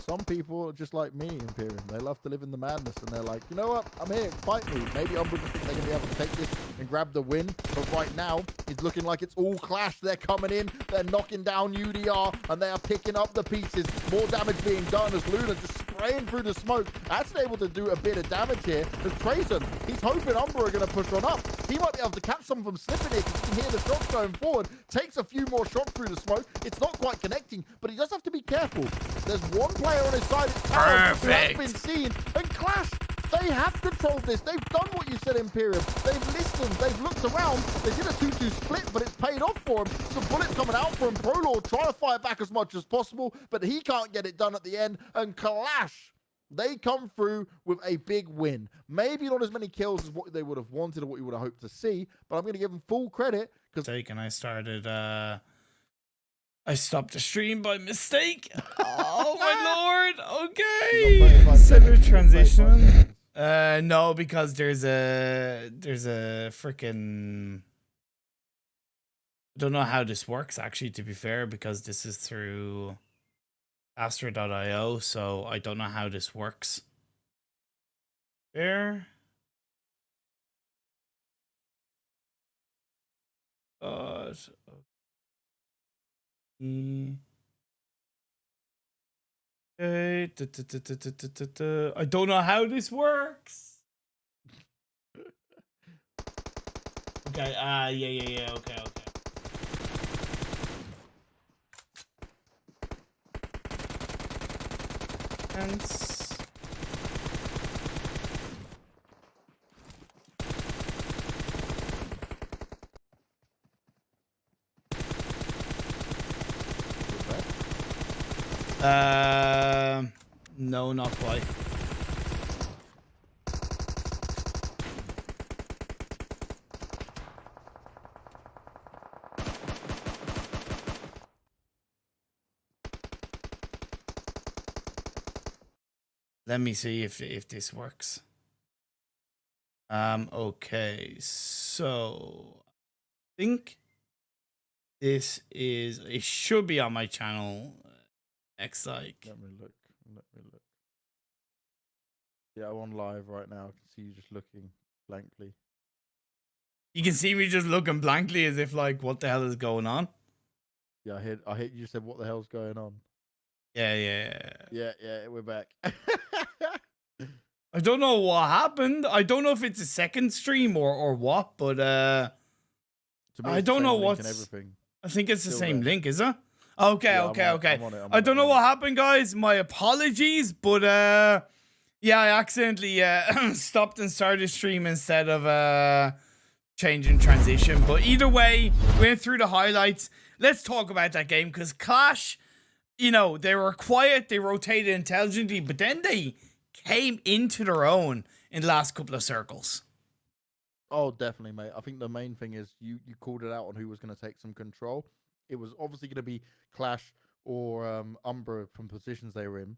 B: Some people are just like me, ImPERium. They love to live in the madness, and they're like, you know what? I'm here. Fight me. Maybe UMBRA just think they're going to be able to take this and grab the win. But right now, it's looking like it's all Clash. They're coming in. They're knocking down UDR, and they are picking up the pieces. More damage being done as Luna just spraying through the smoke. Actually able to do a bit of damage here. As Trayson, he's hoping UMBRA are going to push on up. He might be able to catch some of them slipping here because you can hear the shots going forward. Takes a few more shots through the smoke. It's not quite connecting, but he does have to be careful. There's 1 player on his side. It's Taro, who has been seen. And Clash, they have controlled this. They've done what you said, ImPERium. They've listened. They've looked around. They did a 2-2 split, but it's paid off for him. Some bullets coming out for him. ProLord trying to fire back as much as possible, but he can't get it done at the end. And Clash, they come through with a big win. Maybe not as many kills as what they would have wanted or what you would have hoped to see, but I'm going to give them full credit.
A: And I stopped the stream by mistake. Oh my lord. Okay. Center transition. No, because there's a freaking don't know how this works, actually, to be fair, because this is through Astra.io, so I don't know how this works. There. Okay. I don't know how this works. Okay, yeah, okay. Hence. No, not quite. Let me see if this works. Okay, so I think this is, it should be on my channel next, like.
B: Let me look. Yeah, I'm on live right now. I can see you just looking blankly.
A: You can see me just looking blankly as if like, what the hell is going on?
B: Yeah, I hit you said what the hell's going on?
A: Yeah,
B: we're back.
A: I don't know what happened. I don't know if it's a second stream or what, but
B: to me,
A: I don't know what. I think it's the same link, is it? Okay,
B: yeah,
A: okay.
B: I'm on it,
A: I don't know what happened, guys. My apologies, but yeah, I accidentally stopped and started stream instead of changing transition. But either way, we went through the highlights. Let's talk about that game, because Clash, you know, they were quiet, they rotated intelligently, but then they came into their own in the last couple of circles.
B: Oh, definitely, mate. I think the main thing is you called it out on who was going to take some control. It was obviously going to be Clash or UMBRA from positions they were in.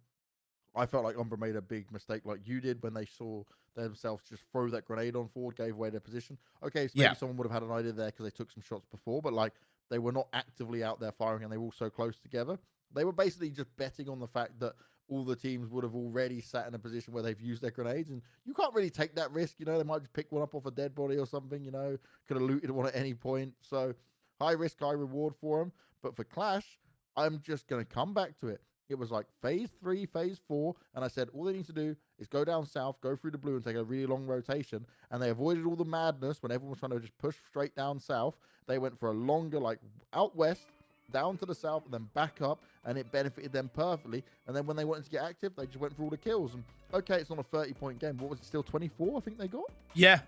B: I felt like UMBRA made a big mistake like you did when they saw themselves just throw that grenade on forward, gave away their position. Okay, so maybe someone would have had an idea there because they took some shots before, but like they were not actively out there firing and they were all so close together. They were basically just betting on the fact that all the teams would have already sat in a position where they've used their grenades, and you can't really take that risk. You know, they might just pick one up off a dead body or something, you know, could have looted one at any point. So high risk, high reward for them. But for Clash, I'm just going to come back to it. It was like phase 3, phase 4, and I said all they need to do is go down south, go through the blue, and take a really long rotation. And they avoided all the madness when everyone was trying to just push straight down south. They went for a longer, like out west, down to the south, and then back up, and it benefited them perfectly. And then when they wanted to get active, they just went for all the kills. And okay, it's not a 30-point game. What was it? Still 24? I think they got.
A: Yeah.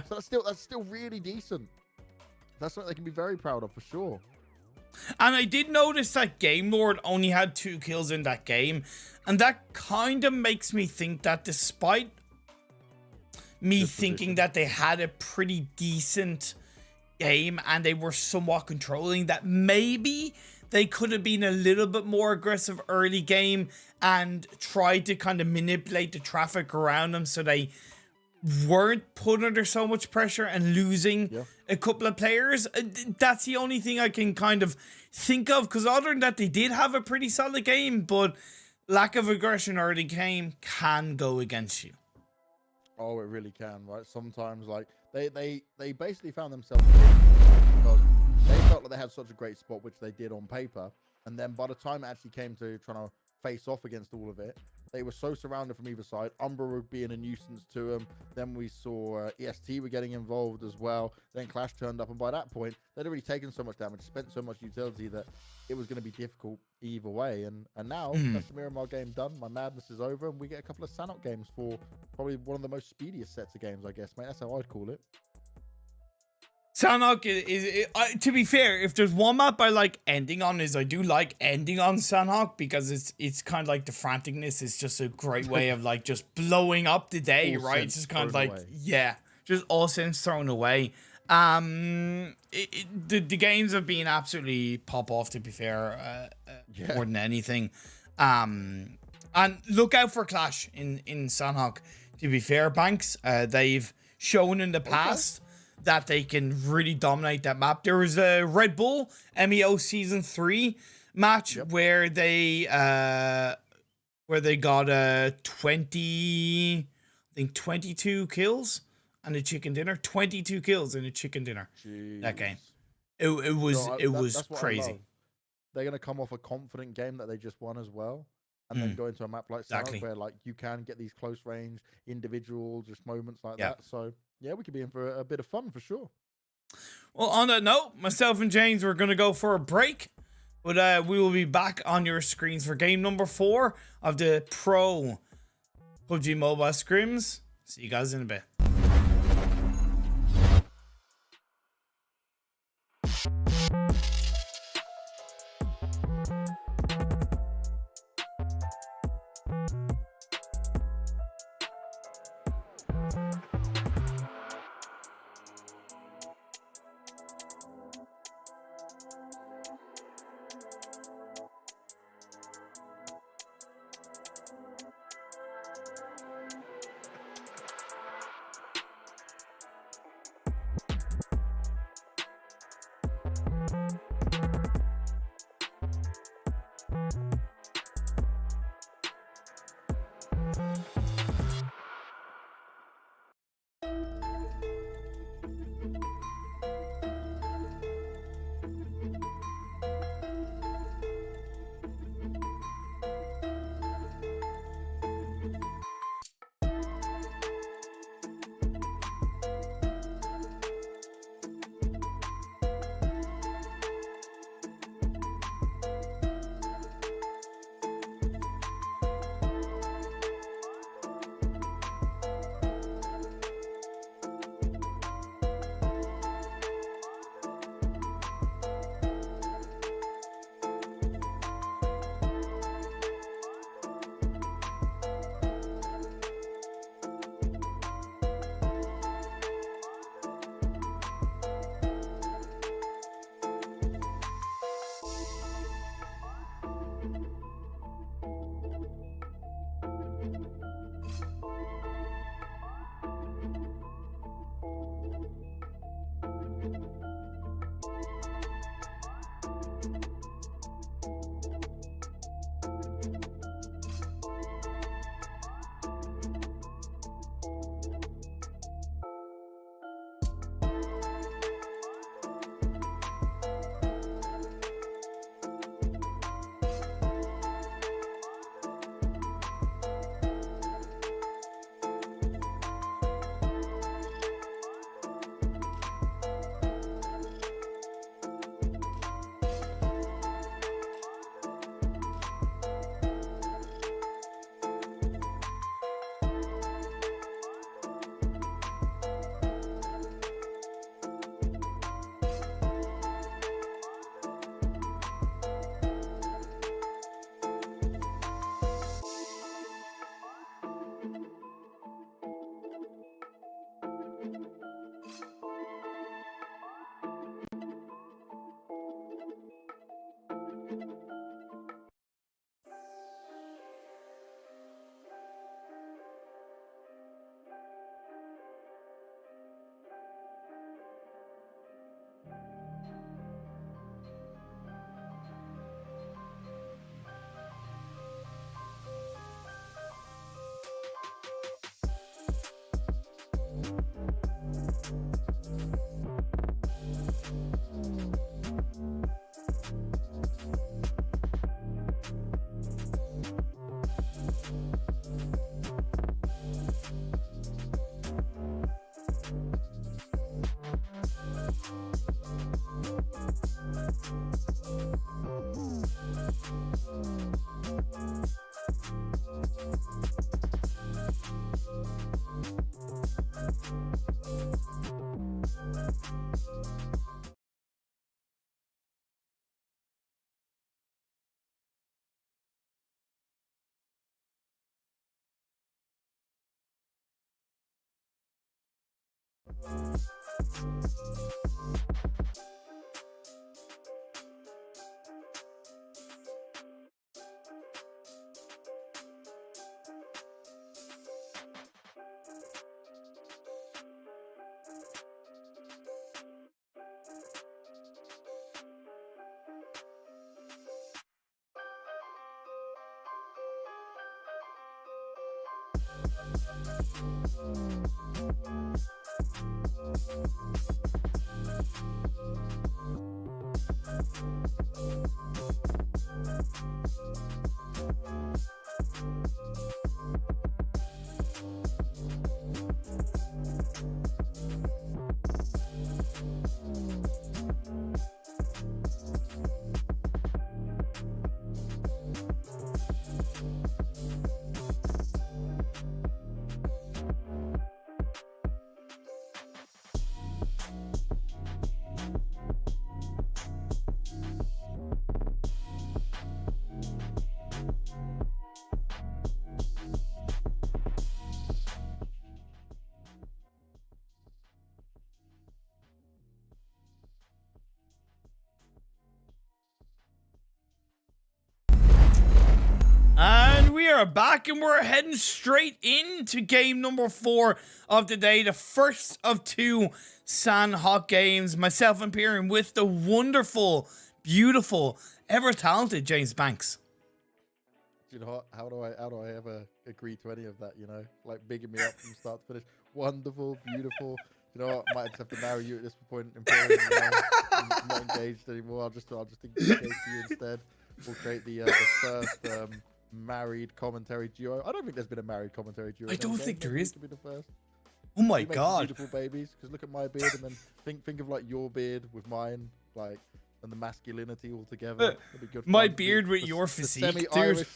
B: So that's still really decent. That's something they can be very proud of for sure.
A: And I did notice that GameLord only had 2 kills in that game. And that kind of makes me think that despite me thinking that they had a pretty decent game and they were somewhat controlling, that maybe they could have been a little bit more aggressive early game and tried to kind of manipulate the traffic around them so they weren't put under so much pressure and losing a couple of players. That's the only thing I can kind of think of, because other than that, they did have a pretty solid game, but lack of aggression early game can go against you.
B: Oh, it really can, right? Sometimes, like, they basically found themselves because they felt like they had such a great spot, which they did on paper, and then by the time it actually came to trying to face off against all of it, they were so surrounded from either side. UMBRA were being a nuisance to them. Then we saw EST were getting involved as well. Then Clash turned up, and by that point, they'd already taken so much damage, spent so much utility that it was going to be difficult either way. And now that's the Miramar game done. My madness is over, and we get a couple of Sanhok games for probably one of the most speediest sets of games, I guess, mate. That's how I'd call it.
A: Sanhok is to be fair, if there's one map I like ending on, is I do like ending on Sanhok, because it's kind of like the franticness is just a great way of like just blowing up the day, all right? It's just kind of like just all sense thrown away. The games have been absolutely pop off, to be fair, more than anything. And look out for Clash in Sanhok. To be fair, BanKs, they've shown in the past that they can really dominate that map. There was a Red Bull MEO Season 3 match where they got 22 kills and a chicken dinner. 22 kills and a chicken dinner.
B: Jeez.
A: That game. It was crazy.
B: They're going to come off a confident game that they just won as well. And then go into a map like Sanhok where like you can get these close range individual just moments like that. So yeah, we could be in for a bit of fun for sure.
A: Well, on that note, myself and James, we're going to go for a break. But we will be back on your screens for game number 4 of the Pro PUBG Mobile Scrims. See you guys in a bit. And we are back, and we're heading straight into game number 4 of the day, the first of 2 Sanhok games. Myself, ImPERium, with the wonderful, beautiful, ever-talented James BanKs.
B: Do you know what? How do I ever agree to any of that, you know? Like, bigging me up from start to finish. Wonderful, beautiful. You know what? I might just have to marry you at this point, ImPERium. You know? I'm not engaged anymore. I'll just engage you instead. We'll create the first married commentary duo. I don't think there's been a married commentary duo.
A: I don't think there is.
B: To be the first.
A: Oh my god!
B: Beautiful babies. Because look at my beard, and then think of like your beard with mine, like, and the masculinity all together. That'd be good.
A: My beard with your physique, dude.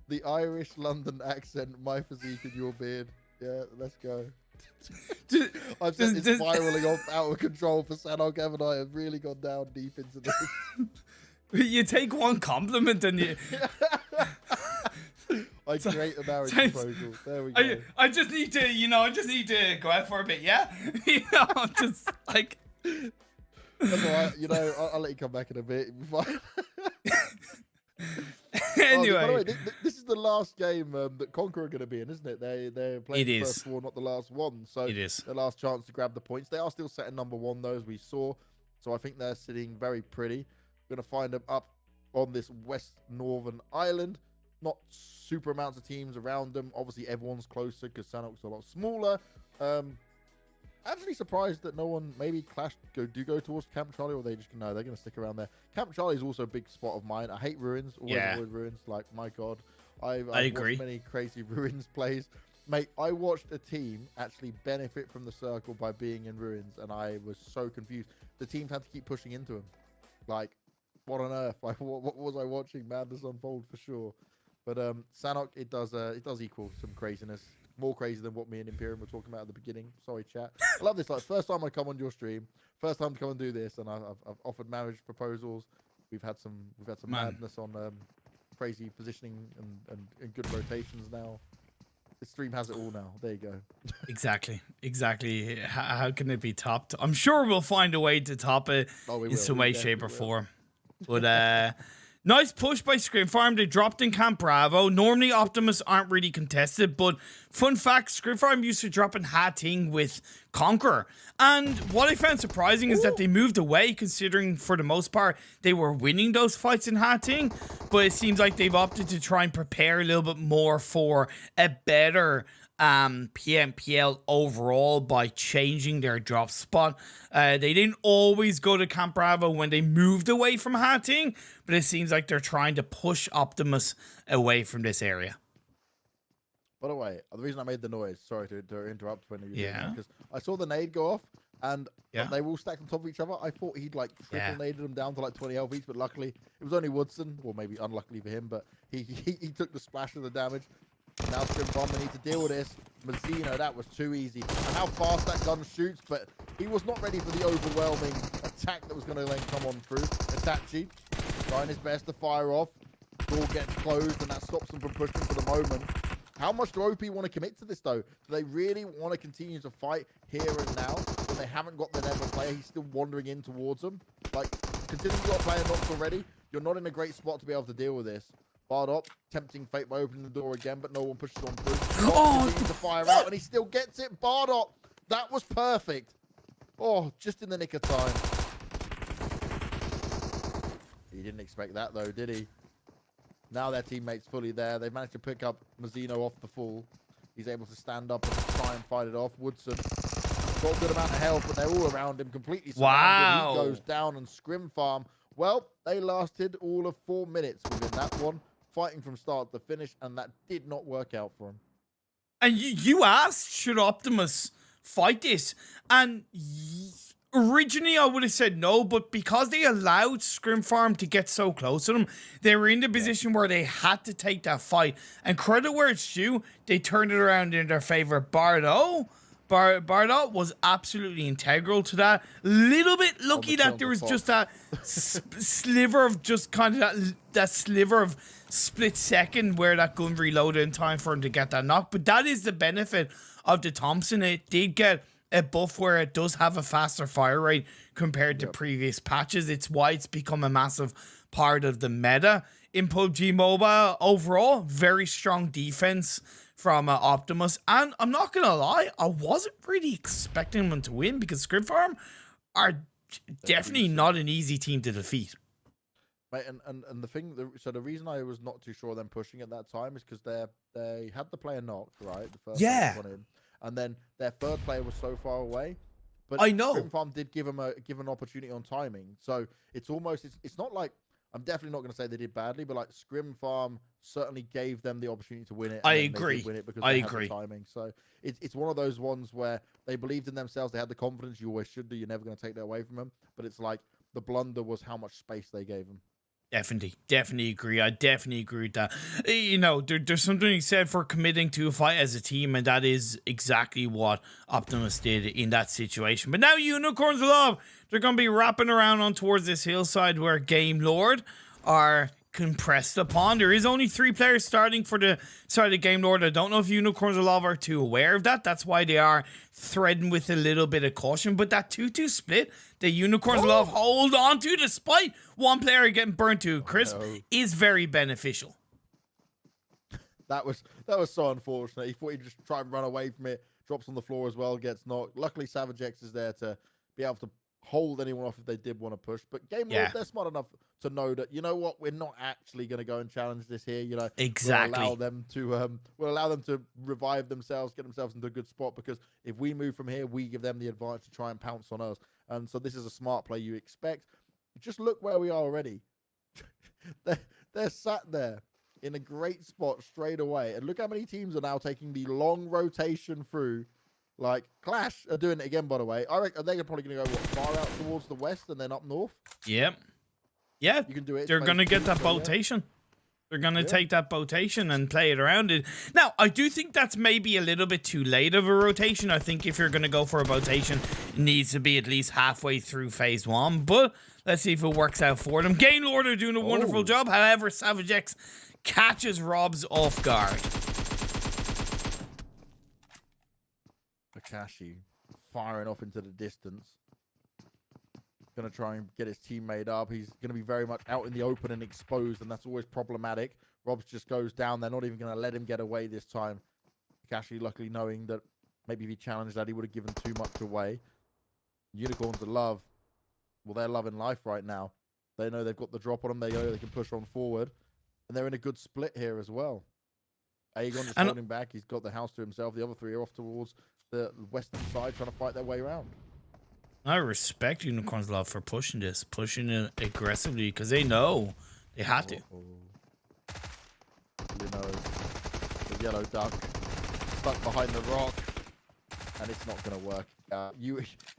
B: The Irish London accent, my physique and your beard. Yeah, let's go. I've said it's spiraling off out of control for Sanhok, haven't I? I've really gone down deep into this.
A: You take one compliment and you...
B: I create a marriage proposal. There we go.
A: I just need to, you know, go out for a bit, yeah? You know, just like...
B: That's all right. You know, I'll let you come back in a bit.
A: Anyway.
B: By the way, this is the last game that Conquer are going to be in, isn't it? They're playing the first 4, not the last one. So
A: it is
B: the last chance to grab the points. They are still set at number 1, though, as we saw. So I think they're sitting very pretty. We're going to find them up on this West Northern Island. Not super amounts of teams around them. Obviously, everyone's closer because Sanhok's a lot smaller. Actually surprised that no one maybe Clash go towards Camp Charlie, or they just no, they're going to stick around there. Camp Charlie is also a big spot of mine. I hate Ruins. Always avoid Ruins. Like, my god, I've
A: agree.
B: watched many crazy Ruins plays. Mate, I watched a team actually benefit from the circle by being in Ruins, and I was so confused. The teams had to keep pushing into him. Like, what on earth? Like, what was I watching? Madness unfold for sure. But Sanhok, it does equal some craziness. More crazy than what me and ImPERium were talking about at the beginning. Sorry, chat. I love this. Like, first time I come on your stream, first time to come and do this, and I've offered marriage proposals. We've had some madness on crazy positioning and good rotations now. The stream has it all now. There you go.
A: Exactly. How can it be topped? I'm sure we'll find a way to top it in some way, shape, or form. But nice push by ScrimFarm. They dropped in Camp Bravo. Normally, Optimus aren't really contested, but fun fact, ScrimFarm used to drop in Hating with Conqueror. And what I found surprising is that they moved away, considering for the most part, they were winning those fights in Hating. But it seems like they've opted to try and prepare a little bit more for a better PMPL overall by changing their drop spot. They didn't always go to Camp Bravo when they moved away from Hating, but it seems like they're trying to push Optimus away from this area.
B: By the way, the reason I made the noise, sorry to interrupt when you doing that, because I saw the nade go off and they were all stacked on top of each other. I thought he'd like triple naded them down to like 20 health each, but luckily it was only Woodson, or maybe unluckily for him, but he took the splash of the damage. Now ScrimFarm, they need to deal with this. Mazzino, that was too easy. And how fast that gun shoots, but he was not ready for the overwhelming attack that was going to then come on through. Itachi trying his best to fire off. Door gets closed, and that stops them from pushing for the moment. How much do OP want to commit to this, though? Do they really want to continue to fight here and now when they haven't got their never player? He's still wandering in towards them. Like, considering you've got a player knocked already, you're not in a great spot to be able to deal with this. Bardop, tempting fate by opening the door again, but no one pushes on through. Continues to fire out, and he still gets it. Bardop, that was perfect. Oh, just in the nick of time. He didn't expect that, though, did he? Now their teammate's fully there. They've managed to pick up Mazzino off the fall. He's able to stand up and try and fight it off. Woodson got a good amount of health, but they're all around him, completely surrounded.
A: Wow.
B: He goes down, and ScrimFarm, well, they lasted all of 4 minutes within that one, fighting from start to finish, and that did not work out for him.
A: And you asked, should Optimus fight this? And originally I would have said no, but because they allowed ScrimFarm to get so close to them, they were in the position where they had to take that fight. And credit where it's due, they turned it around in their favor. Bardo was absolutely integral to that. Little bit lucky that there was just that sliver of just kind of that sliver of split second where that gun reloaded in time for him to get that knock. But that is the benefit of the Thompson. It did get a buff where it does have a faster fire rate compared to previous patches. It's why it's become a massive part of the meta in PUBG Mobile. Overall, very strong defense from Optimus. And I'm not going to lie, I wasn't really expecting them to win because ScrimFarm are definitely not an easy team to defeat.
B: Right, and the thing, so the reason I was not too sure of them pushing at that time is because they had the player knocked, right? The first one in, and then their third player was so far away. But
A: I know
B: ScrimFarm did give an opportunity on timing, so it's almost it's not like, I'm definitely not going to say they did badly, but like ScrimFarm certainly gave them the opportunity to win it.
A: I agree.
B: They did win it because they had the timing. So it's one of those ones where they believed in themselves. They had the confidence. You always should do. You're never going to take that away from them. But it's like the blunder was how much space they gave them.
A: Definitely agree. I definitely agree with that. You know, there's something he said for committing to a fight as a team, and that is exactly what Optimus did in that situation. But now Unicorns of Love, they're going to be wrapping around on towards this hillside where GAMELORD are compressed upon. There is only 3 players starting for the side of GAMELORD. I don't know if Unicorns of Love are too aware of that. That's why they are threading with a little bit of caution. But that 2-2 split, the Unicorns of Love hold on to despite one player getting burnt to a crisp is very beneficial.
B: That was so unfortunate. He thought he'd just try and run away from it. Drops on the floor as well, gets knocked. Luckily, Savage X is there to be able to hold anyone off if they did want to push. But GAMELORD, they're smart enough to know that, you know what, we're not actually going to go and challenge this here. You know,
A: exactly.
B: We'll allow them to revive themselves, get themselves into a good spot, because if we move from here, we give them the advantage to try and pounce on us. And so this is a smart play you expect. Just look where we are already. they're sat there in a great spot straight away. And look how many teams are now taking the long rotation through. Like, Clash are doing it again, by the way. I reckon they're probably going to go far out towards the west and then up north.
A: Yep. Yeah,
B: you can do it.
A: They're going to get that botation. They're going to take that botation and play it around it. Now, I do think that's maybe a little bit too late of a rotation. I think if you're going to go for a botation, it needs to be at least halfway through phase 1. But let's see if it works out for them. GAMELORD are doing a wonderful job. However, Savage X catches Robs off guard.
B: Akashi firing off into the distance. Going to try and get his teammate up. He's going to be very much out in the open and exposed, and that's always problematic. Robs just goes down. They're not even going to let him get away this time. Akashi luckily knowing that maybe if he challenged that, he would have given too much away. Unicorns of Love, well, they're loving life right now. They know they've got the drop on them. They know they can push on forward, and they're in a good split here as well. Aegon just holding back. He's got the house to himself. The other 3 are off towards the western side trying to fight their way around.
A: I respect Unicorns Love for pushing it aggressively because they know they have to.
B: You know, the yellow duck stuck behind the rock, and it's not going to work.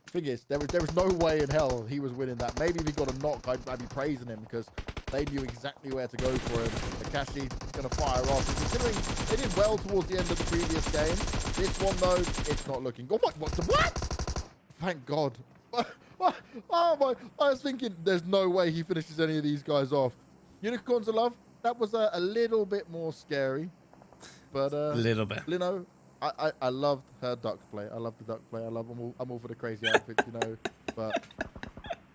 B: Thing is, there was no way in hell he was winning that. Maybe if he got a knock, I'd be praising him because they knew exactly where to go for him. Akashi going to fire off. Considering they did well towards the end of the previous game, this one though, it's not looking good. What? Thank God. Oh my! I was thinking there's no way he finishes any of these guys off. Unicorns of Love, that was a little bit more scary, but a
A: little bit.
B: You know, I loved her duck play. I love the duck play. I'm all for the crazy outfits, you know. But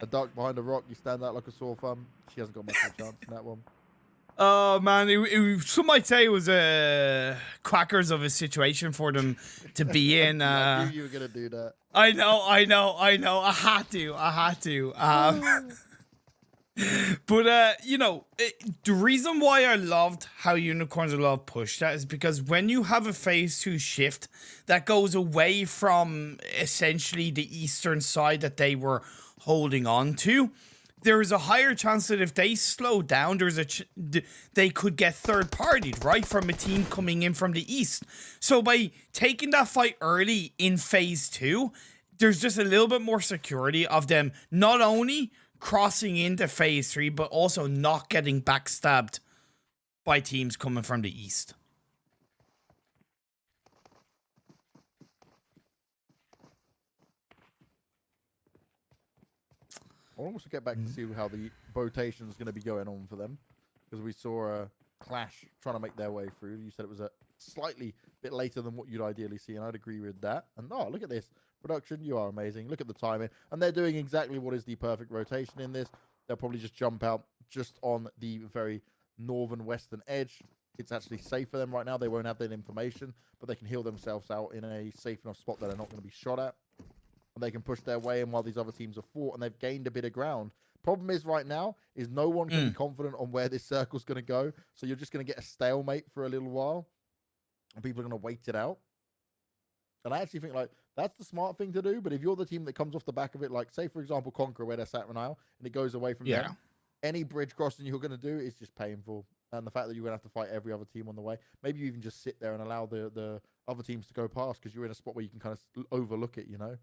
B: a duck behind a rock, you stand out like a sore thumb. She hasn't got much of a chance in that one.
A: Oh man, some might say it was a quackers of a situation for them to be in.
B: I knew you were gonna do that.
A: I know. I had to. But, you know, the reason why I loved how Unicorns of Love pushed that is because when you have a phase 2 shift that goes away from essentially the eastern side that they were holding on to, there is a higher chance that if they slow down, they could get third-partied, right, from a team coming in from the east. So by taking that fight early in phase 2, there's just a little bit more security of them not only crossing into phase 3, but also not getting backstabbed by teams coming from the east.
B: I want to get back to see how the rotation is going to be going on for them, because we saw a Clash trying to make their way through. You said it was a slightly bit later than what you'd ideally see, and I'd agree with that. And oh, look at this production. You are amazing. Look at the timing. And they're doing exactly what is the perfect rotation in this. They'll probably just jump out just on the very northern western edge. It's actually safe for them right now. They won't have that information, but they can heal themselves out in a safe enough spot that they're not going to be shot at. And they can push their way in while these other teams are fought, and they've gained a bit of ground. Problem is right now is no one can be confident on where this circle's going to go. So you're just going to get a stalemate for a little while, and people are going to wait it out. And I actually think like that's the smart thing to do. But if you're the team that comes off the back of it, like say for example Conqueror where they're sat right now, and it goes away from them, any bridge crossing you're going to do is just painful. And the fact that you're going to have to fight every other team on the way, maybe you even just sit there and allow the other teams to go past because you're in a spot where you can kind of overlook it, you know.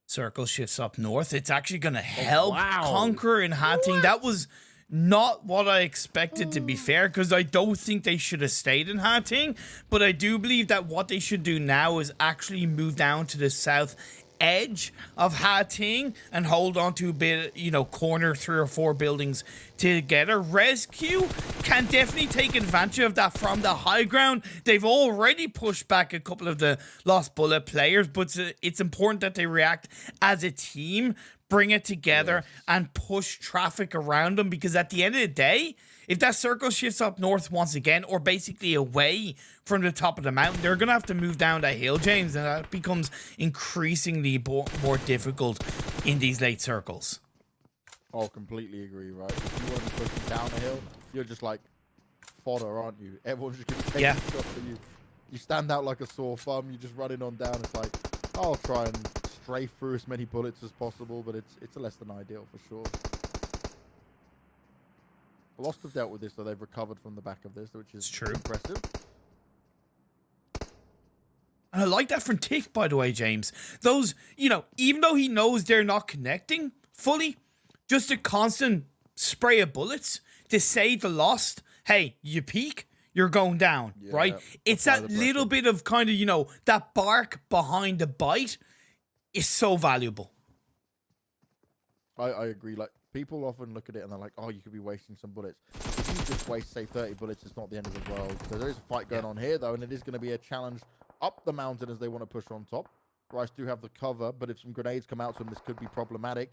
A: Circle shifts up north. It's actually going to help Conqueror in Hatting. That was not what I expected, to be fair, because I don't think they should have stayed in Hatting. But I do believe that what they should do now is actually move down to the south edge of Hatting and hold on to a bit, you know, corner 3 or 4 buildings together. RESQ can definitely take advantage of that from the high ground. They've already pushed back a couple of the Lost Bullet players, but it's important that they react as a team, bring it together, and push traffic around them, because at the end of the day, if that circle shifts up north once again, or basically away from the top of the mountain, they're going to have to move down that hill, James, and that becomes increasingly more difficult in these late circles.
B: Oh, completely agree, right? If you want to push them down a hill, you're just like fodder, aren't you? Everyone's just going to take a shot for you. You stand out like a sore thumb, you're just running on down. It's like, I'll try and strafe through as many bullets as possible, but it's less than ideal for sure. Lost have dealt with this, so they've recovered from the back of this, which is impressive.
A: And I like that from Tick, by the way, James. Those, you know, even though he knows they're not connecting fully, just a constant spray of bullets to say the Lost, hey, you peek, you're going down, right? It's that little bit of kind of, you know, that bark behind the bite is so valuable.
B: I agree. Like, people often look at it and they're like, oh, you could be wasting some bullets. If you just waste, say, 30 bullets, it's not the end of the world. So there is a fight going on here, though, and it is going to be a challenge up the mountain as they want to push on top. Rice do have the cover, but if some grenades come out to them, this could be problematic.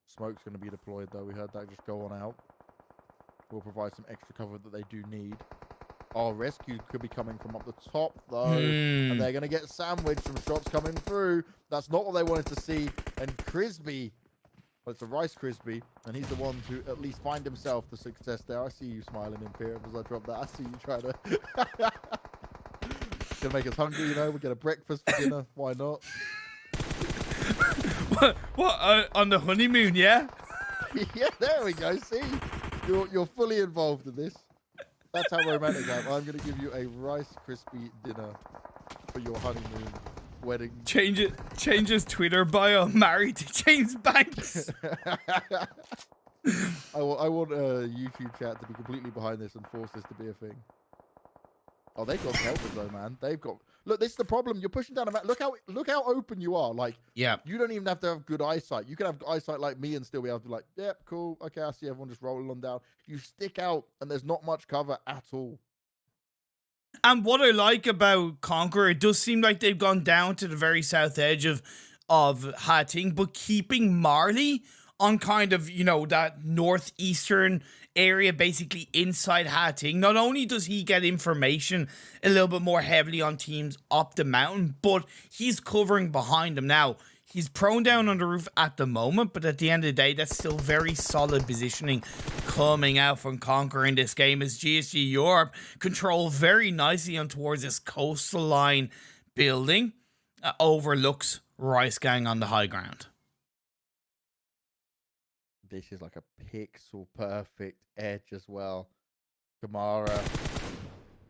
B: Smoke's going to be deployed, though. We heard that just go on out. We'll provide some extra cover that they do need. Our rescue could be coming from up the top, though. And they're going to get sandwiched from shots coming through. That's not what they wanted to see. And Crisby, well, it's a Rice Crisby, and he's the one to at least find himself the success there. I see you smiling, ImPERium, as I drop that. I see you trying to... Gonna make us hungry, you know. We'll get a breakfast for dinner. Why not?
A: What on the honeymoon, yeah?
B: Yeah, there we go. See? You're fully involved in this. That's how romantic I am. I'm going to give you a Rice Krispie dinner for your honeymoon wedding.
A: Change his Twitter bio. Married to James Banks.
B: I want a YouTube chat to be completely behind this and force this to be a thing. Oh, they've got helpers though, man. They've got... Look, this is the problem. You're pushing down a map. Look how open you are. Like, you don't even have to have good eyesight. You can have eyesight like me and still be able to be like, yep, cool. Okay, I see everyone just rolling on down. You stick out and there's not much cover at all.
A: And what I like about Conqueror, it does seem like they've gone down to the very south edge of Hatting, but keeping Marley on kind of, you know, that northeastern area, basically inside Hatting. Not only does he get information a little bit more heavily on teams up the mountain, but he's covering behind them. Now, He's prone down on the roof at the moment, but at the end of the day, that's still very solid positioning coming out from Conquer in this game as GSG Europe control very nicely on towards this coastal line building. Overlooks Rice Gang on the high ground.
B: This is like a pixel perfect edge as well. Kamara.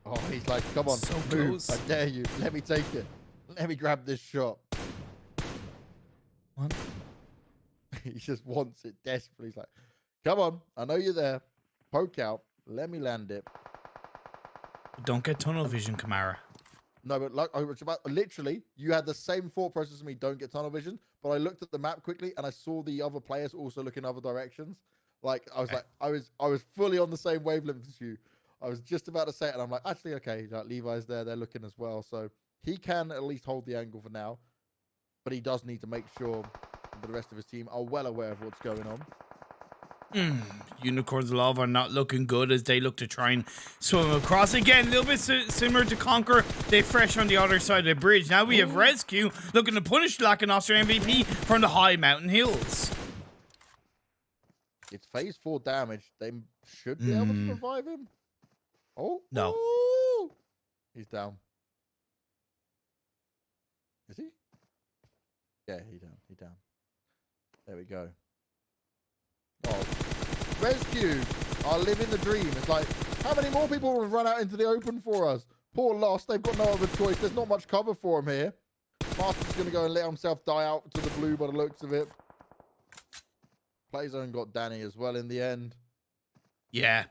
B: Oh, he's like, come on,
A: so
B: move.
A: Close.
B: I dare you. Let me take it. Let me grab this shot.
A: What?
B: He just wants it desperately. He's like, come on. I know you're there. Poke out. Let me land it.
A: Don't get tunnel vision, Kamara.
B: No, but like, I was about, literally, you had the same thought process as me. Don't get tunnel vision. But I looked at the map quickly and I saw the other players also look in other directions. Like I was like, I was fully on the same wavelength as you. I was just about to say it, and I'm like, actually, okay, like Levi's there. They're looking as well, so he can at least hold the angle for now. But he does need to make sure that the rest of his team are well aware of what's going on.
A: Unicorns Love are not looking good as they look to try and swim across again. A little bit similar to Conquer. They fresh on the other side of the bridge. Now we have RESQ looking to punish Lakonostra MVP from the high mountain hills.
B: It's phase 4 damage. They should be able to revive him. Oh
A: no,
B: he's down. Is he? Yeah, he's down. He's down. There we go. Oh, RESQ are living the dream. It's like, how many more people will run out into the open for us? Poor Lost. They've got no other choice. There's not much cover for him here. Master's going to go and let himself die out to the blue by the looks of it. Playzone got Danny as well in the end.
A: Yeah.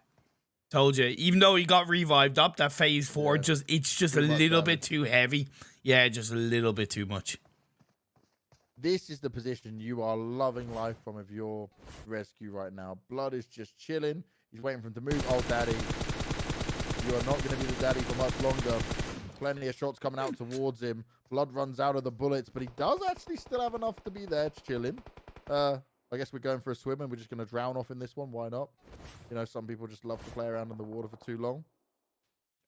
A: Told you. Even though he got revived up, that phase 4, it's just a little bit too heavy. Yeah, just a little bit too much.
B: This is the position you are loving life from if you're RESQ right now. Blood is just chilling. He's waiting for him to move. Oh, daddy. You are not going to be the daddy for much longer. Plenty of shots coming out towards him. Blood runs out of the bullets, but he does actually still have enough to be there chilling. I guess we're going for a swim and we're just going to drown off in this one. Why not? You know, some people just love to play around in the water for too long.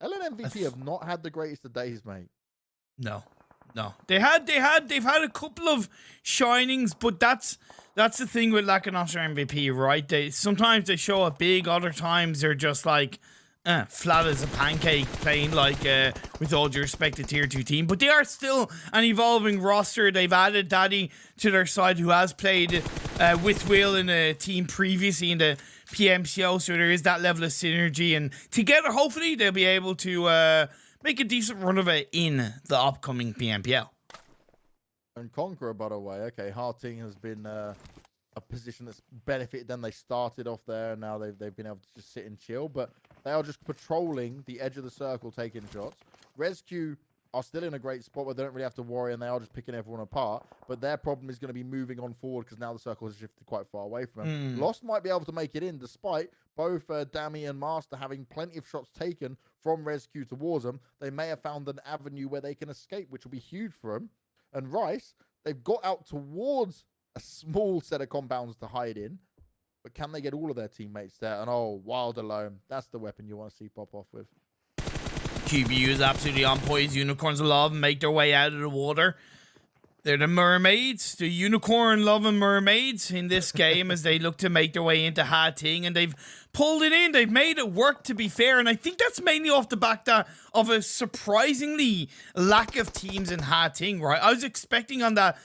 B: LN MVP have not had the greatest of days, mate.
A: No. They've had a couple of shinings, but that's the thing with Lakonostra MVP, right? Sometimes they show up big, other times they're just like flat as a pancake, playing like with all due respect to tier 2 team. But they are still an evolving roster. They've added Daddy to their side, who has played with Will in a team previously in the PMPL, so there is that level of synergy, and together hopefully they'll be able to make a decent run of it in the upcoming PMPL.
B: And Conqueror, by the way, okay, Harting has been a position that's benefited them. They started off there, and now they've been able to just sit and chill, but they are just patrolling the edge of the circle, taking shots. RESQ are still in a great spot where they don't really have to worry, and they are just picking everyone apart, but their problem is going to be moving on forward because now the circle has shifted quite far away from them. Lost might be able to make it in, despite both Dammy and Master having plenty of shots taken from RESQ towards them. They may have found an avenue where they can escape, which will be huge for them. And Rice, they've got out towards a small set of compounds to hide in, but can they get all of their teammates there? And oh, Wild alone, that's the weapon you want to see pop off with.
A: QBU is absolutely on point. Unicorns love and make their way out of the water. They're the mermaids, the unicorn loving mermaids in this game as they look to make their way into Harting, and they've pulled it in. They've made it work, to be fair, and I think that's mainly off the back of a surprisingly lack of teams in Harting, right? I was expecting on that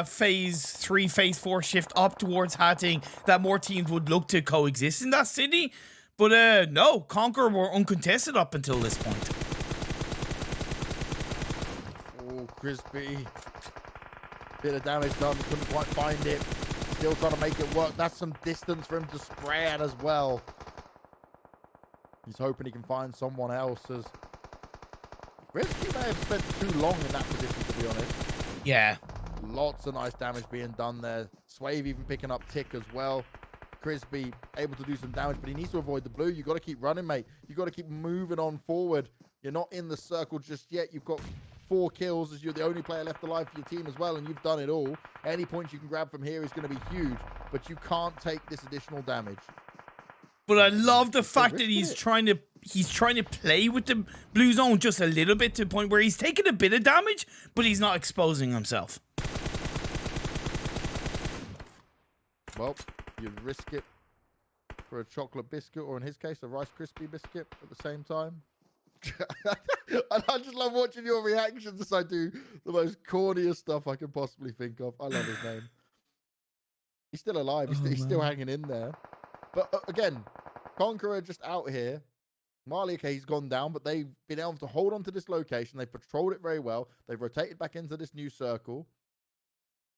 A: phase 3, phase 4 shift up towards Harting that more teams would look to coexist in that city. But no, Conquer were uncontested up until this point.
B: Oh, Crispy. Bit of damage done, couldn't quite find it. Still trying to make it work. That's some distance for him to spray at as well. He's hoping he can find someone else. As RESQ may have spent too long in that position, to be honest.
A: Yeah.
B: Lots of nice damage being done there. Swave even picking up Tick as well. Crispy able to do some damage, but he needs to avoid the blue. You got to keep running, mate. You got to keep moving on forward. You're not in the circle just yet. You've got 4 kills as you're the only player left alive for your team as well, and you've done it all. Any points you can grab from here is going to be huge, but you can't take this additional damage.
A: But I love the fact that he's trying to play with the blue zone just a little bit, to the point where he's taking a bit of damage, but he's not exposing himself.
B: Well, you'd risk it for a chocolate biscuit, or in his case, a Rice Krispie biscuit at the same time. And I just love watching your reactions as I do the most corniest stuff I can possibly think of. I love his name. He's still alive. He's still hanging in there. But again, Conqueror just out here. Marley, okay, he's gone down, but they've been able to hold on to this location. They've patrolled it very well. They've rotated back into this new circle.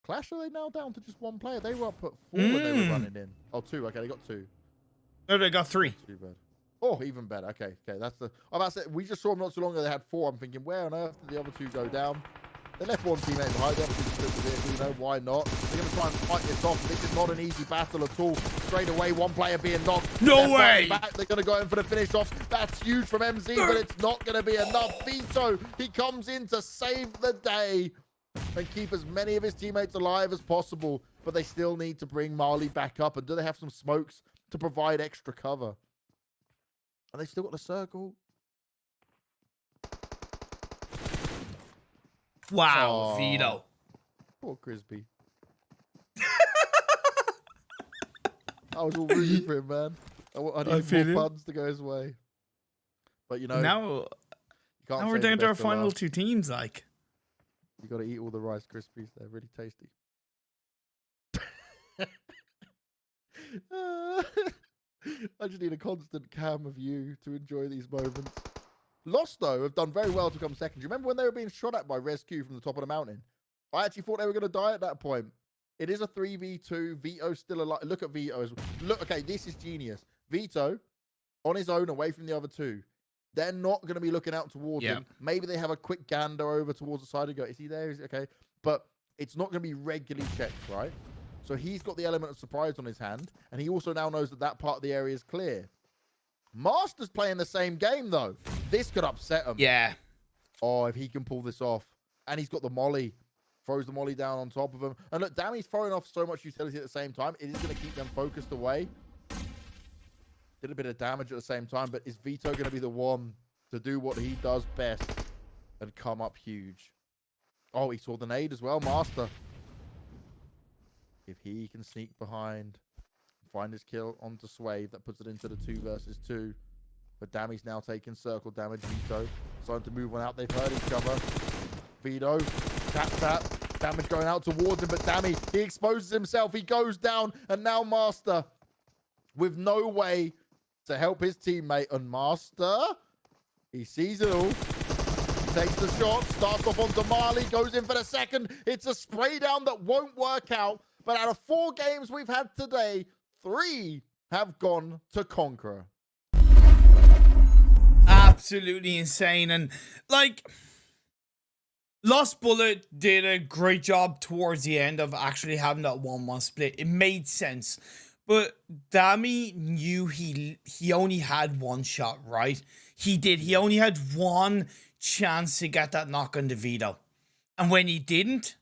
B: Clash, are they now down to just one player? They were up at 4 when they were running in. Oh, 2. Okay, they got 2.
A: No, they got 3.
B: Too bad. Oh, even better. Okay, that's the... I'm about to say, we just saw them not so long ago. They had 4. I'm thinking, where on earth did the other 2 go down? They left one teammate behind. The other 2 stood the vehicle. You know, why not? They're going to try and fight this off. This is not an easy battle at all. Straight away, one player being knocked.
A: No way!
B: Back. They're going to go in for the finish off. That's huge from MZ, but it's not going to be enough. Vito, he comes in to save the day and keep as many of his teammates alive as possible. But they still need to bring Marley back up. And do they have some smokes to provide extra cover? And they still got the circle.
A: Wow, Vito.
B: Poor Crispy. I was all rooting for him, man. I need more puns to go his way. But, you know...
A: Now we're down to our final 2 teams, like.
B: You got to eat all the Rice Krispies. They're really tasty. I just need a constant cam of you to enjoy these moments. Lost, though, have done very well to come second. Do you remember when they were being shot at by RESQ from the top of the mountain? I actually thought they were going to die at that point. It is a 3v2. Vito's still alive. Look at Vito. Look, okay, this is genius. Vito, on his own, away from the other 2. They're not going to be looking out towards him. Maybe they have a quick gander over towards the side and go, is he there? Is he okay? But it's not going to be regularly checked, right? So he's got the element of surprise on his hand, and he also now knows that that part of the area is clear. Master's playing the same game, though. This could upset him.
A: Yeah.
B: Oh, if he can pull this off. And he's got the molly. Throws the molly down on top of him. And look, Dammy's throwing off so much utility at the same time. It is going to keep them focused away. Did a bit of damage at the same time, but is Vito going to be the one to do what he does best and come up huge? Oh, he saw the nade as well, Master. If he can sneak behind, find his kill onto Swave, that puts it into the 2 versus 2. But Dammy's now taking circle damage. Vito starting to move one out. They've heard each other. Vito, tap. Damage going out towards him, but Dammy, he exposes himself. He goes down, and now Master with no way to help his teammate. And Master, he sees it all. He takes the shot, starts off onto Marley, goes in for the second. It's a spray down that won't work out. But out of 4 games we've had today, 3 have gone to Conqueror.
A: Absolutely insane. And, like, Lost Bullet did a great job towards the end of actually having that 1-1 split. It made sense. But Dammy knew he only had 1 shot, right? He did. He only had 1 chance to get that knock on the Vito. And when he didn't,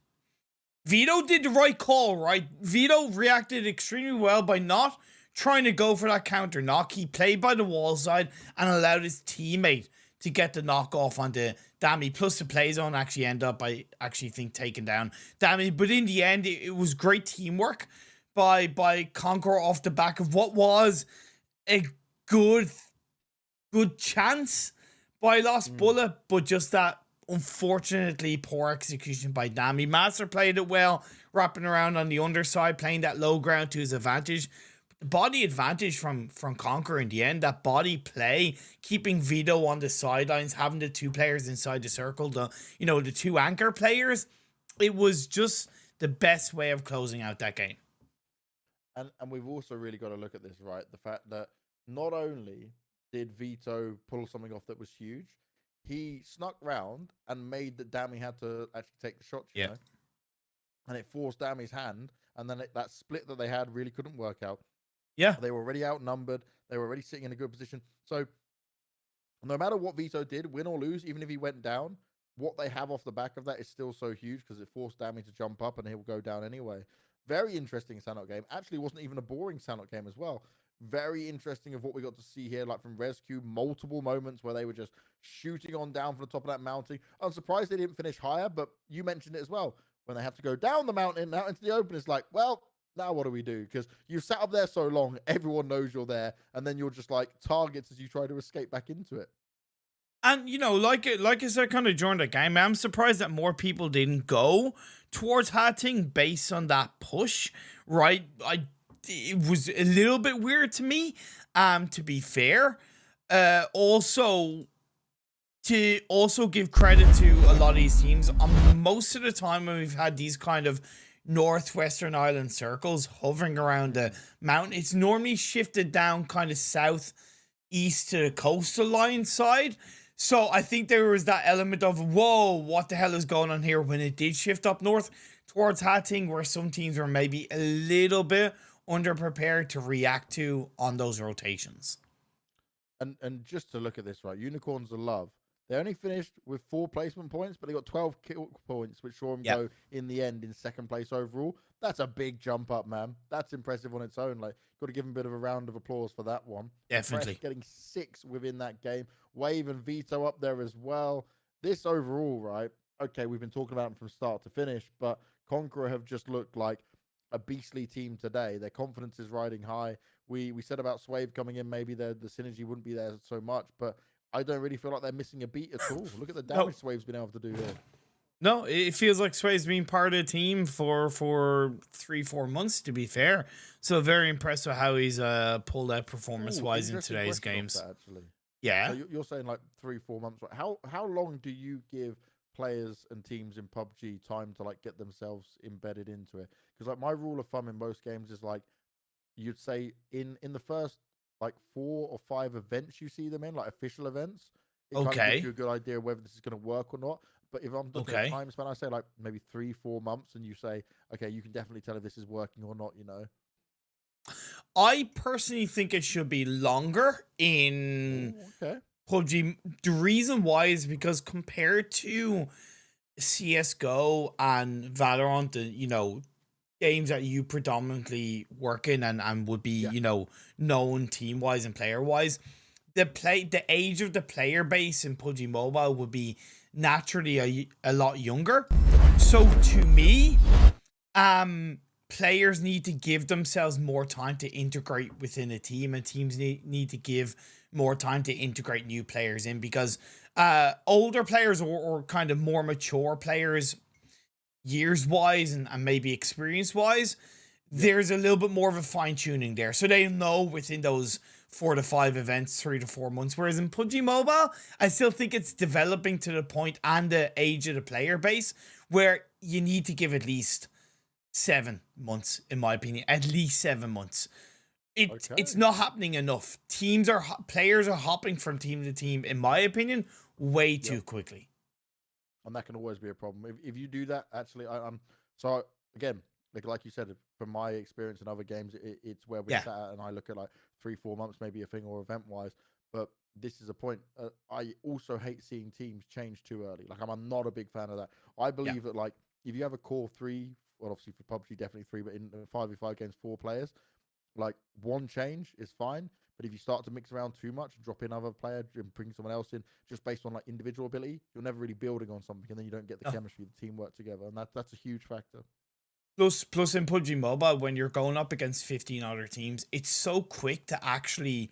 A: Vito did the right call, right? Vito reacted extremely well by not trying to go for that counter knock. He played by the wall side and allowed his teammate to get the knock off onto Dammy. Plus the play zone actually ended up, I actually think, taking down Dammy. But in the end, it was great teamwork by Conqueror off the back of what was a good chance by Lost Bullet, but just that unfortunately poor execution by Dammy. Master played it well, wrapping around on the underside, playing that low ground to his advantage. The body advantage from Conqueror in the end, that body play, keeping Vito on the sidelines, having the 2 players inside the circle, the 2 anchor players, it was just the best way of closing out that game.
B: And we've also really got to look at this, right? The fact that not only did Vito pull something off that was huge, he snuck round and made that Dammy had to actually take the shots, you know? And it forced Dammy's hand, and then that split that they had really couldn't work out.
A: Yeah.
B: They were already outnumbered. They were already sitting in a good position. So no matter what Vito did, win or lose, even if he went down, what they have off the back of that is still so huge because it forced Dammy to jump up and he'll go down anyway. Very interesting Sanhok game. Actually wasn't even a boring Sanhok game as well. Very interesting of what we got to see here, like from RESQ, multiple moments where they were just shooting on down from the top of that mountain. I'm surprised they didn't finish higher, but you mentioned it as well. When they have to go down the mountain, out into the open, it's like, well, now what do we do? Because you've sat up there so long, everyone knows you're there, and then you're just like targets as you try to escape back into it.
A: And, you know, like I said kind of during the game, I'm surprised that more people didn't go towards Hatting based on that push, right? It was a little bit weird to me, to be fair. Also, to also give credit to a lot of these teams, most of the time when we've had these kind of Northwestern Island circles hovering around the mountain, it's normally shifted down kind of southeast to the coastal line side. So I think there was that element of, whoa, what the hell is going on here when it did shift up north towards Hatting, where some teams were maybe a little bit underprepared to react to on those rotations.
B: And just to look at this, right, Unicorns of Love, they only finished with 4 placement points, but they got 12 kill points, which saw them go in the end in 2nd place overall. That's a big jump up, man. That's impressive on its own. Like, got to give them a bit of a round of applause for that one.
A: Definitely.
B: Fresh getting 6 within that game. Wave and Vito up there as well. This overall, right, okay, we've been talking about them from start to finish, but Conqueror have just looked like a beastly team today. Their confidence is riding high. We said about Swave coming in, maybe the synergy wouldn't be there so much, but I don't really feel like they're missing a beat at all. Look at the damage Swave's been able to do here.
A: No, it feels like Swave's been part of the team for 3-4 months, to be fair. So very impressed with how he's pulled out performance-wise in today's games.
B: That, actually.
A: Yeah.
B: So you're saying like 3-4 months. How long do you give players and teams in PUBG time to like get themselves embedded into it? Because like my rule of thumb in most games is like, you'd say in the first like 4 or 5 events you see them in, like official events, it kind of gives you a good idea whether this is going to work or not. But if I'm looking at time span, I say like maybe 3-4 months, and you say, okay, you can definitely tell if this is working or not, you know.
A: I personally think it should be longer in PUBG. The reason why is because compared to CSGO and Valorant, you know, games that you predominantly work in and would be, you know, known team-wise and player-wise, the age of the player base in PUBG Mobile would be naturally a lot younger. So to me, players need to give themselves more time to integrate within a team, and teams need to give more time to integrate new players in, because older players or kind of more mature players, years wise and maybe experience wise, there's a little bit more of a fine tuning there. So they know within those 4 to 5 events, 3 to 4 months. Whereas in PUBG Mobile, I still think it's developing to the point and the age of the player base where you need to give at least 7 months, in my opinion, at least 7 months. It's not happening enough. Players are hopping from team to team, in my opinion, way too quickly.
B: And that can always be a problem. If you do that, actually, so again, like you said, from my experience in other games, it's where we sat at, and I look at like 3-4 months, maybe a thing, or event-wise. But this is a point. I also hate seeing teams change too early. Like I'm not a big fan of that. I believe that like if you have a core 3, well, obviously for PUBG definitely 3, but in 5v5 games 4 players, like one change is fine. But if you start to mix around too much, drop in other player and bring someone else in just based on like individual ability, you're never really building on something, and then you don't get the chemistry, the teamwork together, and that's a huge factor.
A: Plus in PUBG Mobile, when you're going up against 15 other teams, it's so quick to actually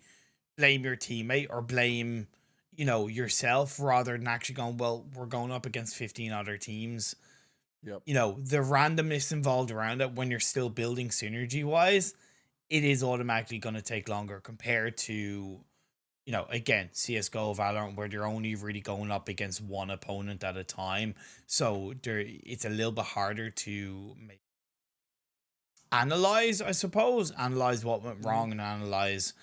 A: blame your teammate or blame, you know, yourself, rather than actually going, well, we're going up against 15 other teams.
B: Yep.
A: You know, the randomness involved around it when you're still building synergy wise, it is automatically going to take longer compared to, you know, again, CSGO, Valorant, where they're only really going up against one opponent at a time. So it's a little bit harder to analyze, I suppose, analyze what went wrong and analyze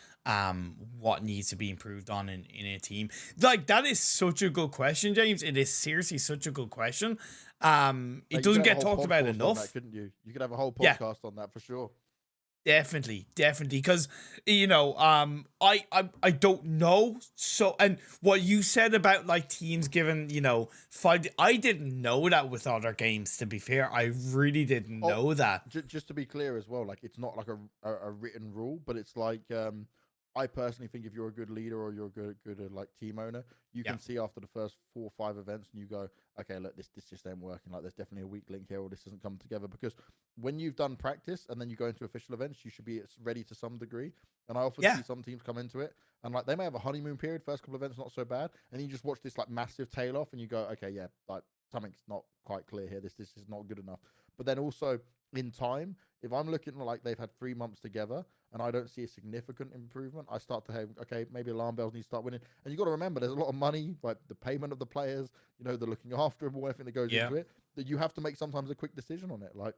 A: what needs to be improved on in a team. Like, that is such a good question, James. It is seriously such a good question. It doesn't get talked about enough.
B: That, couldn't you? You could have a whole podcast on that for sure.
A: Definitely, because, you know, I don't know. So, and what you said about like teams given, you know, 5, I didn't know that with other games, to be fair. I really didn't know that.
B: Just to be clear as well, like it's not like a written rule, but it's like I personally think if you're a good leader or you're a good like team owner, you can see after the first 4 or 5 events and you go, okay, look, this just ain't working. Like, there's definitely a weak link here, or this doesn't come together. Because when you've done practice and then you go into official events, you should be ready to some degree. And I often see some teams come into it and like they may have a honeymoon period, first couple of events not so bad, and then you just watch this like massive tail off and you go, okay, yeah, like something's not quite clear here. This is not good enough. But then also in time, if I'm looking like they've had 3 months together and I don't see a significant improvement, I start to have, okay, maybe alarm bells need to start winning. And you got to remember, there's a lot of money, like the payment of the players, you know, the looking after them, everything that goes into it, that you have to make sometimes a quick decision on it. Like,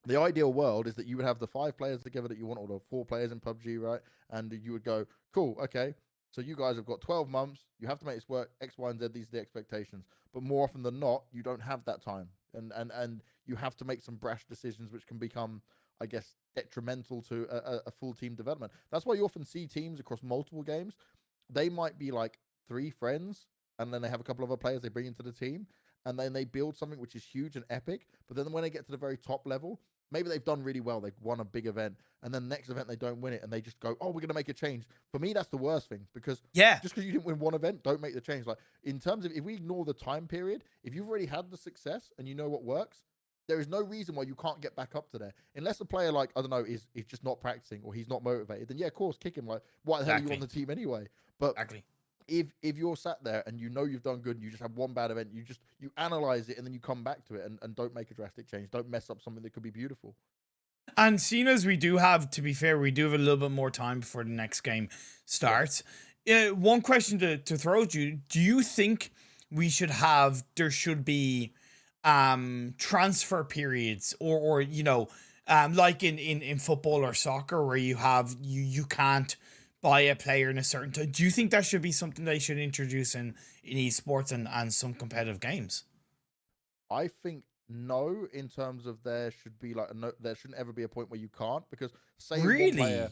B: the ideal world is that you would have the 5 players together that you want, or the 4 players in PUBG, right? And you would go, cool, okay, so you guys have got 12 months. You have to make this work, X, Y, and Z. These are the expectations. But more often than not, you don't have that time. And you have to make some brash decisions which can become, I guess, detrimental to a full team development. That's why you often see teams across multiple games. They might be like 3 friends, and then they have a couple of other players they bring into the team, and then they build something which is huge and epic. But then when they get to the very top level, maybe they've done really well. They've won a big event, and then next event they don't win it, and they just go, "Oh, we're going to make a change." For me, that's the worst thing, because just because you didn't win one event, don't make the change. Like, in terms of, if we ignore the time period, if you've already had the success and you know what works, there is no reason why you can't get back up to there. Unless a player, like, I don't know, is just not practicing or he's not motivated, then yeah, of course, kick him. Like, why the hell are you on the team anyway? But if you're sat there and you know you've done good and you just have one bad event, you analyze it and then you come back to it and don't make a drastic change. Don't mess up something that could be beautiful.
A: And seeing as we do have, to be fair, we do have a little bit more time before the next game starts. One question to throw at you: do you think there should be transfer periods, or you know, like in football or soccer, where you can't buy a player in a certain time? Do you think that should be something they should introduce in esports and some competitive games?
B: I think no, in terms of there should be like there shouldn't ever be a point where you can't, because say one player,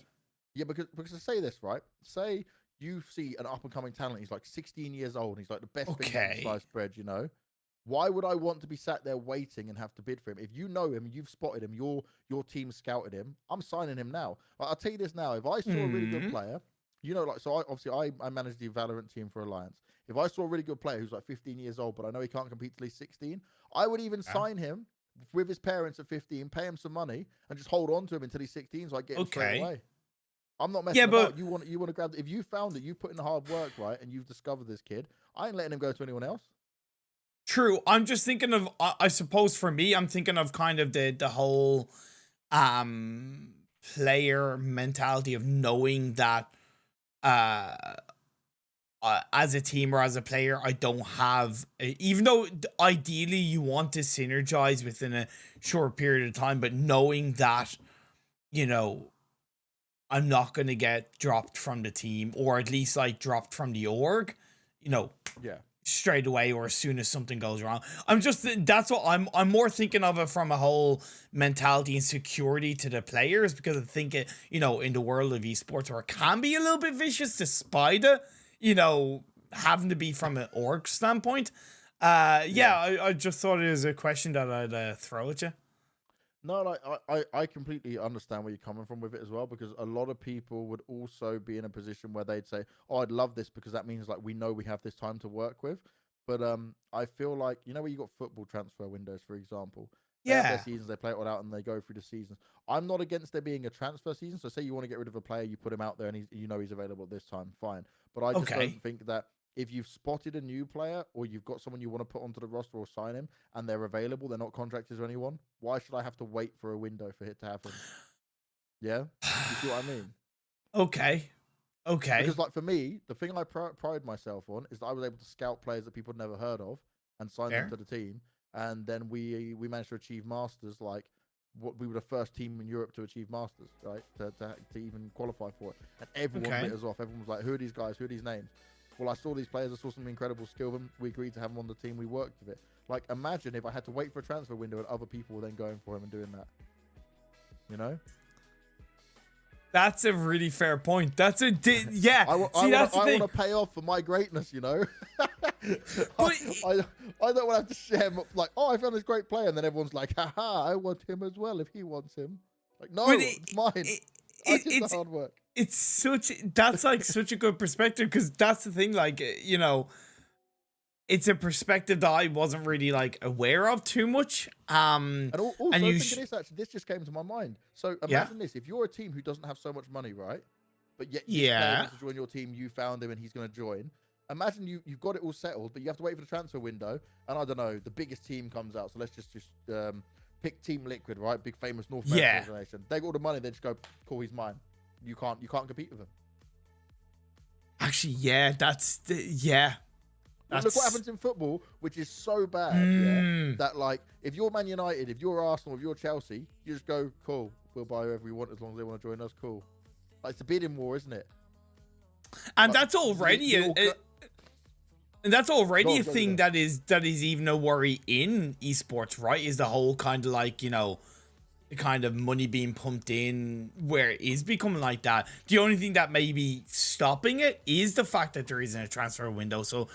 B: because say this, right? Say you see an up and coming talent, he's like 16 years old, and he's like the best thing in sliced bread, you know. Why would I want to be sat there waiting and have to bid for him? If you know him, you've spotted him, your team scouted him, I'm signing him now. Like, I'll tell you this now, if I saw a really good player, you know, like, so I manage the Valorant team for Alliance. If I saw a really good player who's like 15 years old, but I know he can't compete till he's 16, I would even sign him with his parents at 15, pay him some money, and just hold on to him until he's 16, so I get him straight away. I'm not messing about. You want to grab, if you found that you put in the hard work, right, and you've discovered this kid, I ain't letting him go to anyone else.
A: True. I'm just thinking of, I suppose for me, I'm thinking of kind of the whole player mentality of knowing that as a team or as a player, I don't have, even though ideally you want to synergize within a short period of time, but knowing that, you know, I'm not going to get dropped from the team, or at least like dropped from the org, you know, straight away, or as soon as something goes wrong. That's what I'm more thinking of it from a whole mentality and security to the players, because I think it, you know, in the world of esports, where it can be a little bit vicious despite it, you know, having to be from an org standpoint. I just thought it was a question that I'd throw at you.
B: No, like, I completely understand where you're coming from with it as well, because a lot of people would also be in a position where they'd say, oh, I'd love this because that means like we know we have this time to work with. But I feel like, you know, where you got football transfer windows, for example. They have their seasons, they play it all out, and they go through the seasons. I'm not against there being a transfer season. So say you want to get rid of a player, you put him out there and you know he's available at this time, fine. But I just don't think that if you've spotted a new player, or you've got someone you want to put onto the roster or sign him, and they're available, they're not contractors or anyone, why should I have to wait for a window for it to happen? Yeah? You see what I mean?
A: Okay.
B: Because like for me, the thing I pride myself on is that I was able to scout players that people had never heard of and sign them to the team. And then we managed to achieve Masters. Like, we were the first team in Europe to achieve Masters, right? To even qualify for it. And everyone lit us off. Everyone was like, who are these guys? Who are these names? Well, I saw these players. I saw some incredible skill of them. We agreed to have them on the team. We worked with it. Like, imagine if I had to wait for a transfer window and other people were then going for him and doing that. You know?
A: That's a really fair point. That's a
B: I want to pay off for my greatness, you know. But I don't want to have to share like, oh, I found this great player, and then everyone's like, haha, I want him as well if he wants him. Like, no, it's mine. I did the hard work.
A: That's like such a good perspective, because that's the thing, like, you know, it's a perspective that I wasn't really like aware of too much.
B: And also thinking this just came to my mind. So imagine this: if you're a team who doesn't have so much money, right? But yet this player wants to join your team, you found him and he's going to join. Imagine you've got it all settled, but you have to wait for the transfer window. And I don't know, the biggest team comes out. So let's just pick Team Liquid, right? Big famous North American organization. They got all the money. They just go, cool, he's mine. You can't compete with him.
A: Actually,
B: Look what happens in football, which is so bad. That like, if you're Man United, if you're Arsenal, if you're Chelsea, you just go, cool, we'll buy whoever we want as long as they want to join us. Cool. Like, it's a bidding war, isn't it?
A: And that's already a thing that is even a worry in esports, right? Is the whole kind of like, you know, the kind of money being pumped in where it is becoming like that. The only thing that may be stopping it is the fact that there isn't a transfer window. So,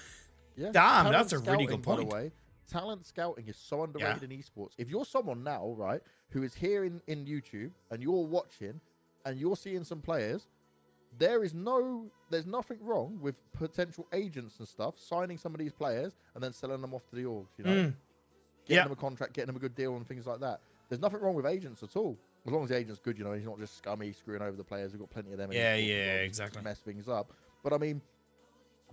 A: damn, that's a really good point.
B: By the way, talent scouting is so underrated in esports. If you're someone now, right, who is here in YouTube and you're watching and you're seeing some players, there's nothing wrong with potential agents and stuff signing some of these players and then selling them off to the orgs, you know, getting them a contract, getting them a good deal and things like that. There's nothing wrong with agents at all, as long as the agent's good, you know. He's not just scummy screwing over the players. We've got plenty of them.
A: Exactly.
B: Mess things up. But I mean,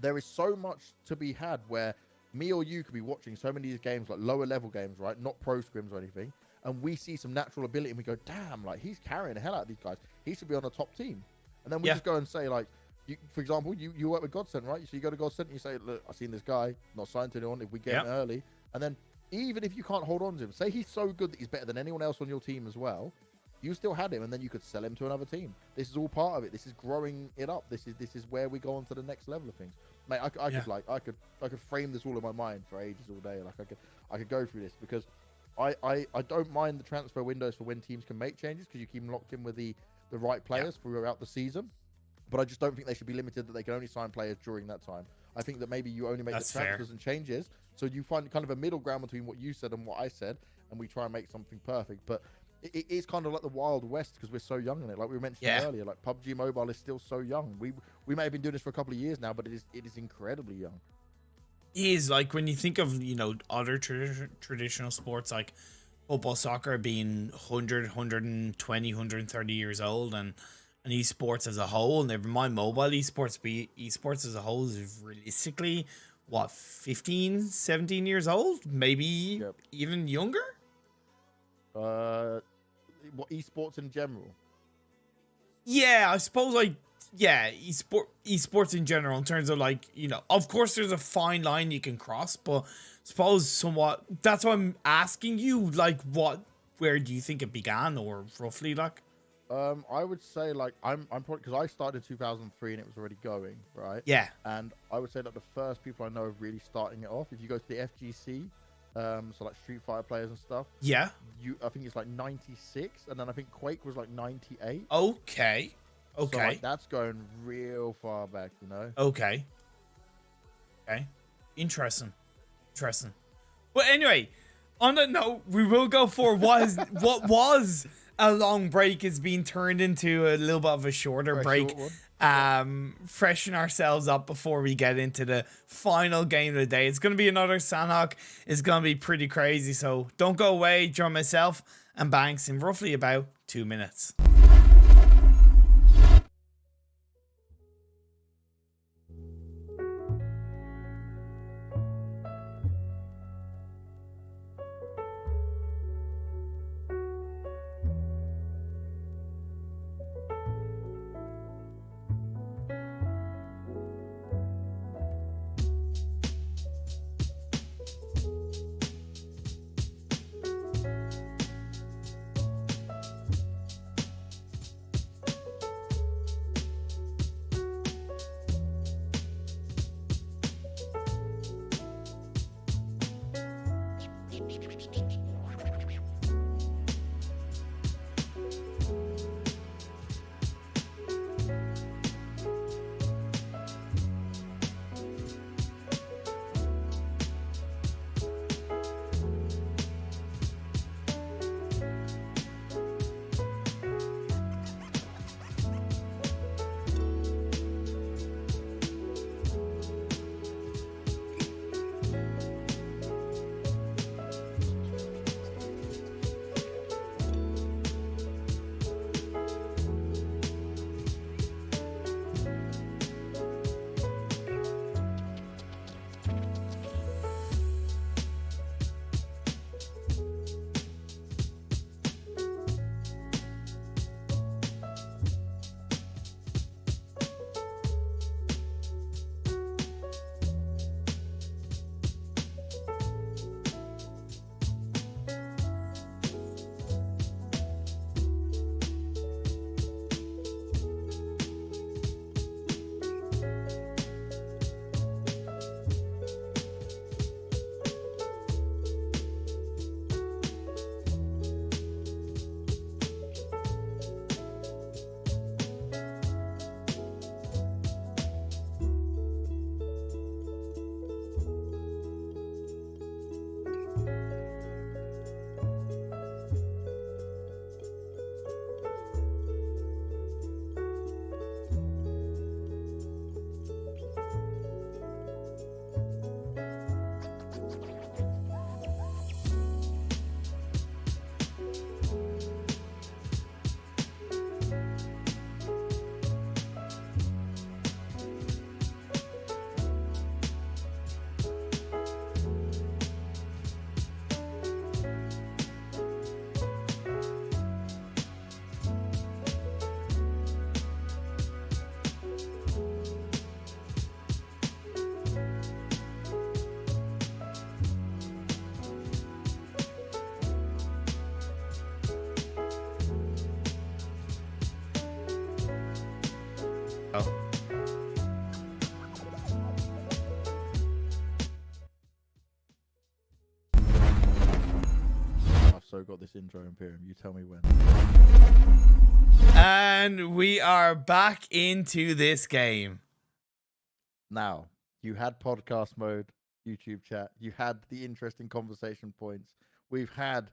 B: there is so much to be had where me or you could be watching so many of these games, like lower level games, right? Not pro scrims or anything, and we see some natural ability and we go, damn, like he's carrying the hell out of these guys. He should be on the top team. And then we just go and say, like, for example, you work with Godsend, right? So you go to Godsend and you say, look, I've seen this guy, not signed to anyone. If we get him early, and then even if you can't hold on to him, say he's so good that he's better than anyone else on your team as well, you still had him, and then you could sell him to another team. This is all part of it. This is growing it up. This is where we go on to the next level of things. Mate, I could frame this all in my mind for ages all day. Like I could go through this because I don't mind the transfer windows for when teams can make changes because you keep them locked in with the right players throughout the season. But I just don't think they should be limited that they can only sign players during that time. I think that maybe you only make the transfers and changes, so you find kind of a middle ground between what you said and what I said, and we try and make something perfect. But it is kind of like the Wild West because we're so young in it. Like we mentioned earlier, like PUBG Mobile is still so young. We may have been doing this for a couple of years now, but it is incredibly young.
A: It is, like, when you think of, you know, other traditional sports like football, soccer being 100, 120, 130 years old, and esports as a whole, never mind mobile esports, but esports as a whole is realistically, what, 15, 17 years old? Maybe even younger?
B: What, esports in general?
A: Yeah, I suppose, like, esports in general, in terms of, like, you know, of course there's a fine line you can cross, but suppose somewhat, that's why I'm asking you, like, where do you think it began, or roughly, like?
B: I would say, like, I'm probably, because I started in 2003 and it was already going, right?
A: Yeah.
B: And I would say that the first people I know of really starting it off, if you go to the FGC, so like Street Fighter players and stuff.
A: Yeah.
B: I think it's like 96, and then I think Quake was like 98.
A: Okay.
B: So like, that's going real far back, you know?
A: Okay. Interesting. But anyway, on that note, we will go for what was a long break is being turned into a little bit of a shorter break. Freshen ourselves up before we get into the final game of the day. It's going to be another Sanhok. It's going to be pretty crazy. So don't go away. Join myself and BanKs in roughly about 2 minutes.
B: I've so got this intro, ImPERium. You tell me when.
A: And we are back into this game.
B: Now, you had podcast mode, YouTube chat. You had the interesting conversation points. We've had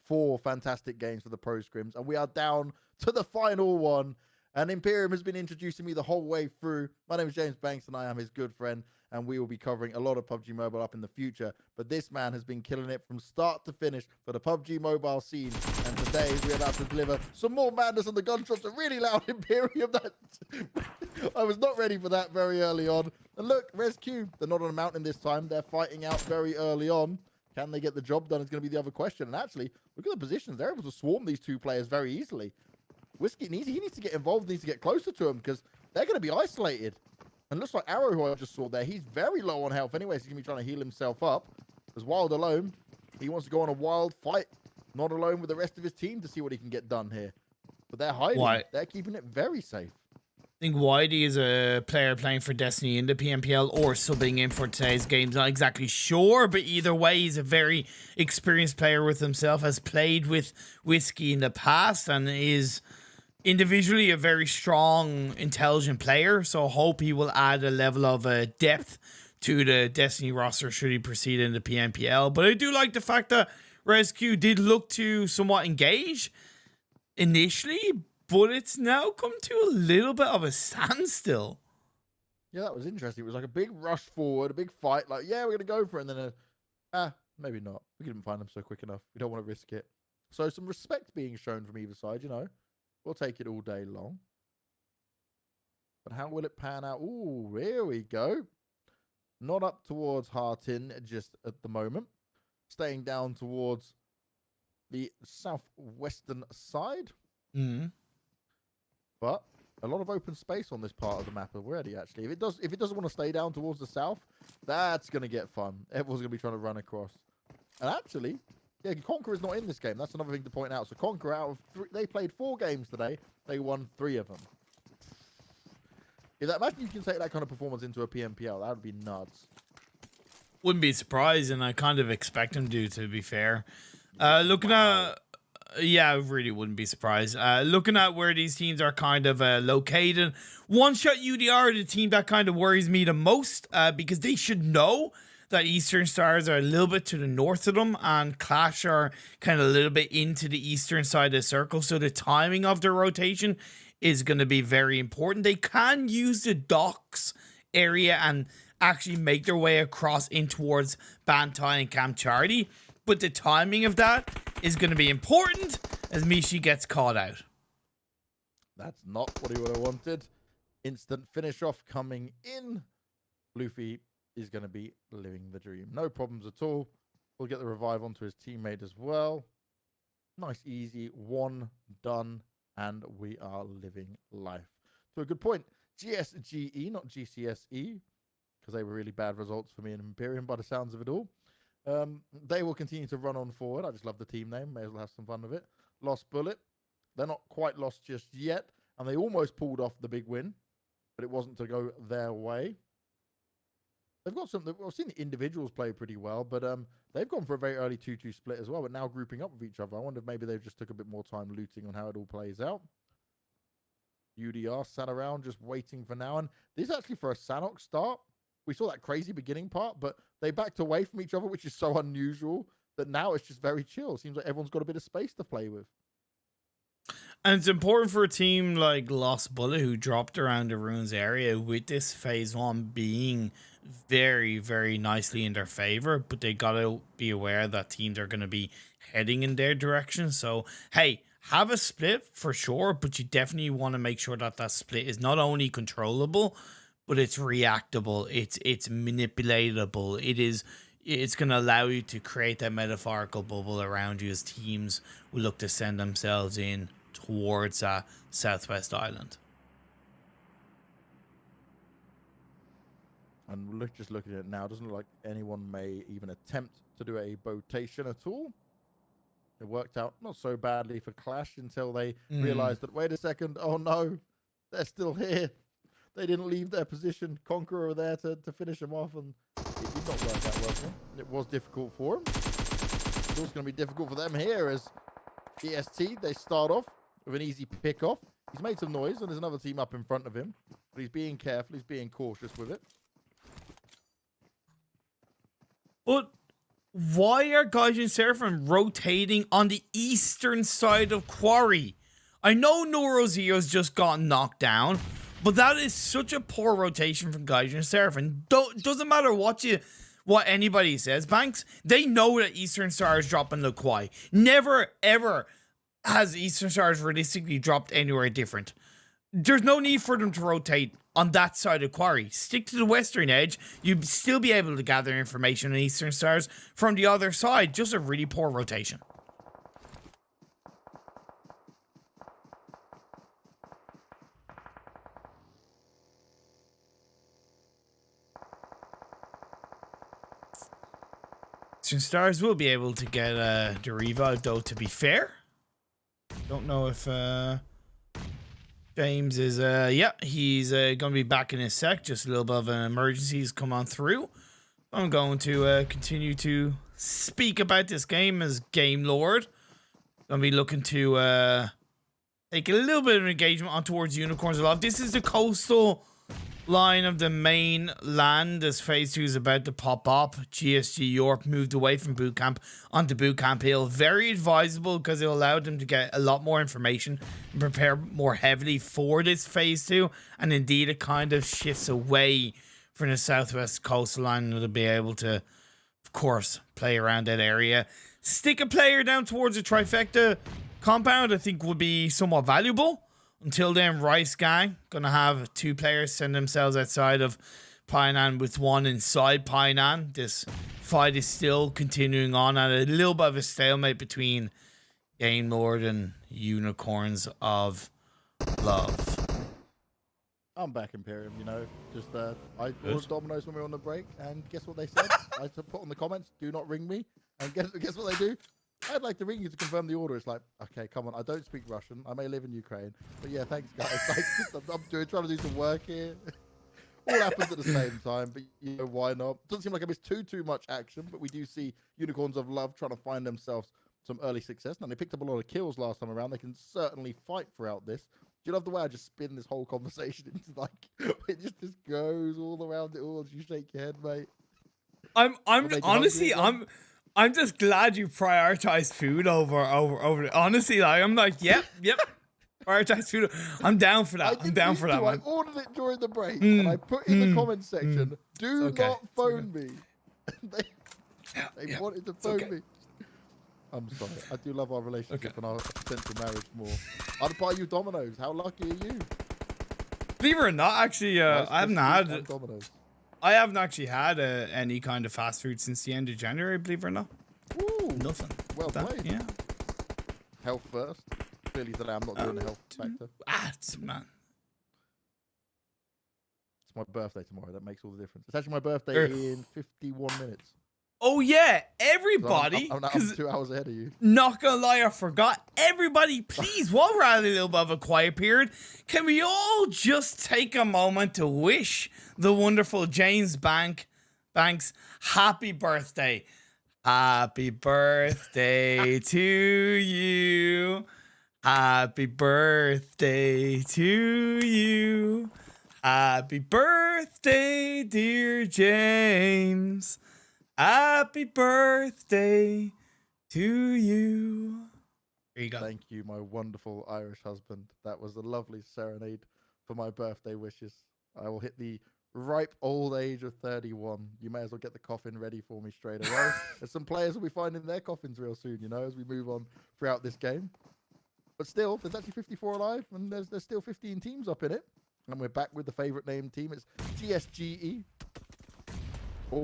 B: 4 fantastic games for the Pro Scrims, and we are down to the final one. And ImPERium has been introducing me the whole way through. My name is James Banks, and I am his good friend, and we will be covering a lot of PUBG Mobile up in the future. But this man has been killing it from start to finish for the PUBG Mobile scene. And today we're about to deliver some more madness, and the gunshots are really loud, ImPERium. That I was not ready for that very early on. And look, RESQ, they're not on a mountain this time. They're fighting out very early on. Can they get the job done is going to be the other question. And actually, look at the positions. They're able to swarm these 2 players very easily. Whiskey needs to get involved, needs to get closer to him because they're going to be isolated. And looks like Arrow, who I just saw there, he's very low on health anyway, so he's going to be trying to heal himself up. As Wild alone, he wants to go on a wild fight, not alone with the rest of his team to see what he can get done here. But they're hiding. Why? They're keeping it very safe.
A: I think Whitey is a player playing for Destiny in the PMPL or subbing in for today's game. Not exactly sure, but either way, he's a very experienced player with himself, has played with Whiskey in the past, and is individually a very strong, intelligent player. So I hope he will add a level of depth to the Destiny roster should he proceed in the PMPL. But I do like the fact that RESQ did look to somewhat engage initially, but it's now come to a little bit of a standstill.
B: Yeah, that was interesting. It was like a big rush forward, a big fight. Like, yeah, we're going to go for it. And then, maybe not. We couldn't find them so quick enough. We don't want to risk it. So some respect being shown from either side, you know. We'll take it all day long. But how will it pan out? Ooh, here we go. Not up towards Hartin just at the moment. Staying down towards the southwestern side.
A: Mm.
B: But a lot of open space on this part of the map already, actually. If it doesn't want to stay down towards the south, that's going to get fun. Everyone's going to be trying to run across. And actually, yeah, Conqueror's not in this game. That's another thing to point out. So Conqueror, out of they played 4 games today. They won 3 of them. Imagine you can take that kind of performance into a PMPL. That would be nuts.
A: Wouldn't be surprised, and I kind of expect him to be fair. Looking at... Yeah, I really wouldn't be surprised. Looking at where these teams are kind of located, One Shot UDR, the team that kind of worries me the most, because they should know that Eastern Stars are a little bit to the north of them, and Clash are kind of a little bit into the eastern side of the circle. So the timing of their rotation is going to be very important. They can use the docks area and actually make their way across in towards Bantai and Camp Charlie. But the timing of that is going to be important as Mishi gets caught out.
B: That's not what he would have wanted. Instant finish off coming in. Luffy is going to be living the dream. No problems at all. We'll get the revive onto his teammate as well. Nice, easy. 1 done. And we are living life. To a good point. GSGE, not GCSE. Because they were really bad results for me and ImPERium by the sounds of it all. They will continue to run on forward. I just love the team name. May as well have some fun with it. Lost Bullet. They're not quite lost just yet. And they almost pulled off the big win. But it wasn't to go their way. They've got some... I've seen the individuals play pretty well. But they've gone for a very early 2-2 split as well. But now grouping up with each other. I wonder if maybe they've just took a bit more time looting on how it all plays out. UDR sat around just waiting for now. And this is actually for a Sanhok start. We saw that crazy beginning part, but they backed away from each other, which is so unusual that now it's just very chill. Seems like everyone's got a bit of space to play with.
A: And it's important for a team like Lost Bullet, who dropped around the ruins area, with this phase 1 being very, very nicely in their favor. But they got to be aware that teams are going to be heading in their direction. So, hey, have a split for sure, but you definitely want to make sure that that split is not only controllable, but it's reactable, it's manipulatable, it's going to allow you to create that metaphorical bubble around you as teams will look to send themselves in towards Southwest Island.
B: And just looking at it now, doesn't look like anyone may even attempt to do a rotation at all. It worked out not so badly for Clash until they realized that, wait a second, oh no, they're still here. they didn't leave their position. Conqueror there to finish him off, and it did not work out well for him. It was difficult for him. It's also going to be difficult for them here as EST, they start off with an easy pick-off. He's made some noise, and there's another team up in front of him, but he's being careful. He's being cautious with it.
A: But why are Gaijin Seraphim rotating on the eastern side of Quarry? I know NeuroZero's just got knocked down, but that is such a poor rotation from Gaijin Seraphim. Doesn't matter what anybody says, BanKs, they know that Eastern Star is dropping the Quai. Never, ever has Eastern Stars realistically dropped anywhere different. There's no need for them to rotate on that side of Quarry. Stick to the western edge. You'd still be able to gather information on Eastern Stars from the other side. Just a really poor rotation. Eastern Stars will be able to get the revive, though, to be fair. Don't know if James is yeah, he's gonna be back in a sec. Just a little bit of an emergency has come on through. I'm going to continue to speak about this game as GAMELORD. Gonna be looking to take a little bit of engagement on towards Unicorns Alive. This is the coastal line of the main land as phase 2 is about to pop up. GSG Europe moved away from bootcamp onto bootcamp hill. Very advisable because it allowed them to get a lot more information and prepare more heavily for this phase 2, and indeed it kind of shifts away from the southwest coastline, and it'll be able to, of course, play around that area. Stick a player down towards the trifecta compound, I think, would be somewhat valuable. Until then, Rice Gang gonna have 2 players send themselves outside of Painan with 1 inside Painan. This fight is still continuing on at a little bit of a stalemate between GAMELORD and Unicorns of Love.
B: I'm back, ImPERium, you know. Just I ordered Domino's when we were on the break, and guess what they said? I put on the comments, do not ring me, and guess what they do? I'd like to ring you to confirm the order. It's like, okay, come on. I don't speak Russian. I may live in Ukraine. But yeah, thanks, guys. Like, I'm trying to do some work here. All happens at the same time, but you know, why not? Doesn't seem like I missed too much action, but we do see Unicorns of Love trying to find themselves some early success. Now, they picked up a lot of kills last time around. They can certainly fight throughout this. Do you love the way I just spin this whole conversation into, like, it just goes all around it all as you shake your head, mate?
A: I'm honestly, I'm just glad you prioritized food over. Honestly, like, I'm like, yep. Prioritize food. I'm down for that. I'm down for that, man.
B: I ordered it during the break, and I put in the comments section, do not phone me. They wanted to phone me. I'm sorry. I do love our relationship and our potential marriage more. I'd buy you Domino's. How lucky are you?
A: Believe it or not, actually, I haven't had
B: Domino's.
A: I haven't actually had any kind of fast food since the end of January, believe it or not.
B: Ooh,
A: nothing.
B: Well played.
A: Yeah.
B: Health first. Clearly today I'm not doing the health factor.
A: Man.
B: It's my birthday tomorrow. That makes all the difference. It's actually my birthday in 51 minutes.
A: Oh, yeah. Everybody.
B: I'm 2 hours ahead of you.
A: Not gonna lie, I forgot. Everybody, please, while we're at a little bit of a quiet period, can we all just take a moment to wish the wonderful James BanKs happy birthday. Happy birthday to you. Happy birthday to you. Happy birthday, dear James. Happy birthday to you. There you go.
B: Thank you, my wonderful Irish husband. That was a lovely serenade for my birthday wishes. I will hit the ripe old age of 31. You may as well get the coffin ready for me straight away. There's some players will be finding their coffins real soon, you know, as we move on throughout this game. But still, there's actually 54 alive, and there's still 15 teams up in it. And we're back with the favorite named team. It's GSGE. Oh,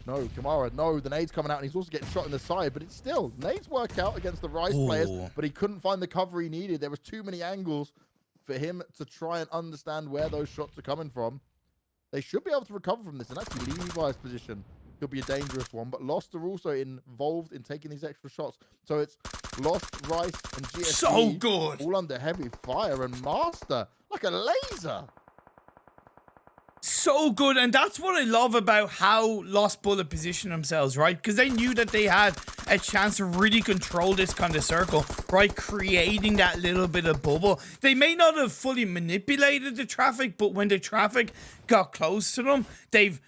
B: no, Kamara, no, the nade's coming out, and he's also getting shot in the side, but it's still, nades work out against the Rice players, but he couldn't find the cover he needed. There was too many angles for him to try and understand where those shots are coming from. They should be able to recover from this, and actually Levi's position could be a dangerous one, but Lost are also involved in taking these extra shots. So it's Lost, Rice, and GSG.
A: So good.
B: All under heavy fire, and Master, like a laser.
A: So good, and that's what I love about how Lost Bullet positioned themselves, right? Because they knew that they had a chance to really control this kind of circle, right? Creating that little bit of bubble. They may not have fully manipulated the traffic, but when the traffic got close to them, they've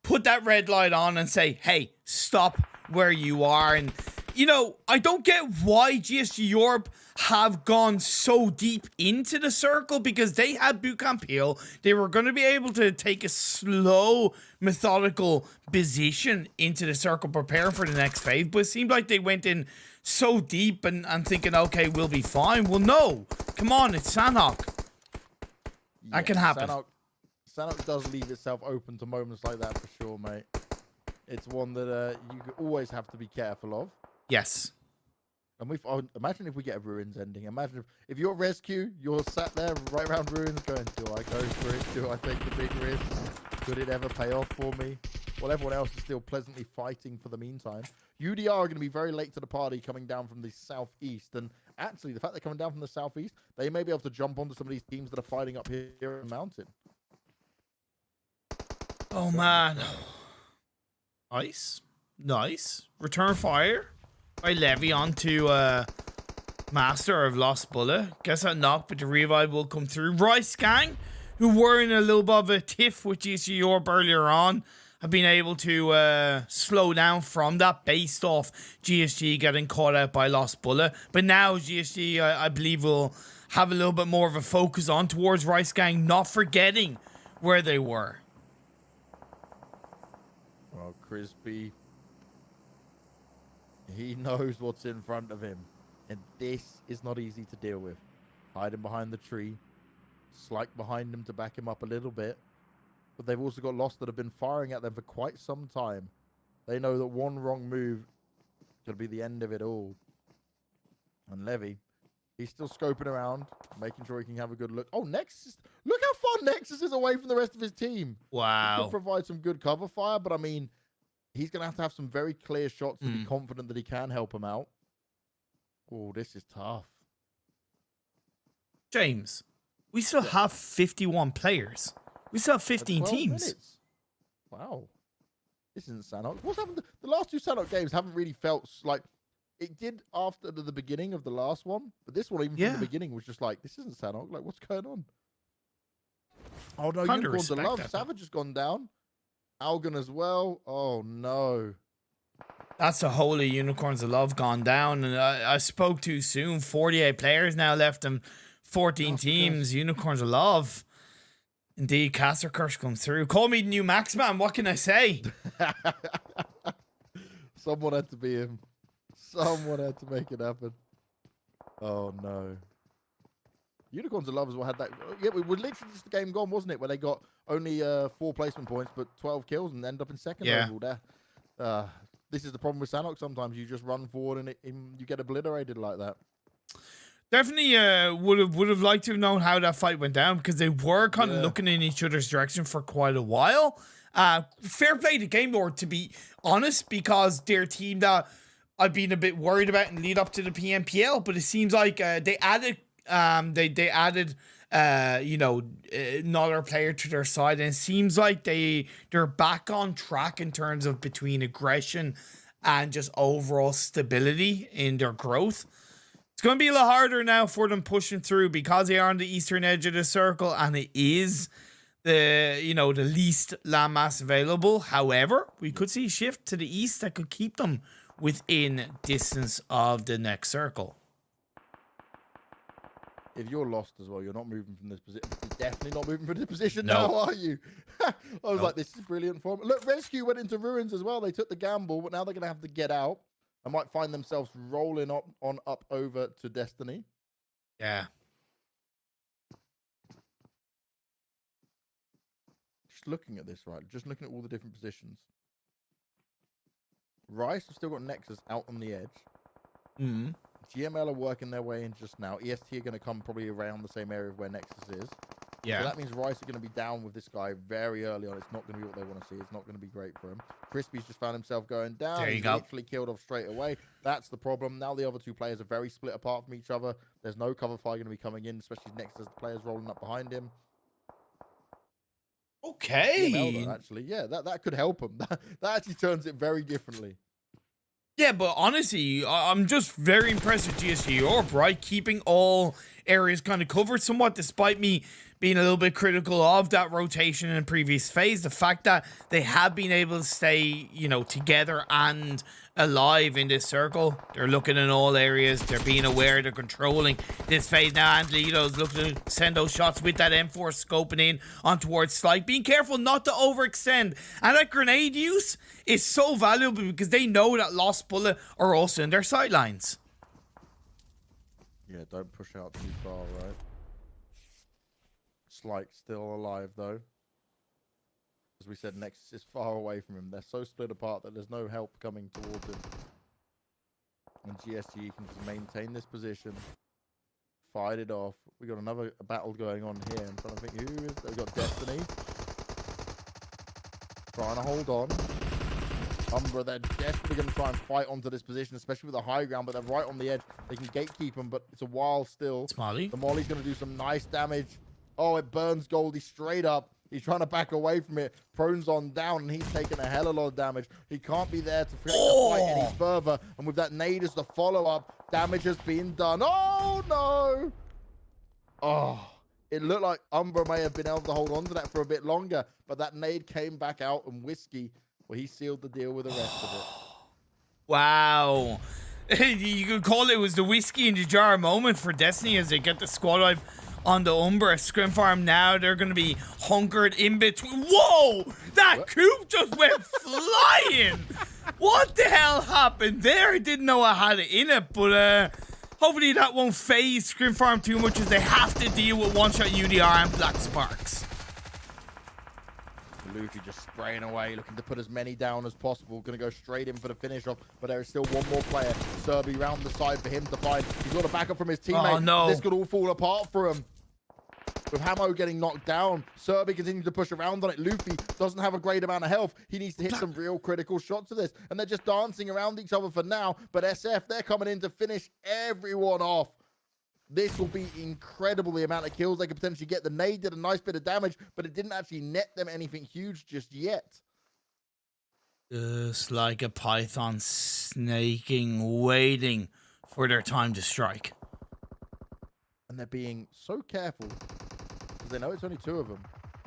A: put that red light on and say, hey, stop where you are. And, you know, I don't get why GSG Europe have gone so deep into the circle, because they had Bootcamp Hill. They were going to be able to take a slow, methodical position into the circle, preparing for the next phase. But it seemed like they went in so deep and thinking, okay, we'll be fine. Well, no. Come on, it's Sanhok. That can happen.
B: Sanhok does leave itself open to moments like that for sure, mate. It's one that you always have to be careful of.
A: Yes.
B: And imagine if we get a Ruins ending. Imagine if you're RESQ, you're sat there right around Ruins going, do I go for it? Do I take the big risk? Could it ever pay off for me? While everyone else is still pleasantly fighting for the meantime. UDR are going to be very late to the party, coming down from the southeast. And actually, the fact they're coming down from the southeast, they may be able to jump onto some of these teams that are fighting up here in the mountain.
A: Oh, man. Nice. Nice. Return fire by Levy onto Master of Lost Bullet. Guess that knock, but the revive will come through. Rice Gang, who were in a little bit of a tiff with GSG Europe earlier on, have been able to slow down from that based off GSG getting caught out by Lost Bullet. But now GSG, I believe, will have a little bit more of a focus on towards Rice Gang, not forgetting where they were.
B: Well, Crispy, he knows what's in front of him, and this is not easy to deal with. Hiding behind the tree, Slyke behind him to back him up a little bit, but they've also got Lost that have been firing at them for quite some time. They know that one wrong move could be the end of it all. And Levy, he's still scoping around, making sure he can have a good look. Oh, Nexus, look how far Nexus is away from the rest of his team.
A: Wow.
B: He could provide some good cover fire, but I mean, he's going to have some very clear shots to be confident that he can help him out. Oh, this is tough.
A: James, we still have 51 players. We still have 15 teams.
B: Minutes. Wow. This isn't Sanhok. What's happened? The last two Sanhok games haven't really felt like it did after the beginning of the last one. But this one, even from the beginning, was just like, this isn't Sanhok. Like, what's going on? Oh, no. Unicorns of Love. Savage has gone down. Algan as well. Oh, no.
A: That's the whole of Unicorns of Love gone down. And I spoke too soon. 48 players now left and 14 teams. Unicorns of Love. Indeed, Caster Curse comes through. Call me the new Max Man. What can I say?
B: Someone had to be him. Someone had to make it happen. Oh, no. Unicorns of Love as well had that. Yeah, it was literally just the game gone, wasn't it? Where they got only 4 placement points, but 12 kills and end up in second overall there. This is the problem with Sanhok. Sometimes you just run forward and you get obliterated like that. Definitely
A: would have liked to have known how that fight went down, because they were kind of looking in each other's direction for quite a while. Fair play to GameLord, to be honest, because their team that I've been a bit worried about in lead up to the PMPL, but it seems like they added you know, another player to their side, and it seems like they're back on track in terms of between aggression and just overall stability in their growth. It's going to be a lot harder now for them pushing through, because they are on the eastern edge of the circle, and it is the least landmass available. However, we could see a shift to the east that could keep them within distance of the next circle.
B: If you're Lost as well, you're not moving from this position. You're definitely not moving from this position now, are you? I was like, this is brilliant form. Look, RESQ went into Ruins as well. They took the gamble, but now they're going to have to get out. I might find themselves rolling up over to Destiny.
A: Yeah.
B: Just looking at this, right? Just looking at all the different positions. Rice have still got Nexus out on the edge. GML are working their way in just now. EST are going to come probably around the same area of where Nexus is. Yeah. So that means Rice are going to be down with this guy very early on. It's not going to be what they want to see. It's not going to be great for him. Crispy's just found himself going down.
A: There you go.
B: Literally killed off straight away. That's the problem. Now the other two players are very split apart from each other. There's no cover fire going to be coming in, especially Nexus players rolling up behind him.
A: Okay.
B: PMPL, actually, yeah, that could help him. That actually turns it very differently.
A: Yeah, but honestly, I'm just very impressed with GSG Europe, right? Keeping all areas kind of covered somewhat, despite me being a little bit critical of that rotation in the previous phase. The fact that they have been able to stay, you know, together and alive in this circle. They're looking in all areas. They're being aware. They're controlling this phase now. Angelito's looking to send those shots with that M4 scoping in on towards Slyke. Being careful not to overextend. And that grenade use is so valuable because they know that Lost Bullet are also in their sightlines.
B: Yeah, don't push out too far, right? Slyke's still alive, though. As we said, Nexus is far away from him. They're so split apart that there's no help coming towards him. And GSG can just maintain this position. Fight it off. We got another battle going on here. I'm trying to think who is... We've got Destiny. Trying to hold on. UMBRA, they're desperately going to try and fight onto this position, especially with the high ground, but they're right on the edge. They can gatekeep them, but it's a while still.
A: It's Molly.
B: The Molly's going to do some nice damage. Oh, it burns Goldie straight up. He's trying to back away from it. Prone's on down, and he's taking a hell of a lot of damage. He can't be there to fight any further. And with that nade as the follow-up, damage has been done. Oh, no! Oh, it looked like UMBRA may have been able to hold on to that for a bit longer, but that nade came back out, and Whiskey, well, he sealed the deal with the rest of it.
A: Wow. You could call it was the whiskey in the jar moment for Destiny as they get the squad wipe on the UMBRA. ScrimFarm now, they're going to be hunkered in between. Whoa! That coop just went flying! What the hell happened there? I didn't know I had it in it, but hopefully that won't phase ScrimFarm too much as they have to deal with one-shot UDR and Black Sparks.
B: Luffy just spraying away, looking to put as many down as possible. Going to go straight in for the finish off, but there is still one more player. Serby round the side for him to find. He's got a backup from his teammate.
A: Oh, no.
B: This could all fall apart for him. With Hamo getting knocked down, Serby continues to push around on it. Luffy doesn't have a great amount of health. He needs to hit some real critical shots of this. And they're just dancing around each other for now. But SF, they're coming in to finish everyone off. This will be incredible, the amount of kills they could potentially get. The nade did a nice bit of damage, but it didn't actually net them anything huge just yet.
A: Just like a python snaking, waiting for their time to strike.
B: And they're being so careful because they know it's only two of them.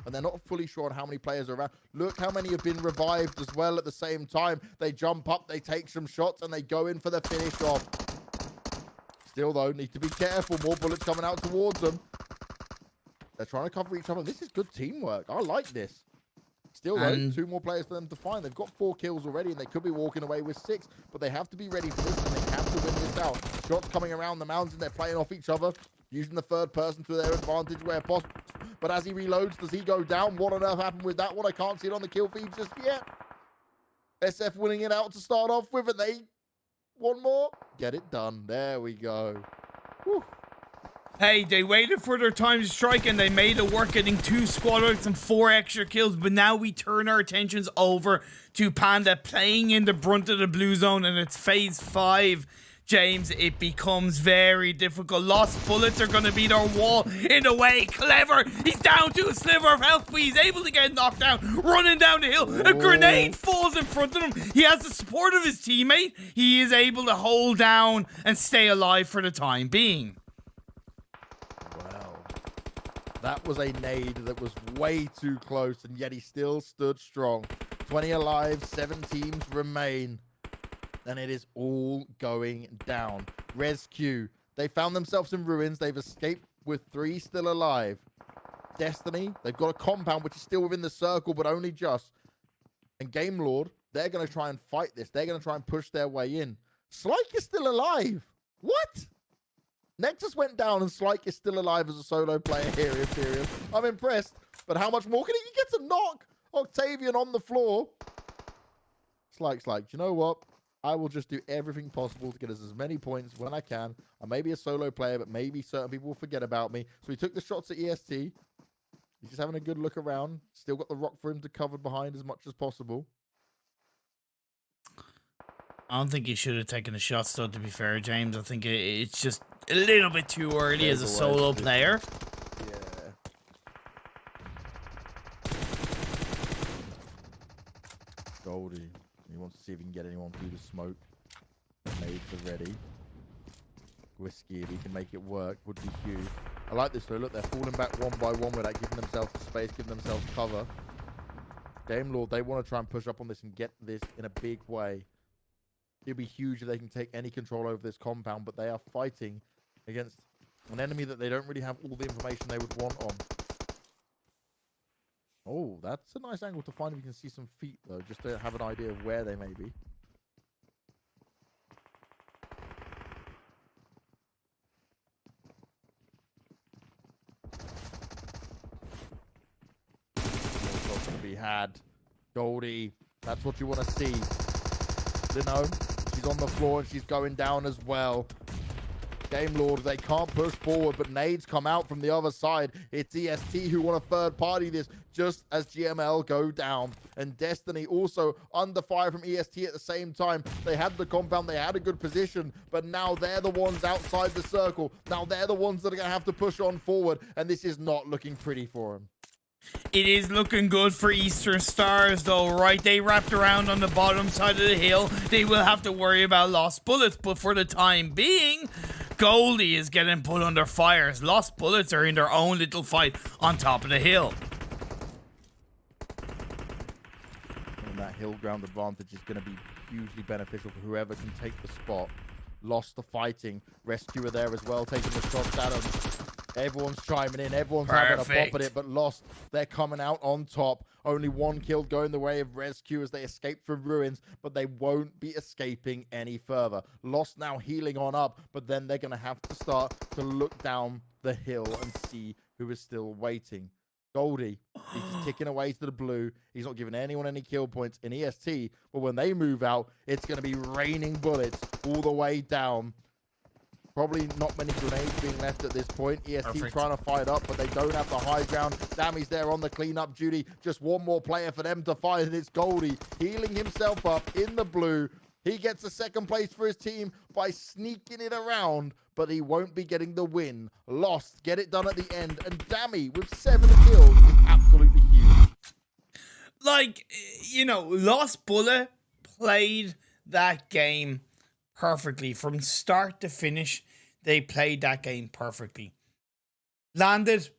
B: And they're not fully sure on how many players are around. Look how many have been revived as well at the same time. They jump up, they take some shots, and they go in for the finish off. Still, though, need to be careful. More bullets coming out towards them. They're trying to cover each other. This is good teamwork. I like this. Still, though, two more players for them to find. They've got 4 kills already, and they could be walking away with 6. But they have to be ready for this, and they have to win this out. Shots coming around the mountain. They're playing off each other, using the third person to their advantage where possible. But as he reloads, does he go down? What on earth happened with that one? I can't see it on the kill feed just yet. SF winning it out to start off with, and they... One more. Get it done. There we go. Whew.
A: Hey, they waited for their time to strike and they made it work, getting 2 squad wipes and 4 extra kills. But now we turn our attentions over to Panda playing in the brunt of the blue zone, and it's phase 5. James, it becomes very difficult. Lost bullets are going to be their wall in the way. Clever. He's down to a sliver of health, but he's able to get knocked down. Running down the hill. A grenade falls in front of him. He has the support of his teammate. He is able to hold down and stay alive for the time being.
B: Wow. That was a nade that was way too close, and yet he still stood strong. 20 alive, 7 teams remain. And it is all going down. RESQ, they found themselves in ruins. They've escaped with 3 still alive. Destiny, they've got a compound which is still within the circle, but only just. And GAMELORD, they're going to try and fight this. They're going to try and push their way in. Slyke is still alive. What? Nexus went down and Slyke is still alive as a solo player here in ImPERium. I'm impressed. But how much more can he get? A knock. Octavian on the floor. Slyke's like, you know what? I will just do everything possible to get us as many points when I can. I may be a solo player, but maybe certain people will forget about me. So he took the shots at EST. He's just having a good look around. Still got the rock for him to cover behind as much as possible.
A: I don't think he should have taken the shots, though, to be fair, James. I think it's just a little bit too early as a solo player.
B: Goldie. He wants to see if he can get anyone through the smoke. The nades are ready. Whiskey, if he can make it work, would be huge. I like this though. Look, they're falling back one by one without giving themselves the space, giving themselves cover. GameLord, they want to try and push up on this and get this in a big way. It'll be huge if they can take any control over this compound, but they are fighting against an enemy that they don't really have all the information they would want on. Oh, that's a nice angle to find if you can see some feet, though, just to have an idea of where they may be. To be had. Goldie, that's what you want to see. You know, she's on the floor and she's going down as well. GameLord, they can't push forward, but nades come out from the other side. It's EST who want to third party this just as GML go down. And Destiny also under fire from EST at the same time. They had the compound, they had a good position, but now they're the ones outside the circle. Now they're the ones that are going to have to push on forward, and this is not looking pretty for them.
A: It is looking good for Eastern Stars, though, right? They wrapped around on the bottom side of the hill. They will have to worry about lost bullets, but for the time being, Goldie is getting put under fires. Lost bullets are in their own little fight on top of the hill.
B: And that hill ground advantage is going to be hugely beneficial for whoever can take the spot. Lost the fighting. Rescuer there as well, taking the shots at him. Everyone's chiming in. Everyone's having a pop at it, but Lost, they're coming out on top. Only one kill going the way of RESQ as they escape from ruins, but they won't be escaping any further. Lost now healing on up, but then they're going to have to start to look down the hill and see who is still waiting. Goldie, he's just ticking away to the blue. He's not giving anyone any kill points in EST, but when they move out, it's going to be raining bullets all the way down. Probably not many grenades being left at this point. EST trying to fight up, but they don't have the high ground. Dammy's there on the cleanup duty. Just one more player for them to fight, and it's Goldie healing himself up in the blue. He gets a second place for his team by sneaking it around, but he won't be getting the win. Lost, get it done at the end, and Dammy with 7 kills is absolutely huge.
A: Like, you know, Lost Bullet played that game perfectly. From start to finish, they played that game perfectly. Landed,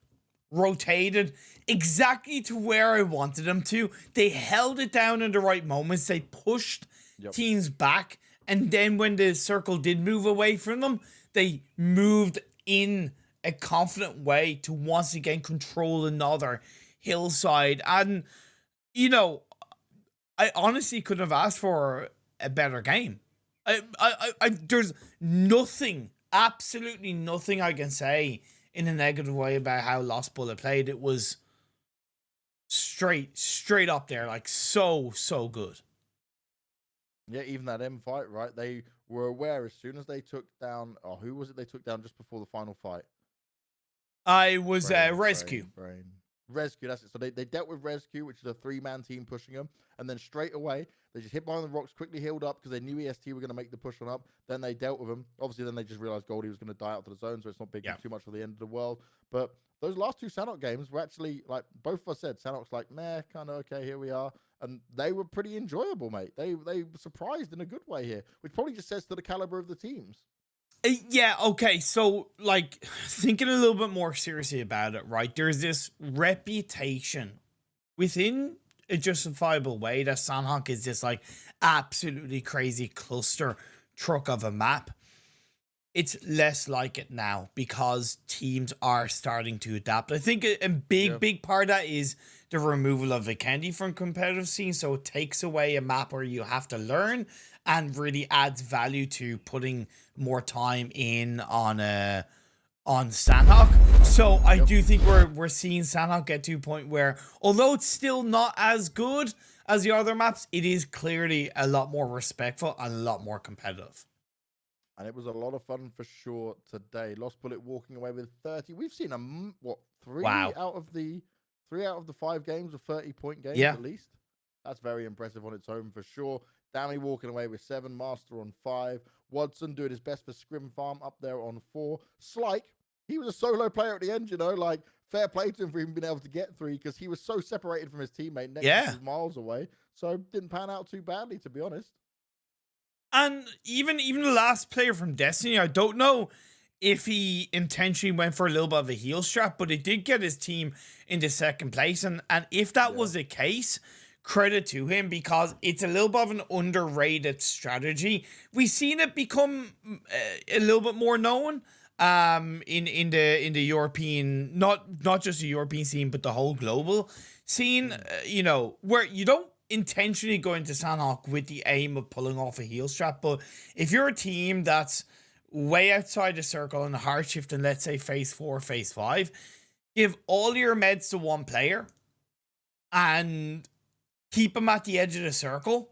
A: rotated, exactly to where I wanted them to. They held it down in the right moments. They pushed teams back. And then when the circle did move away from them, they moved in a confident way to once again control another hillside. And, you know, I honestly couldn't have asked for a better game. There's nothing, absolutely nothing I can say in a negative way about how Lost Bullet played. It was straight up there, like so good.
B: Yeah, even that M fight, right? They were aware as soon as they took down, oh, who was it they took down just before the final fight?
A: I was RESQ.
B: RESQ, that's it. So they dealt with RESQ, which is a 3-man team pushing them. And then straight away, they just hit behind the rocks, quickly healed up because they knew EST were going to make the push on up. Then they dealt with them. Obviously, then they just realized Goldie was going to die out to the zone, so it's not big too much for the end of the world. But those last 2 Sanhok games were actually, like, both of us said, Sanhok's like, meh, kind of okay, here we are. And they were pretty enjoyable, mate. They were surprised in a good way here, which probably just says to the caliber of the teams.
A: Yeah, okay, so, like, thinking a little bit more seriously about it, right? There's this reputation within a justifiable way that Sanhok is this, like, absolutely crazy cluster truck of a map. It's less like it now because teams are starting to adapt. I think a big part of that is the removal of Vikendi from competitive scene, so it takes away a map where you have to learn and really adds value to putting more time in on Sanhok. So I do think we're seeing Sanhok get to a point where, although it's still not as good as the other maps, it is clearly a lot more respectful and a lot more competitive.
B: And it was a lot of fun for sure today. Lost Bullet walking away with 30. We've seen three out of the 5 games of 30-point games at least. That's very impressive on its own for sure. Dammy walking away with 7, Master on 5. Watson doing his best for ScrimFarm up there on 4. Slyke he was a solo player at the end, you know, like fair play to him for even being able to get 3 because he was so separated from his teammate, Nexus was miles away, so didn't pan out too badly, to be honest.
A: And even the last player from Destiny, I don't know if he intentionally went for a little bit of a heel strap, but it did get his team into second place. And if that was the case, credit to him, because it's a little bit of an underrated strategy. We've seen it become a little bit more known in the European, not just the European scene, but the whole global scene, you know, where you don't intentionally go into Sanhok with the aim of pulling off a heel strap. But if you're a team that's way outside the circle and hard shift in, let's say, phase 4, phase 5, give all your meds to one player and keep him at the edge of the circle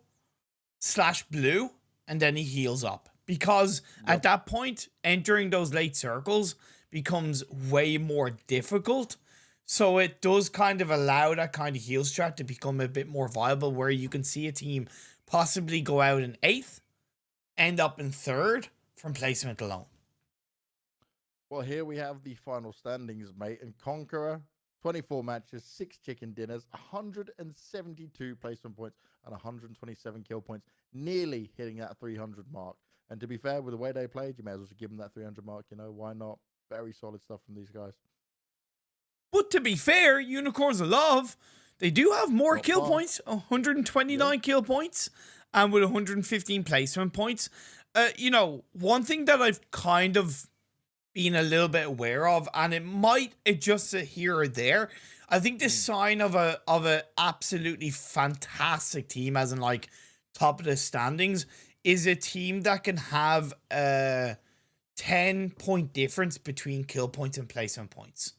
A: / blue, and then he heals up. Because at that point, entering those late circles becomes way more difficult. So it does kind of allow that kind of heal strat to become a bit more viable, where you can see a team possibly go out in 8th, end up in 3rd from placement alone.
B: Well, here we have the final standings, mate. And Conqueror, 24 matches, 6 chicken dinners, 172 placement points, and 127 kill points, nearly hitting that 300 mark. And to be fair, with the way they played, you may as well give them that 300 mark. You know, why not? Very solid stuff from these guys.
A: But to be fair, Unicorns of Love, they do have more kill points, 129 kill points, and with 115 placement points. You know, one thing that I've kind of been a little bit aware of, and it might adjust it here or there, I think the sign of a absolutely fantastic team, as in like top of the standings, is a team that can have a 10-point difference between kill points and placement points.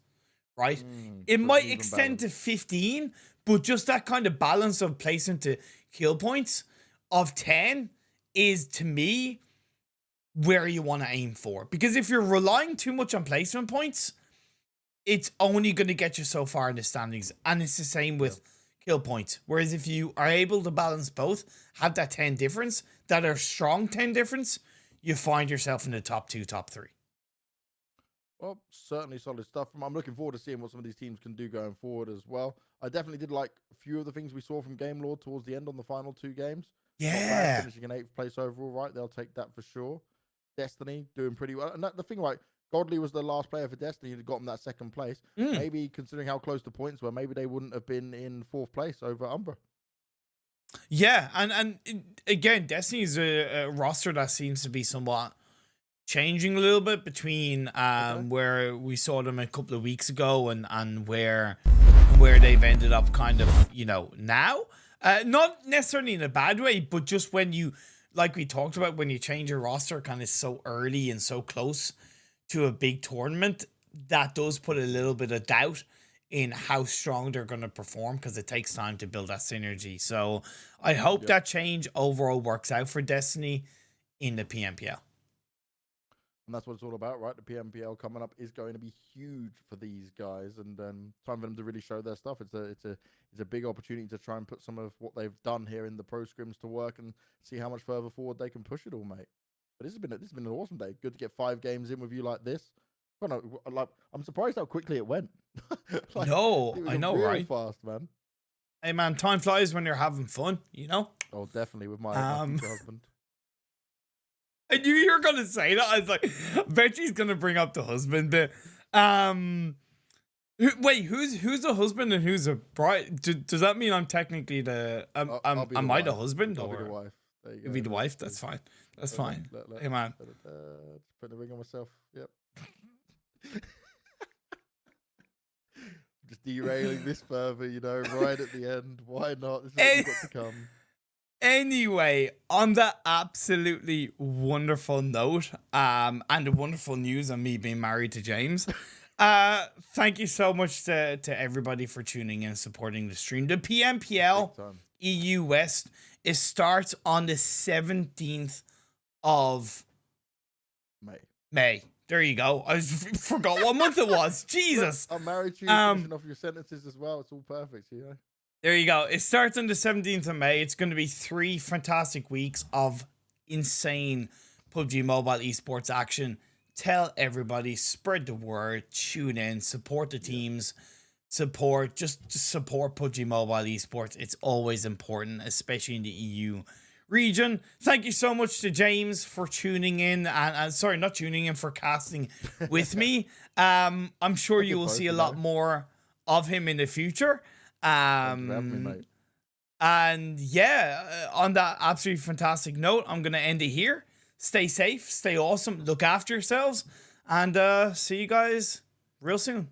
A: Right? It might extend to 15, but just that kind of balance of placement to kill points of 10 is, to me, where you want to aim for. Because if you're relying too much on placement points, it's only going to get you so far in the standings. And it's the same with kill points. Whereas if you are able to balance both, have that 10 difference, that are strong 10 difference, you find yourself in the top 2, top 3.
B: Well, certainly solid stuff. I'm looking forward to seeing what some of these teams can do going forward as well. I definitely did like a few of the things we saw from GameLord towards the end on the final 2 games.
A: Yeah.
B: Finishing in 8th place overall, right? They'll take that for sure. Destiny doing pretty well. And the thing, right, Godly was the last player for Destiny who got them that 2nd place. Maybe considering how close the points were, maybe they wouldn't have been in 4th place over UMBRA.
A: Yeah, and again, Destiny's a roster that seems to be somewhat changing a little bit between where we saw them a couple of weeks ago and where they've ended up kind of, you know, now. Not necessarily in a bad way, but just when you, like we talked about, when you change your roster kind of so early and so close to a big tournament, that does put a little bit of doubt in how strong they're going to perform, because it takes time to build that synergy. So I hope that change overall works out for Destiny in the PMPL.
B: And that's what it's all about, right? The PMPL coming up is going to be huge for these guys, and time for them to really show their stuff. It's a big opportunity to try and put some of what they've done here in the pro scrims to work and see how much further forward they can push it all, mate. But this has been an awesome day. Good to get 5 games in with you like this. I'm surprised how quickly it went.
A: I know, right?
B: Fast, man.
A: Hey, man, time flies when you're having fun, you know?
B: Oh, definitely, with my husband.
A: I knew you were going to say that. I was like, I bet she's going to bring up the husband bit. Wait, who's the husband and who's the bride? Does that mean I'm technically the... am I the husband?
B: I'll
A: or
B: be the wife. There you go.
A: You'll be the wife? That's fine. That's fine. Hey, man.
B: Just put the ring on myself. Yep. Just derailing this further, you know, right at the end. Why not? This is what's got to come.
A: Anyway, on that absolutely wonderful note, and the wonderful news on me being married to James, thank you so much to everybody for tuning in and supporting the stream. The PMPL EU West, it starts on the 17th of May. There you go. I forgot what month it was. Jesus.
B: I'm married to you, finishing off your sentences as well. It's all perfect, you know.
A: There you go. It starts on the 17th of May. It's going to be 3 fantastic weeks of insane PUBG Mobile esports action. tell everybody, spread the word, tune in, support the teams, just support PUBG Mobile Esports. It's always important, especially in the EU region. Thank you so much to James for tuning in, and sorry, not tuning in, for casting with me. I'm sure you will see a lot more of him in the future.
B: Thank you for having me, mate.
A: And yeah, on that absolutely fantastic note, I'm gonna end it here. Stay safe, stay awesome, look after yourselves, and see you guys real soon.